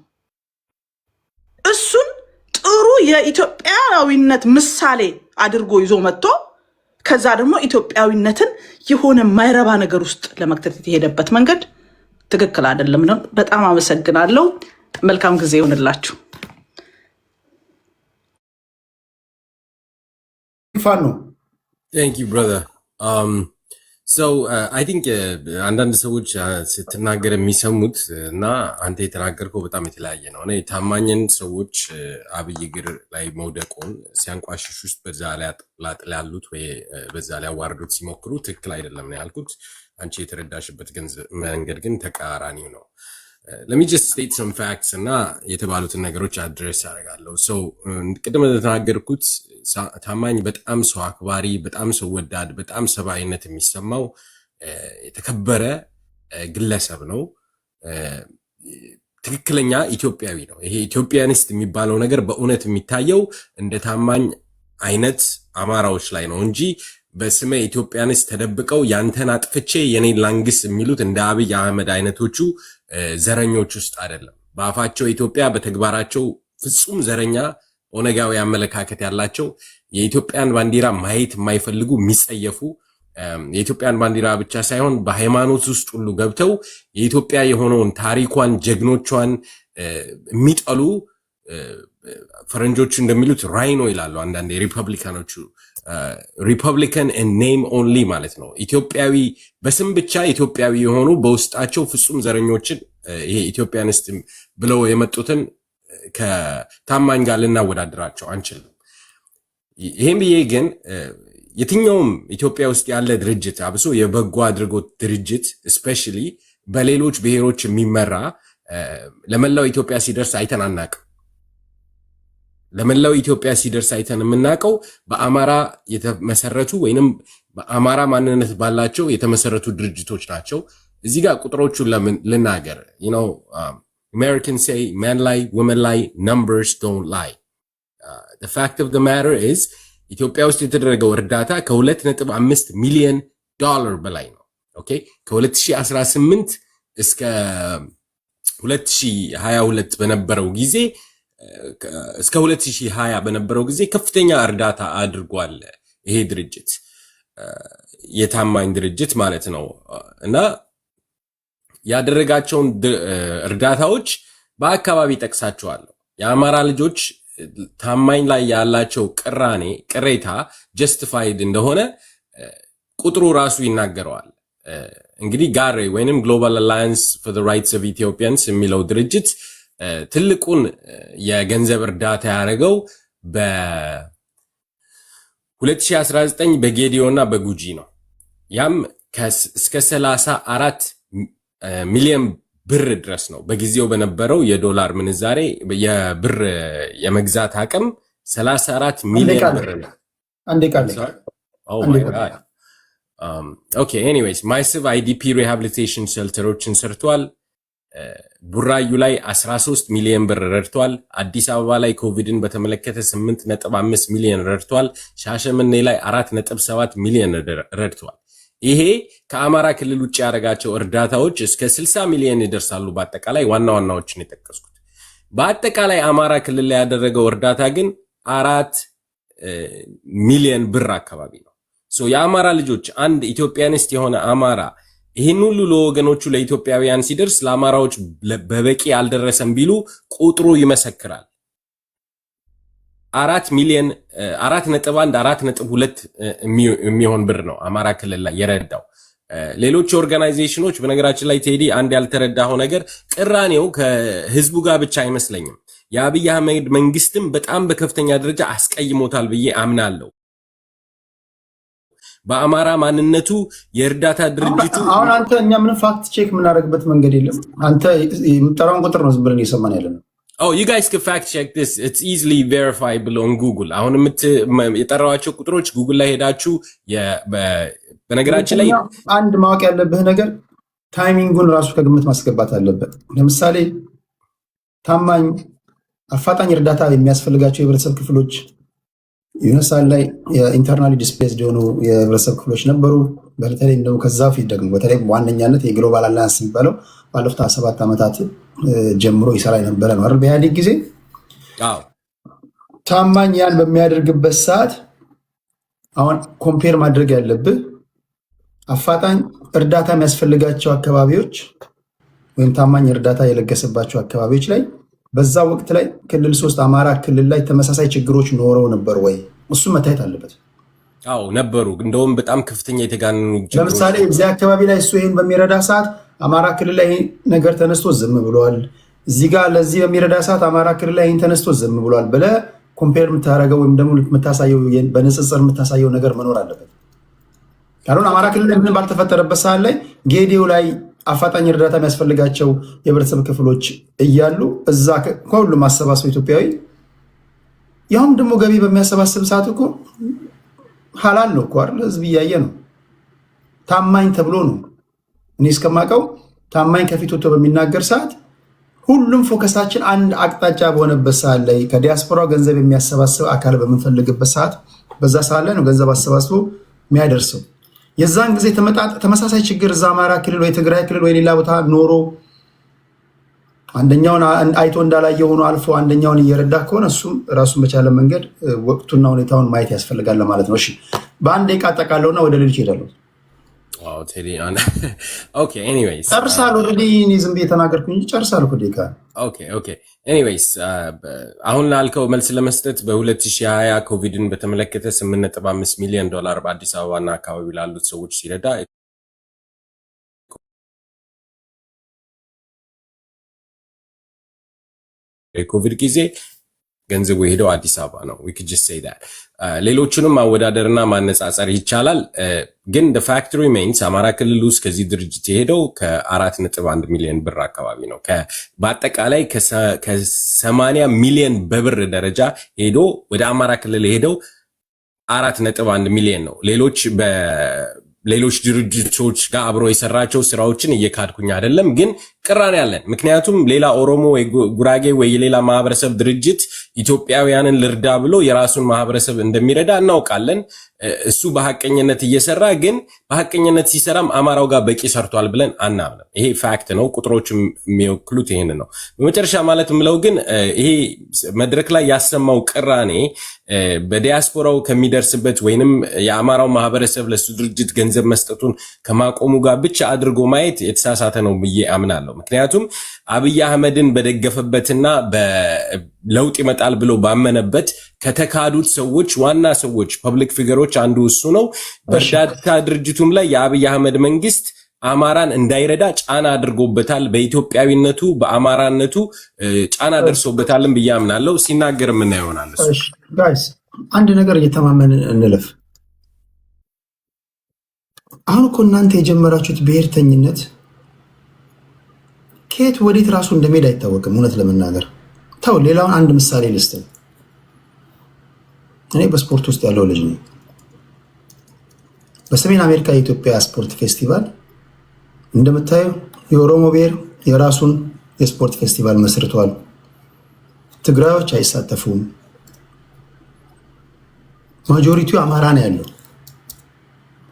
እሱን ጥሩ የኢትዮጵያዊነት ምሳሌ አድርጎ ይዞ መጥቶ ከዛ ደግሞ ኢትዮጵያዊነትን የሆነ ማይረባ ነገር ውስጥ ለመክተት የተሄደበት መንገድ ትክክል አይደለም ነው። በጣም አመሰግናለሁ። መልካም ጊዜ ይሁንላችሁ። ፋኖ Thank you, brother. So I think አንዳንድ ሰዎች ስትናገር የሚሰሙት እና አንተ የተናገርከው በጣም የተለያየ ነው። እኔ ታማኝን ሰዎች አብይ እግር ላይ መውደቁን ሲያንቋሽሽ ውስጥ በዛ ላይ ያሉት ወይ በዛ ላይ ያዋርዱት ሲሞክሩ ትክክል አይደለም ነው ያልኩት። አንቺ የተረዳሽበት መንገድ ግን ተቃራኒው ነው። Let me just state some facts እና የተባሉትን ነገሮች አድሬስ አደርጋለሁ። So ቅድም እንደተናገርኩት ታማኝ በጣም ሰው አክባሪ፣ በጣም ሰው ወዳድ፣ በጣም ሰብአዊነት የሚሰማው የተከበረ ግለሰብ ነው። ትክክለኛ ኢትዮጵያዊ ነው። ይሄ ኢትዮጵያኒስት የሚባለው ነገር በእውነት የሚታየው እንደ ታማኝ አይነት አማራዎች ላይ ነው እንጂ በስመ ኢትዮጵያኒስት ተደብቀው ያንተን አጥፍቼ የኔን ላንግስ የሚሉት እንደ አብይ አህመድ አይነቶቹ ዘረኞች ውስጥ አይደለም። በአፋቸው ኢትዮጵያ፣ በተግባራቸው ፍጹም ዘረኛ ኦነጋዊ አመለካከት ያላቸው የኢትዮጵያን ባንዲራ ማየት የማይፈልጉ የሚጸየፉ የኢትዮጵያን ባንዲራ ብቻ ሳይሆን በሃይማኖት ውስጥ ሁሉ ገብተው የኢትዮጵያ የሆነውን ታሪኳን ጀግኖቿን የሚጠሉ ፈረንጆቹ እንደሚሉት ራይኖ ይላሉ። አንዳንድ ሪፐብሊካኖቹ ሪፐብሊካን ኤንድ ኔም ኦንሊ ማለት ነው። ኢትዮጵያዊ በስም ብቻ ኢትዮጵያዊ የሆኑ በውስጣቸው ፍጹም ዘረኞችን ይሄ ኢትዮጵያኒስት ብለው የመጡትን ከታማኝ ጋር ልናወዳድራቸው አንችልም። ይሄም ብዬ ግን የትኛውም ኢትዮጵያ ውስጥ ያለ ድርጅት አብሶ የበጎ አድርጎት ድርጅት ስፔሻሊ በሌሎች ብሔሮች የሚመራ ለመላው ኢትዮጵያ ሲደርስ አይተን አናቅም። ለመላው ኢትዮጵያ ሲደርስ አይተን የምናውቀው በአማራ የተመሰረቱ ወይንም በአማራ ማንነት ባላቸው የተመሰረቱ ድርጅቶች ናቸው። እዚህ ጋር ቁጥሮቹን ልናገር። Americans say men lie, women lie, numbers don't lie. The fact of the matter is ኢትዮጵያ ውስጥ የተደረገው እርዳታ ከ2.5 ሚሊዮን ዶላር በላይ ነው። ኦኬ ከ2018 እስከ 2022 በነበረው ጊዜ እስከ 2020 በነበረው ጊዜ ከፍተኛ እርዳታ አድርጓል ይሄ ድርጅት የታማኝ ድርጅት ማለት ነው እና ያደረጋቸውን እርዳታዎች በአካባቢ ጠቅሳቸዋለሁ የአማራ ልጆች ታማኝ ላይ ያላቸው ቅሬታ ጀስቲፋይድ እንደሆነ ቁጥሩ ራሱ ይናገረዋል እንግዲህ ጋሬ ወይንም ግሎባል አላያንስ ፎር ዘ ራይትስ ኦፍ ኢትዮጵያንስ የሚለው ድርጅት ትልቁን የገንዘብ እርዳታ ያደረገው በ2019 በጌዲዮና በጉጂ ነው ያም እስከ 34 ሚሊዮን ብር ድረስ ነው በጊዜው በነበረው የዶላር ምንዛሬ የብር የመግዛት አቅም 34 ሚሊዮን ብር ነው አንዴ ቃል Oh my God. Okay, anyways, ማይስብ አይዲፒ ሪሃቢሊቴሽን ሼልተሮችን ሰርቷል ቡራዩ ላይ 13 ሚሊዮን ብር ረድቷል አዲስ አበባ ላይ ኮቪድን በተመለከተ 8.5 ሚሊዮን ረድቷል ሻሸመኔ ላይ 4.7 ሚሊዮን ረድቷል ይሄ ከአማራ ክልል ውጭ ያደረጋቸው እርዳታዎች እስከ 60 ሚሊዮን ይደርሳሉ በአጠቃላይ ዋናዎችን የጠቀስኩት በአጠቃላይ አማራ ክልል ላይ ያደረገው እርዳታ ግን 4 ሚሊዮን ብር አካባቢ ነው ሶ የአማራ ልጆች አንድ ኢትዮጵያኒስት የሆነ አማራ ይህን ሁሉ ለወገኖቹ ለኢትዮጵያውያን ሲደርስ ለአማራዎች በበቂ አልደረሰም ቢሉ ቁጥሩ ይመሰክራል 4 ሚሊዮን 4.2 የሚሆን ብር ነው አማራ ክልል ላይ የረዳው ሌሎች ኦርጋናይዜሽኖች በነገራችን ላይ ቴዲ አንድ ያልተረዳው ነገር ቅራኔው ከህዝቡ ጋር ብቻ አይመስለኝም የአብይ አህመድ መንግስትም በጣም በከፍተኛ ደረጃ አስቀይሞታል ብዬ አምናለሁ በአማራ ማንነቱ የእርዳታ ድርጅቱ አሁን አንተ እኛ ምን ፋክት ቼክ ምናደርግበት መንገድ የለም አንተ የምጠራውን ቁጥር ነው ዝም ብለን እየሰማን ያለነው Oh, you guys can fact check this. It's easily verifiable on Google. አሁን የጠራዋቸው ቁጥሮች ጉግል ላይ ሄዳችሁ በነገራችን ላይ አንድ ማወቅ ያለብህ ነገር ታይሚንጉን ራሱ ከግምት ማስገባት አለበት ለምሳሌ ታማኝ አፋጣኝ እርዳታ የሚያስፈልጋቸው የህብረተሰብ ክፍሎች ዩኒሳል ላይ የኢንተርናሊ ዲስፕሌስድ የሆኑ የህብረተሰብ ክፍሎች ነበሩ በተለይ እንደው ከዛ ፊት ደግሞ በተለይ ዋነኛነት የግሎባል አላያንስ የሚባለው ባለፉት 7 ዓመታት ጀምሮ ይሰራ የነበረ ነው አይደል በኢህአዴግ ጊዜ ታማኝ ያን በሚያደርግበት ሰዓት አሁን ኮምፔር ማድረግ ያለብህ አፋጣኝ እርዳታ የሚያስፈልጋቸው አካባቢዎች ወይም ታማኝ እርዳታ የለገሰባቸው አካባቢዎች ላይ በዛ ወቅት ላይ ክልል 3 አማራ ክልል ላይ ተመሳሳይ ችግሮች ኖረው ነበር ወይ እሱ መታየት አለበት አዎ ነበሩ እንደውም በጣም ከፍተኛ የተጋነኑ ለምሳሌ እዚህ አካባቢ ላይ እሱ ይሄን በሚረዳ ሰዓት አማራ ክልል ላይ ነገር ተነስቶ ዝም ብሏል እዚህ ጋር ለዚህ በሚረዳ ሰዓት አማራ ክልል ላይ ተነስቶ ዝም ብሏል ብለ ኮምፔር የምታደርገው ወይም ደግሞ የምታሳየው በንጽጽር የምታሳየው ነገር መኖር አለበት ካልሆነ አማራ ክልል ላይ ምን ባልተፈጠረበት ሰዓት ላይ ጌዲዮ ላይ አፋጣኝ እርዳታ የሚያስፈልጋቸው የህብረተሰብ ክፍሎች እያሉ እዛ ከሁሉ ማሰባሰብ ኢትዮጵያዊ ያውም ደግሞ ገቢ በሚያሰባስብ ሰዓት እኮ ሐላል ነው እኮ አይደል ህዝብ እያየ ነው ታማኝ ተብሎ ነው እኔ እስከማውቀው ታማኝ ከፊት ወጥቶ በሚናገር ሰዓት ሁሉም ፎከሳችን አንድ አቅጣጫ በሆነበት ሰዓት ላይ ከዲያስፖራው ገንዘብ የሚያሰባስብ አካል በመንፈልግበት ሰዓት በዛ ሰዓት ላይ ነው ገንዘብ አሰባስቦ የሚያደርሰው የዛን ጊዜ ተመሳሳይ ችግር እዛ አማራ ክልል ወይ ትግራይ ክልል ወይ ሌላ ቦታ ኖሮ አንደኛውን አይቶ እንዳላየ ሆኖ አልፎ አንደኛውን እየረዳ ከሆነ እሱም ራሱን በቻለ መንገድ ወቅቱና ሁኔታውን ማየት ያስፈልጋል ማለት ነው እሺ በአንድ ደቂቃ አጠቃለውና ወደ ሌሎች ሄዳለሁ ዋው ቴዲ ኦኬ ኤኒዌይስ ጨርሳለሁ ኦልሬዲ እኔ ዝም ብዬ ተናገርኩኝ ጨርሳለሁ ደቂቃ ኦኬ ኤኒዌይስ አሁን ላልከው መልስ ለመስጠት በ2020 ኮቪድን በተመለከተ 8.5 ሚሊዮን ዶላር በአዲስ አበባና አካባቢ ላሉት ሰዎች ሲረዳ የኮቪድ ጊዜ ገንዘቡ ሄደው አዲስ አበባ ነው we could just say that ሌሎችንም ማወዳደርና ማነጻጸር ይቻላል ግን the fact remains አማራ ክልል ውስጥ ከዚህ ድርጅት የሄደው ከ4.1 ሚሊዮን ብር አካባቢ ነው በአጠቃላይ ከ80 ሚሊዮን በብር ደረጃ ሄዶ ወደ አማራ ክልል ሄደው 4.1 ሚሊዮን ነው ሌሎች ድርጅቶች ጋር አብሮ የሰራቸው ስራዎችን እየካድኩኝ አይደለም ግን ቅራኔ ያለን ምክንያቱም ሌላ ኦሮሞ ወይ ጉራጌ ወይ ሌላ ማህበረሰብ ድርጅት ኢትዮጵያውያንን ልርዳ ብሎ የራሱን ማህበረሰብ እንደሚረዳ እናውቃለን። እሱ በሐቀኝነት እየሰራ ግን በሐቀኝነት ሲሰራም አማራው ጋር በቂ ሰርቷል ብለን አናምንም። ይሄ ፋክት ነው። ቁጥሮች የሚወክሉት ይሄን ነው። በመጨረሻ ማለት ምለው ግን ይሄ መድረክ ላይ ያሰማው ቅራኔ በዲያስፖራው ከሚደርስበት ወይንም የአማራው ማህበረሰብ ለሱ ድርጅት ገንዘብ መስጠቱን ከማቆሙ ጋር ብቻ አድርጎ ማየት የተሳሳተ ነው ብዬ አምናለሁ። ምክንያቱም አብይ አህመድን በደገፈበትና በለውጥ ይመጣል ብሎ ባመነበት ከተካዱት ሰዎች ዋና ሰዎች ፐብሊክ ፊገሮች አንዱ እሱ ነው። በእርዳታ ድርጅቱም ላይ የአብይ አህመድ መንግስት አማራን እንዳይረዳ ጫና አድርጎበታል። በኢትዮጵያዊነቱ በአማራነቱ ጫና ደርሶበታልም ብዬ አምናለሁ። ሲናገር ምን ይሆናል? ጋይስ አንድ ነገር እየተማመን እንለፍ። አሁን እኮ እናንተ የጀመራችሁት ብሔርተኝነት ከየት ወዴት ራሱ እንደሚሄድ አይታወቅም። እውነት ለመናገር ተው፣ ሌላውን አንድ ምሳሌ ልስጥ። እኔ በስፖርት ውስጥ ያለው ልጅ ነኝ። በሰሜን አሜሪካ የኢትዮጵያ ስፖርት ፌስቲቫል እንደምታየው የኦሮሞ ብሔር የራሱን የስፖርት ፌስቲቫል መስርቷል። ትግራዮች አይሳተፉም። ማጆሪቲው አማራ ነው ያለው።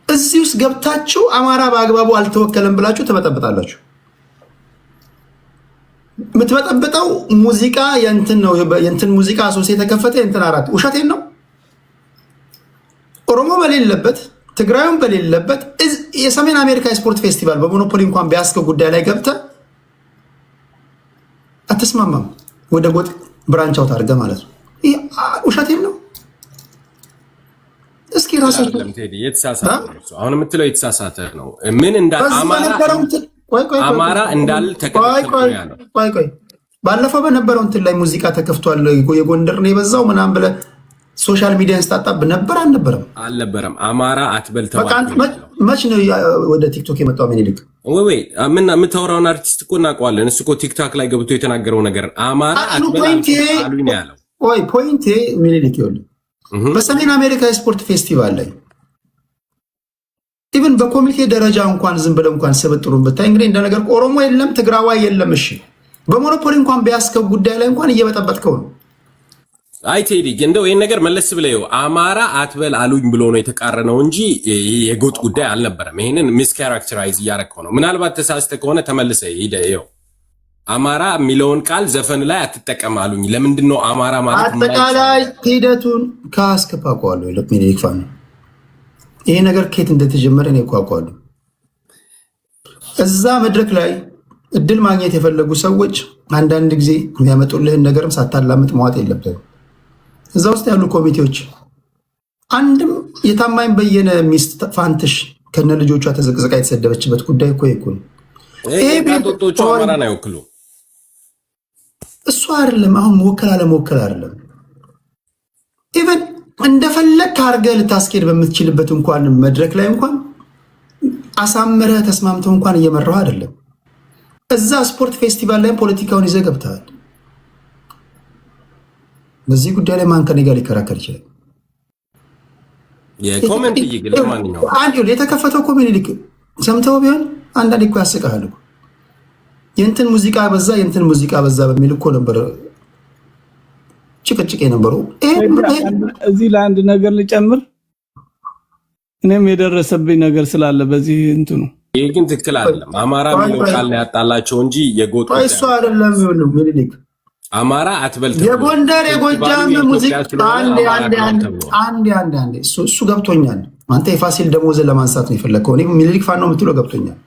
እዚህ ውስጥ ገብታችሁ አማራ በአግባቡ አልተወከለም ብላችሁ ትበጠብጣላችሁ። የምትበጠብጠው ሙዚቃ የእንትን ሙዚቃ ሶስ የተከፈተ የእንትን አራት ውሸቴን ነው። ኦሮሞ በሌለበት ትግራዩም በሌለበት የሰሜን አሜሪካ የስፖርት ፌስቲቫል በሞኖፖሊ እንኳን ቢያስከው ጉዳይ ላይ ገብተህ አትስማማም። ወደ ጎጥ ብራንቻው ታርገ ማለት ነው። ይህ ውሸቴን ነው። እስኪ ራሳችሁ አሁን የምትለው የተሳሳተ ነው። ምን እንዳ አማራ እንዳል ቆይ ባለፈው በነበረው እንትን ላይ ሙዚቃ ተከፍቷል። የጎንደር ነው የበዛው ምናምን ብለህ ሶሻል ሚዲያን ስታጣብ ነበር አልነበረም? አልነበረም። አማራ አትበልተው። መች ነው ወደ ቲክቶክ የመጣው? ምኒልክ ወይ ምን የምታወራውን አርቲስት እኮ እናውቀዋለን። እሱ እኮ ቲክቶክ ላይ ገብቶ የተናገረው ነገር አማራ አትበልተው ያለው ወይ ፖይንቴ ምኒልክ ይኸውልህ፣ በሰሜን አሜሪካ የስፖርት ፌስቲቫል ላይ ኢቭን በኮሚቴ ደረጃ እንኳን ዝም ብለህ እንኳን ስብጥሩን ብታይ እንግዲህ እንደነገር ኦሮሞ የለም ትግራዋይ የለም። እሺ በሞኖፖሊ እንኳን ቢያስከው ጉዳይ ላይ እንኳን እየበጠበጥከው ነው። አይ ቴዲ እንደው ይሄን ነገር መለስ ብለው አማራ አትበል አሉኝ ብሎ ነው የተቃረነው እንጂ የጎጥ ጉዳይ አልነበረም። ይሄንን ሚስ ካራክተራይዝ እያረከው ነው። ምናልባት ተሳስተ ከሆነ ተመልሰ ሄደ ይኸው አማራ የሚለውን ቃል ዘፈን ላይ አትጠቀም አሉኝ። ለምንድን ነው አማራ ማለት አጠቃላይ ሂደቱን ካስከፋቋሉ ለሚኒክ ፋን ይሄ ነገር ከየት እንደተጀመረ ነው ይቋቋሉ። እዛ መድረክ ላይ እድል ማግኘት የፈለጉ ሰዎች አንዳንድ ጊዜ የሚያመጡልህን ነገርም ሳታላምጥ መዋጥ የለብህም። እዛ ውስጥ ያሉ ኮሚቴዎች አንድም የታማኝ በየነ ሚስት ፋንትሽ ከነ ልጆቿ ተዘቅዝቃ የተሰደበችበት ጉዳይ እኮ ይኩን ይሄ ቤቶቹ አማራን አይወክሉ። እሱ አይደለም አሁን መወከል አለመወከል አይደለም። ኢቨን እንደፈለግ አድርገህ ልታስኬድ በምትችልበት እንኳን መድረክ ላይ እንኳን አሳምረህ ተስማምተው እንኳን እየመራው አይደለም። እዛ ስፖርት ፌስቲቫል ላይ ፖለቲካውን ይዘህ ገብተሃል። በዚህ ጉዳይ ላይ ማን ከኔ ጋር ሊከራከር ይችላል? የኮሜንት ይግል ማንኛው አንዱ የተከፈተው ኮሜንት ሰምተው ቢሆን አንዳንድ እኮ ያስቀሃል እኮ የእንትን ሙዚቃ በዛ የእንትን ሙዚቃ በዛ በሚል እኮ ነበር ጭቅጭቅ የነበረው። እዚህ ለአንድ ነገር ልጨምር፣ እኔም የደረሰብኝ ነገር ስላለ በዚህ እንትኑ ይሄ ግን ትክክል አይደለም። አማራ የሚለው ቃል ያጣላቸው እንጂ የጎጥ እሱ አይደለም። ይሁን ምኒልክ አማራ አትበልተው የጎንደር የጎጃም ሙዚቃ አንዴ እሱ ገብቶኛል። አንተ የፋሲል ደሞዝን ለማንሳት ነው የፈለከው። እኔ ምኒልክ ፋኖ የምትለው ገብቶኛል።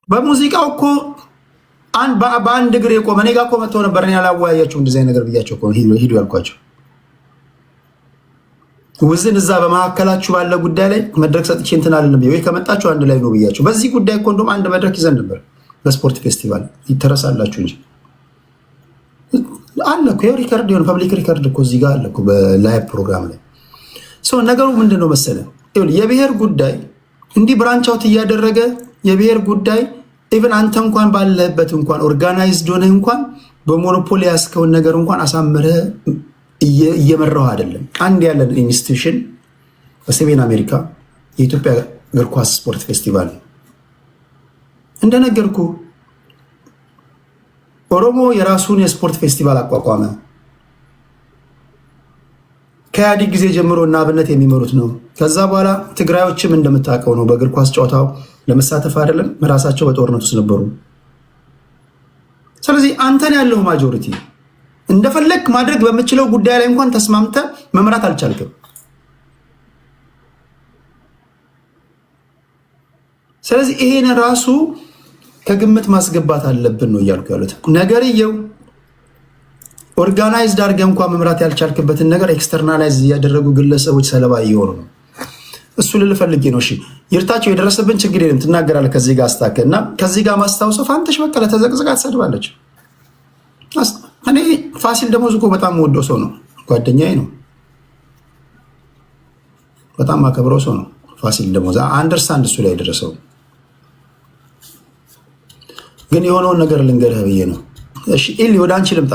በሙዚቃው እኮ በአንድ እግር የቆመ እኔ ጋር እኮ መጥተው ነበር። እኔ ያላወያያቸው እንደዚህ ነገር ብያቸው እኮ ሂዱ ያልኳቸው። ውዝን እዛ በመካከላችሁ ባለ ጉዳይ ላይ መድረክ ሰጥቼ እንትን አልልም ወይ ከመጣችሁ አንድ ላይ ነው ብያቸው። በዚህ ጉዳይ እኮ እንደውም አንድ መድረክ ይዘን ነበር በስፖርት ፌስቲቫል ይተረሳላችሁ እንጂ አለ እኮ ሪከርድ የሆነ ፐብሊክ ሪከርድ እኮ እዚህ ጋር አለ እኮ በላይቭ ፕሮግራም ላይ። ነገሩ ምንድን ነው መሰለህ፣ የብሔር ጉዳይ እንዲህ ብራንቻውት እያደረገ የብሔር ጉዳይ ኢቨን አንተ እንኳን ባለህበት እንኳን ኦርጋናይዝድ ሆነህ እንኳን በሞኖፖሊ ያስከውን ነገር እንኳን አሳምረህ እየመራው አይደለም። አንድ ያለን ኢንስቲትዩሽን በሰሜን አሜሪካ የኢትዮጵያ እግር ኳስ ስፖርት ፌስቲቫል እንደነገርኩ ኦሮሞ የራሱን የስፖርት ፌስቲቫል አቋቋመ። ከኢህአዴግ ጊዜ ጀምሮ እና አብነት የሚመሩት ነው። ከዛ በኋላ ትግራዮችም እንደምታውቀው ነው በእግር ኳስ ጨዋታው ለመሳተፍ አይደለም ራሳቸው በጦርነት ውስጥ ነበሩ። ስለዚህ አንተን ያለው ማጆሪቲ እንደፈለክ ማድረግ በምችለው ጉዳይ ላይ እንኳን ተስማምተ መምራት አልቻልክም። ስለዚህ ይሄን ራሱ ከግምት ማስገባት አለብን ነው እያልኩ ያሉት። ነገርየው ኦርጋናይዝድ አድርገህ እንኳን መምራት ያልቻልክበትን ነገር ኤክስተርናላይዝ እያደረጉ ግለሰቦች ሰለባ እየሆኑ ነው። እሱ ልፈልጌ ነው። እሺ ይርታቸው የደረሰብን ችግር የለም ትናገራለህ። ከዚህ ጋር አስታከ እና ከዚህ ጋር ማስታወሰው ፋንተሽ በቀለ ተዘቅዝቃ ትሰድባለች። እኔ ፋሲል ደሞዝ እኮ በጣም ወደው ሰው ነው፣ ጓደኛዬ ነው፣ በጣም አከብረው ሰው ነው ፋሲል ደሞዝ። አንደርስታንድ እሱ ላይ የደረሰው ግን የሆነውን ነገር ልንገርህ ብዬ ነው። እሺ ኢሊ ወደ አንቺ ልምጣ።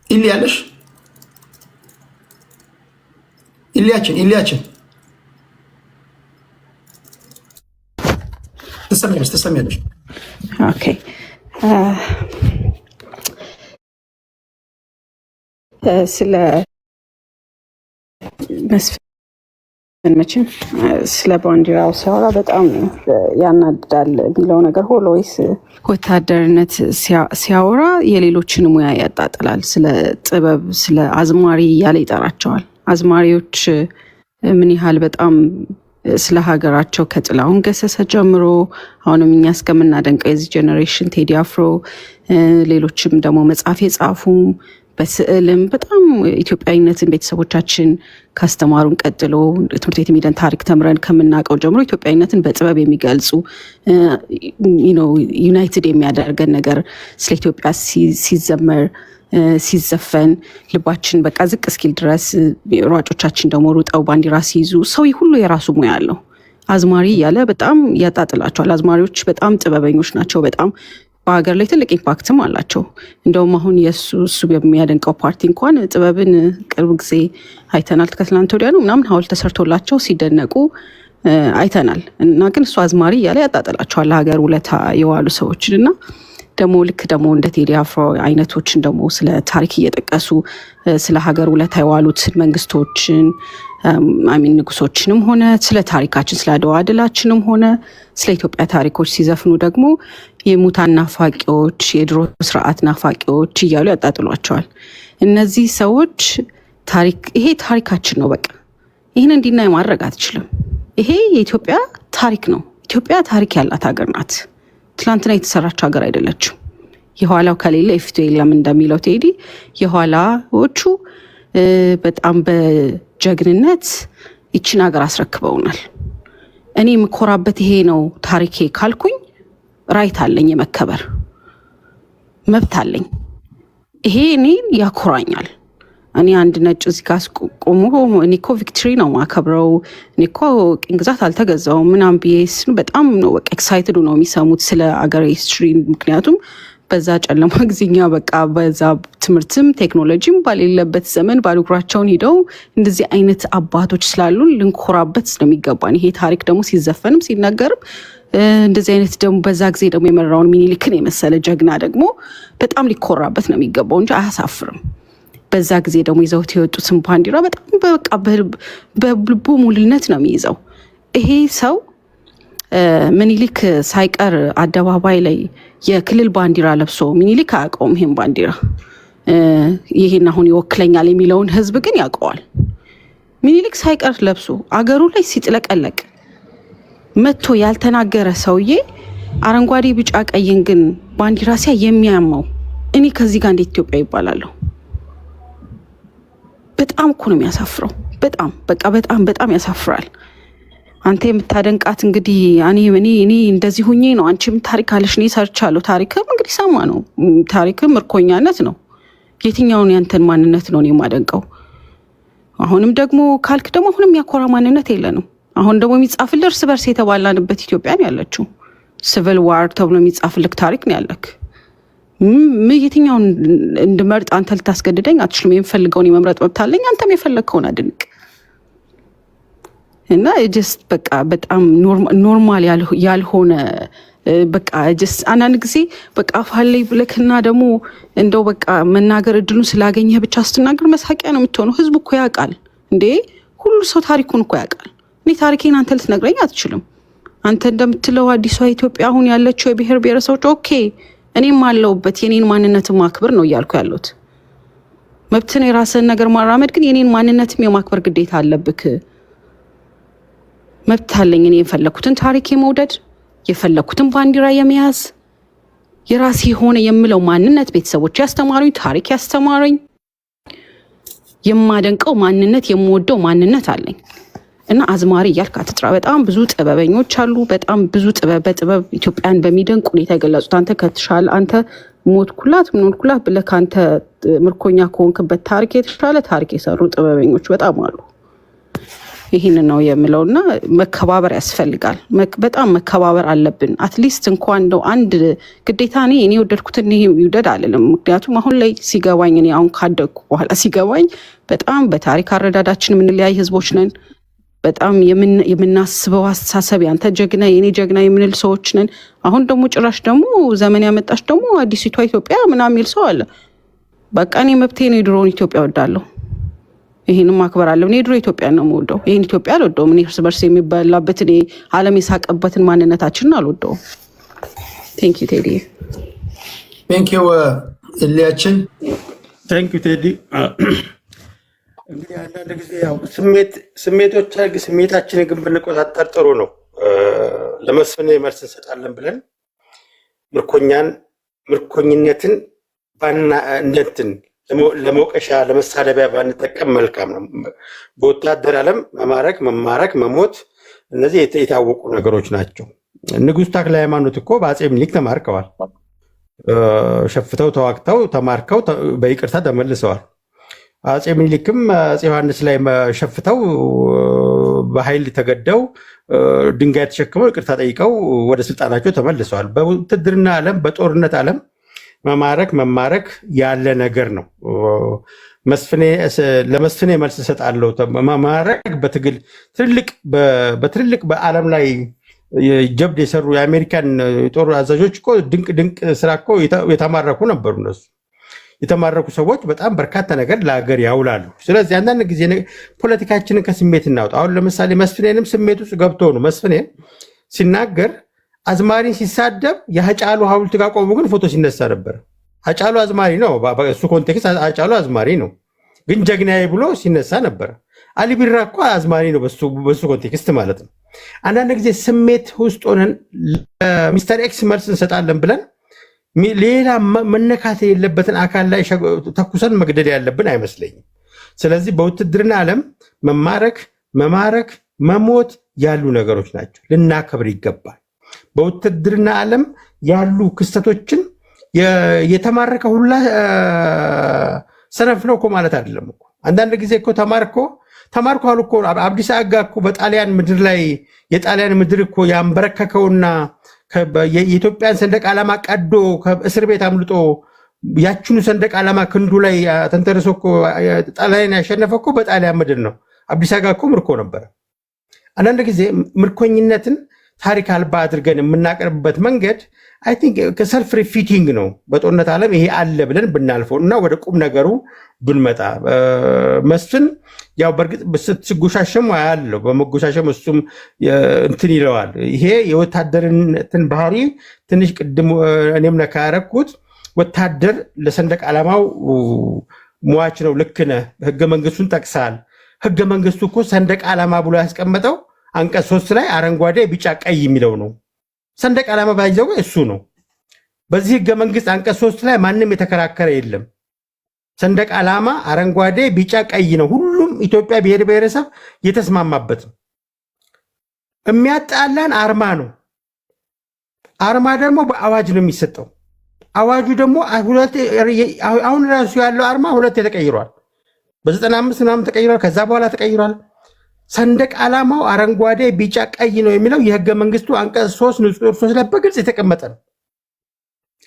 ኢሊ ያለሽ ኢሊያችን ትሰሚያለሽ? ኦኬ ስለ መስፍን መቼም ስለ ባንዲራው ሲያወራ በጣም ያናድዳል የሚለው ነገር ሁሉ ወይስ ወታደርነት ሲያወራ የሌሎችን ሙያ ያጣጥላል። ስለ ጥበብ፣ ስለ አዝማሪ እያለ ይጠራቸዋል። አዝማሪዎች ምን ያህል በጣም ስለ ሀገራቸው ከጥላሁን ገሰሰ ጀምሮ አሁንም እኛ እስከምናደንቀው የዚህ ጄኔሬሽን ቴዲ አፍሮ፣ ሌሎችም ደግሞ መጽሐፍ የጻፉ በስዕልም በጣም ኢትዮጵያዊነትን ቤተሰቦቻችን ካስተማሩን ቀጥሎ ትምህርት ቤት የሚደን ታሪክ ተምረን ከምናውቀው ጀምሮ ኢትዮጵያዊነትን በጥበብ የሚገልጹ ዩናይትድ የሚያደርገን ነገር ስለ ኢትዮጵያ ሲዘመር ሲዘፈን ልባችን በቃ ዝቅ እስኪል ድረስ ሯጮቻችን ደግሞ ሩጠው ባንዲራ ሲይዙ ሰው ሁሉ የራሱ ሙያ አለው። አዝማሪ እያለ በጣም ያጣጥላቸዋል። አዝማሪዎች በጣም ጥበበኞች ናቸው። በጣም በሀገር ላይ ትልቅ ኢምፓክትም አላቸው። እንደውም አሁን እሱ የሚያደንቀው ፓርቲ እንኳን ጥበብን ቅርብ ጊዜ አይተናል። ከትላንት ወዲያ ነው ምናምን ሐውልት ተሰርቶላቸው ሲደነቁ አይተናል። እና ግን እሱ አዝማሪ እያለ ያጣጥላቸዋል ለሀገር ውለታ የዋሉ ሰዎችን እና ደግሞ ልክ ደግሞ እንደ ቴዲ አፍሮ አይነቶችን ደግሞ ስለ ታሪክ እየጠቀሱ ስለ ሀገር ውለታ የዋሉት መንግስቶችን ንጉሶችንም ሆነ ስለ ታሪካችን ስለ አድዋ ድላችንም ሆነ ስለ ኢትዮጵያ ታሪኮች ሲዘፍኑ ደግሞ የሙታን ናፋቂዎች፣ የድሮ ስርዓት ናፋቂዎች እያሉ ያጣጥሏቸዋል። እነዚህ ሰዎች ይሄ ታሪካችን ነው፣ በቃ ይህን እንዲናይ ማድረግ አትችልም። ይሄ የኢትዮጵያ ታሪክ ነው። ኢትዮጵያ ታሪክ ያላት ሀገር ናት። ትላንትና የተሰራች ሀገር አይደለችም። የኋላው ከሌለ የፊቱ የለም እንደሚለው ቴዲ የኋላዎቹ በጣም በጀግንነት ይችን ሀገር አስረክበውናል። እኔ የምኮራበት ይሄ ነው ታሪኬ ካልኩኝ ራይት አለኝ፣ የመከበር መብት አለኝ። ይሄ እኔ ያኮራኛል። እኔ አንድ ነጭ እዚህ ጋር ቆሞ እኔ እኮ ቪክትሪ ነው ማከብረው፣ እኔ እኮ ቅኝ ግዛት አልተገዛውም ምናምን ብዬ በጣም ነው በቃ ኤክሳይትድ ነው የሚሰሙት ስለ አገር ሂስትሪ። ምክንያቱም በዛ ጨለማ ጊዜኛ በቃ በዛ ትምህርትም ቴክኖሎጂም ባሌለበት ዘመን ባዶ እግራቸውን ሄደው እንደዚህ አይነት አባቶች ስላሉ ልንኮራበት ስለሚገባን ይሄ ታሪክ ደግሞ ሲዘፈንም ሲናገርም እንደዚህ አይነት ደግሞ በዛ ጊዜ ደግሞ የመራውን ሚኒሊክን የመሰለ ጀግና ደግሞ በጣም ሊኮራበት ነው የሚገባው እንጂ አያሳፍርም። በዛ ጊዜ ደግሞ ይዘውት የወጡትን ባንዲራ በጣም በቃ በልቡ ሙሉነት ነው የሚይዘው። ይሄ ሰው ሚኒሊክ ሳይቀር አደባባይ ላይ የክልል ባንዲራ ለብሶ ሚኒሊክ አያውቀውም ይሄን ባንዲራ። ይሄን አሁን ይወክለኛል የሚለውን ህዝብ ግን ያውቀዋል። ሚኒሊክ ሳይቀር ለብሶ አገሩ ላይ ሲጥለቀለቅ መጥቶ ያልተናገረ ሰውዬ አረንጓዴ ቢጫ ቀይን ግን ባንዲራ ሲያ የሚያማው እኔ ከዚህ ጋር እንዴት ኢትዮጵያ ይባላለሁ? በጣም እኮ ነው የሚያሳፍረው። በጣም በቃ በጣም ያሳፍራል። አንተ የምታደንቃት እንግዲህ እኔ እንደዚህ ሁኜ ነው፣ አንቺም ታሪክ አለሽ፣ እኔ ሰርቻለሁ። ታሪክም እንግዲህ ሰማ ነው። ታሪክም ምርኮኛነት ነው። የትኛውን ያንተን ማንነት ነው እኔ የማደንቀው? አሁንም ደግሞ ካልክ ደግሞ አሁንም ያኮራ ማንነት የለንም። አሁን ደግሞ የሚጻፍልህ እርስ በርስ የተባላንበት ኢትዮጵያ ነው ያለችው። ሲቪል ዋር ተብሎ የሚጻፍልህ ታሪክ ነው ያለክ። የትኛውን እንድመርጥ አንተ ልታስገድደኝ አትችልም። የምፈልገውን የመምረጥ መብት አለኝ። አንተም የፈለግከውን አድንቅ። እና ጀስት በቃ በጣም ኖርማል ያልሆነ በቃ ጀስት አንዳንድ ጊዜ በቃ ፋለይ ብለክና ደግሞ እንደው በቃ መናገር እድሉን ስላገኘህ ብቻ ስትናገር መሳቂያ ነው የምትሆነው። ህዝብ እኮ ያውቃል እንዴ፣ ሁሉ ሰው ታሪኩን እኮ ያውቃል። እኔ ታሪኬን አንተ ልትነግረኝ አትችልም። አንተ እንደምትለው አዲሷ ኢትዮጵያ አሁን ያለችው የብሔር ብሔረሰቦች ኦኬ፣ እኔም አለሁበት የኔን ማንነት ማክበር ነው እያልኩ ያለሁት። መብትን የራስህን ነገር ማራመድ ግን የኔን ማንነትም የማክበር ግዴታ አለብክ። መብት አለኝ እኔ የፈለኩትን ታሪክ የመውደድ የፈለኩትን ባንዲራ የመያዝ የራሴ የሆነ የምለው ማንነት ቤተሰቦች ያስተማሩኝ ታሪክ ያስተማሩኝ የማደንቀው ማንነት የምወደው ማንነት አለኝ። እና አዝማሪ እያልክ አትጥራ። በጣም ብዙ ጥበበኞች አሉ። በጣም ብዙ በጥበብ ኢትዮጵያን በሚደንቅ ሁኔታ የገለጹት አንተ ከተሻለ አንተ ሞትኩላት ምንኩላት ብለህ ከአንተ ምርኮኛ ከሆንክበት ታሪክ የተሻለ ታሪክ የሰሩ ጥበበኞች በጣም አሉ። ይህንን ነው የምለው። እና መከባበር ያስፈልጋል። በጣም መከባበር አለብን። አትሊስት እንኳን እንደው አንድ ግዴታ እኔ የወደድኩትን ይሄ ይውደድ አልልም። ምክንያቱም አሁን ላይ ሲገባኝ እኔ አሁን ካደግኩ በኋላ ሲገባኝ በጣም በታሪክ አረዳዳችን የምንለያይ ህዝቦች ነን። በጣም የምናስበው አስተሳሰብ ያንተ ጀግና የኔ ጀግና የምንል ሰዎች ነን። አሁን ደግሞ ጭራሽ ደግሞ ዘመን ያመጣሽ ደግሞ አዲሲቷ ኢትዮጵያ ምናምን የሚል ሰው አለ። በቃ እኔ መብቴ ነው፣ የድሮውን ኢትዮጵያ ወዳለሁ። ይሄንን ማክበር አለ። እኔ ድሮ ኢትዮጵያ ነው የምወደው። ይሄን ኢትዮጵያ አልወደውም። እኔ እርስ በርስ የሚበላበትን ዓለም የሳቀበትን ማንነታችንን አልወደውም። ቴንክ ዩ ቴዲ። ቴንክ ዩ እሊያችን። ቴንክ ዩ ቴዲ። እንግዲህ አንዳንድ ጊዜ ያው ስሜታችንን ግን ብንቆጣጠር ጥሩ ነው። ለመስፍን መልስ እንሰጣለን ብለን ምርኮኝነትን እንደንትን ለመውቀሻ ለመሳደቢያ ባንጠቀም መልካም ነው። በወታደር ዓለም መማረክ መሞት እነዚህ የታወቁ ነገሮች ናቸው። ንጉሥ ተክለ ሃይማኖት እኮ በአፄ ምኒልክ ተማርከዋል። ሸፍተው ተዋግተው ተማርከው በይቅርታ ተመልሰዋል። አፄ ምኒልክም አፄ ዮሐንስ ላይ ሸፍተው በኃይል ተገደው ድንጋይ ተሸክመው ይቅርታ ጠይቀው ወደ ስልጣናቸው ተመልሰዋል። በውትድርና ዓለም በጦርነት ዓለም መማረክ ያለ ነገር ነው። ለመስፍኔ መልስ እሰጣለሁ። መማረክ በትግል በትልልቅ በዓለም ላይ ጀብድ የሰሩ የአሜሪካን ጦር አዛዦች እኮ ድንቅ ስራ እኮ የተማረኩ ነበሩ። እነሱ የተማረኩ ሰዎች በጣም በርካታ ነገር ለሀገር ያውላሉ። ስለዚህ አንዳንድ ጊዜ ፖለቲካችንን ከስሜት እናውጣ። አሁን ለምሳሌ መስፍኔንም ስሜት ውስጥ ገብቶ ነው መስፍኔ ሲናገር አዝማሪን ሲሳደብ የሀጫሉ ሐውልት ጋር ቆሞ ግን ፎቶ ሲነሳ ነበር። ሀጫሉ አዝማሪ ነው፣ በእሱ ኮንቴክስት ሀጫሉ አዝማሪ ነው፣ ግን ጀግናዬ ብሎ ሲነሳ ነበር። አሊ ቢራ እኮ አዝማሪ ነው በሱ ኮንቴክስት ማለት ነው። አንዳንድ ጊዜ ስሜት ውስጥ ሆነን ለሚስተር ኤክስ መልስ እንሰጣለን ብለን ሌላ መነካት የሌለበትን አካል ላይ ተኩሰን መግደል ያለብን አይመስለኝም። ስለዚህ በውትድርና ዓለም መማረክ መሞት ያሉ ነገሮች ናቸው፣ ልናከብር ይገባል። በውትድርና ዓለም ያሉ ክስተቶችን የተማረከ ሁላ ሰነፍ ነው እኮ ማለት አይደለም እኮ። አንዳንድ ጊዜ እኮ ተማርኳል እኮ አብዲሳ አጋ እኮ በጣሊያን ምድር ላይ የጣሊያን ምድር እኮ ያንበረከከውና የኢትዮጵያን ሰንደቅ ዓላማ ቀዶ ከእስር ቤት አምልጦ ያችኑ ሰንደቅ ዓላማ ክንዱ ላይ ተንተርሶ እኮ ጣሊያን ያሸነፈ እኮ በጣሊያን ምድር ነው። አብዲሳ አጋ እኮ ምርኮ ነበረ። አንዳንድ ጊዜ ምርኮኝነትን ታሪክ አልባ አድርገን የምናቀርብበት መንገድ አይ ቲንክ ከሰልፍ ሪፊቲንግ ነው። በጦርነት ዓለም ይሄ አለ ብለን ብናልፈው እና ወደ ቁም ነገሩ ብንመጣ መስፍን ያው በእርግጥ ስትጎሻሸሙ ያለው በመጎሻሸም እሱም እንትን ይለዋል። ይሄ የወታደርነትን ባህሪ ትንሽ ቅድም እኔም ነካ ያረኩት ወታደር ለሰንደቅ ዓላማው ሟች ነው። ልክ ነህ። ህገ መንግስቱን ጠቅሳል። ህገ መንግስቱ እኮ ሰንደቅ ዓላማ ብሎ ያስቀመጠው አንቀጽ 3 ላይ አረንጓዴ ቢጫ ቀይ የሚለው ነው። ሰንደቅ ዓላማ ባይዘው እሱ ነው። በዚህ ህገ መንግስት አንቀጽ 3 ላይ ማንም የተከራከረ የለም። ሰንደቅ ዓላማ አረንጓዴ ቢጫ ቀይ ነው። ሁሉም ኢትዮጵያ ብሔር ብሔረሰብ የተስማማበት ነው። የሚያጣላን አርማ ነው። አርማ ደግሞ በአዋጅ ነው የሚሰጠው። አዋጁ ደግሞ አሁን ራሱ ያለው አርማ 2 ተቀይሯል። በ95 ምናምን ተቀይሯል። ከዛ በኋላ ተቀይሯል። ሰንደቅ ዓላማው አረንጓዴ ቢጫ ቀይ ነው የሚለው የህገ መንግስቱ አንቀጽ 3 ንጹህ 3 ላይ በግልጽ የተቀመጠ ነው።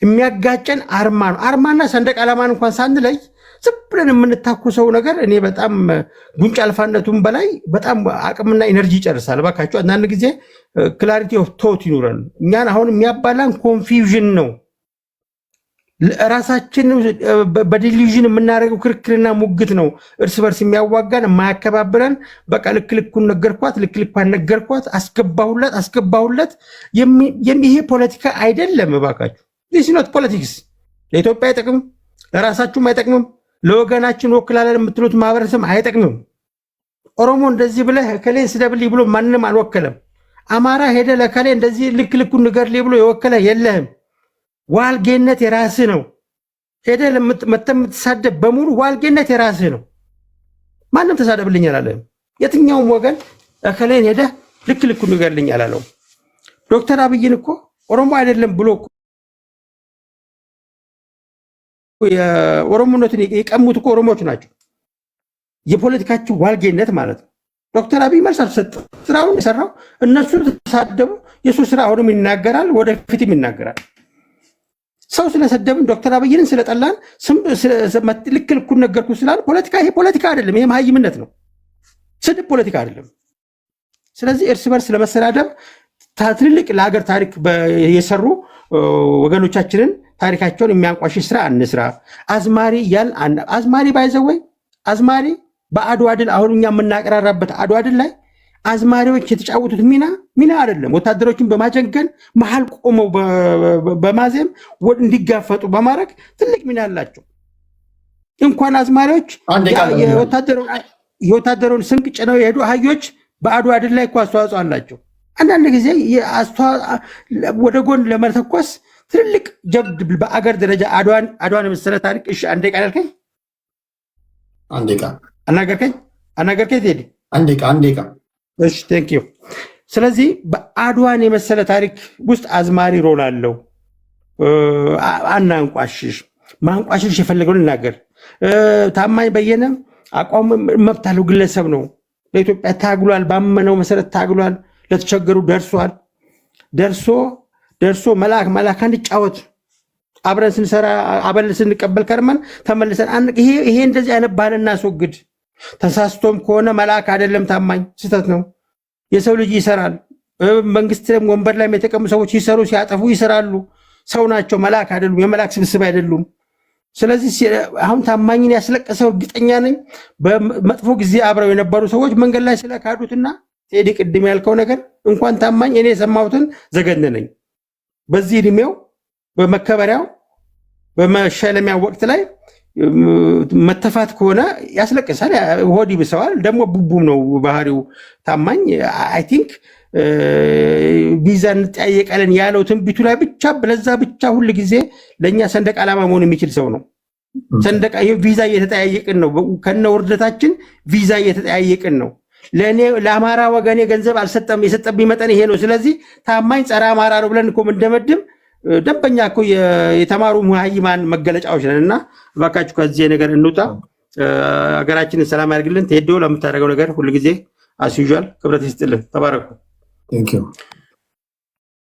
የሚያጋጨን አርማ ነው። አርማና ሰንደቅ ዓላማን እንኳን ሳንለይ ዝም ብለን የምንታኩሰው ነገር እኔ በጣም ጉንጭ አልፋነቱም በላይ በጣም አቅምና ኢነርጂ ይጨርሳል። እባካችሁ አንዳንድ ጊዜ ክላሪቲ ኦፍ ቶት ይኑረን። እኛን አሁን የሚያባላን ኮንፊውዥን ነው። ራሳችን በዲሉዥን የምናደርገው ክርክርና ሙግት ነው እርስ በርስ የሚያዋጋን የማያከባብረን። በቃ ልክ ልኩን ነገርኳት፣ ልክ ልኳን ነገርኳት፣ አስገባሁለት። ይሄ ፖለቲካ አይደለም። እባካችሁ ዲስ ኖት ፖለቲክስ። ለኢትዮጵያ አይጠቅምም፣ ለራሳችሁም አይጠቅምም፣ ለወገናችን ወክላለን የምትሉት ማህበረሰብ አይጠቅምም። ኦሮሞ እንደዚህ ብለህ ከሌን ስደብልኝ ብሎ ማንንም አልወከለም። አማራ ሄደ ለከሌ እንደዚህ ልክ ልኩን ንገርልኝ ብሎ የወከለ የለህም። ዋልጌነት የራስህ ነው። ሄደ የምትሳደብ በሙሉ ዋልጌነት የራስህ ነው። ማንም ተሳደብልኝ አላለህም። የትኛውም ወገን ከሌን ሄደ ልክ ልኩን ንገርልኝ አላለው። ዶክተር አብይን እኮ ኦሮሞ አይደለም ብሎ የኦሮሞነትን የቀሙት እኮ ኦሮሞዎች ናቸው። የፖለቲካችን ዋልጌነት ማለት ነው። ዶክተር አብይ መልስ አልሰጠም። ስራውን የሰራው እነሱ ተሳደቡ። የሱ ስራ አሁንም ይናገራል፣ ወደፊትም ይናገራል። ሰው ስለሰደብን ዶክተር አብይንን ስለጠላን ልክ ልኩን ነገርኩ ስላል ፖለቲካ ይሄ ፖለቲካ አይደለም። ይሄ መሀይምነት ነው። ስድብ ፖለቲካ አይደለም። ስለዚህ እርስ በርስ ለመሰዳደብ ትልልቅ ለሀገር ታሪክ የሰሩ ወገኖቻችንን ታሪካቸውን የሚያንቋሽሽ ስራ አንስራ። አዝማሪ እያልን አዝማሪ ባይዘወይ አዝማሪ በአድዋ ድል አሁን እኛ የምናቀራራበት አድዋ ድል ላይ አዝማሪዎች የተጫወቱት ሚና አይደለም። ወታደሮችን በማጀንገን መሀል ቆመው በማዜም እንዲጋፈጡ በማድረግ ትልቅ ሚና አላቸው። እንኳን አዝማሪዎች የወታደሩን ስንቅ ጭነው የሄዱ አህዮች በአድዋ ድል ላይ እኮ አስተዋጽኦ አላቸው። አንዳንድ ጊዜ ወደ ጎን ለመተኮስ ትልልቅ ጀብድ በአገር ደረጃ አድዋን የመሰለ ታሪክ። እሺ አንዴ ቃል አልከኝ፣ አንዴ ቃል አናገርከኝ ቴዲ፣ አንዴ ቃል። እሺ ቴንክ ዩ። ስለዚህ በአድዋን የመሰለ ታሪክ ውስጥ አዝማሪ ሮል አለው። አናንቋሽሽ፣ ማንቋሽሽ የፈለገውን እናገር። ታማኝ በየነ አቋም መብት አለው፣ ግለሰብ ነው። ለኢትዮጵያ ታግሏል፣ ባመነው መሰረት ታግሏል። ለተቸገሩ ደርሷል። ደርሶ መልአክ እንጫወት አብረን ስንሰራ አበል ስንቀበል ከርመን ተመልሰን ይሄ እንደዚህ አይነት ባህል እናስወግድ። ተሳስቶም ከሆነ መልአክ አይደለም ታማኝ፣ ስህተት ነው። የሰው ልጅ ይሰራል። መንግስት ወንበር ላይ የተቀሙ ሰዎች ሲሰሩ ሲያጠፉ ይሰራሉ። ሰው ናቸው፣ መልአክ አይደሉም። የመልአክ ስብስብ አይደሉም። ስለዚህ አሁን ታማኝን ያስለቀሰው እርግጠኛ ነኝ በመጥፎ ጊዜ አብረው የነበሩ ሰዎች መንገድ ላይ ስለካዱትና ቴዲ ቅድም ያልከው ነገር እንኳን ታማኝ እኔ የሰማሁትን ዘገነነኝ። በዚህ እድሜው በመከበሪያው በመሸለሚያ ወቅት ላይ መተፋት ከሆነ ያስለቅሳል፣ ሆድ ይብሰዋል። ደግሞ ቡቡም ነው ባህሪው ታማኝ። አይ ቲንክ ቪዛ እንጠያየቃለን ያለው ትንቢቱ ላይ ብቻ ለዛ ብቻ ሁል ጊዜ ለእኛ ሰንደቅ ዓላማ መሆን የሚችል ሰው ነው። ቪዛ እየተጠያየቅን ነው፣ ከነ ውርደታችን ቪዛ እየተጠያየቅን ነው። ለአማራ ወገኔ ገንዘብ አልሰጠም፣ የሰጠብኝ መጠን ይሄ ነው። ስለዚህ ታማኝ ጸረ አማራ ነው ብለን እኮ እንደመድም ደንበኛ እኮ የተማሩ መሃይማን መገለጫዎች ነን። እና እባካችሁ ከዚህ ነገር እንውጣ። ሀገራችንን ሰላም ያድርግልን። ቴዶ ለምታደርገው ነገር ሁልጊዜ አስዩዣል ክብረት ይስጥልን። ተባረኩ።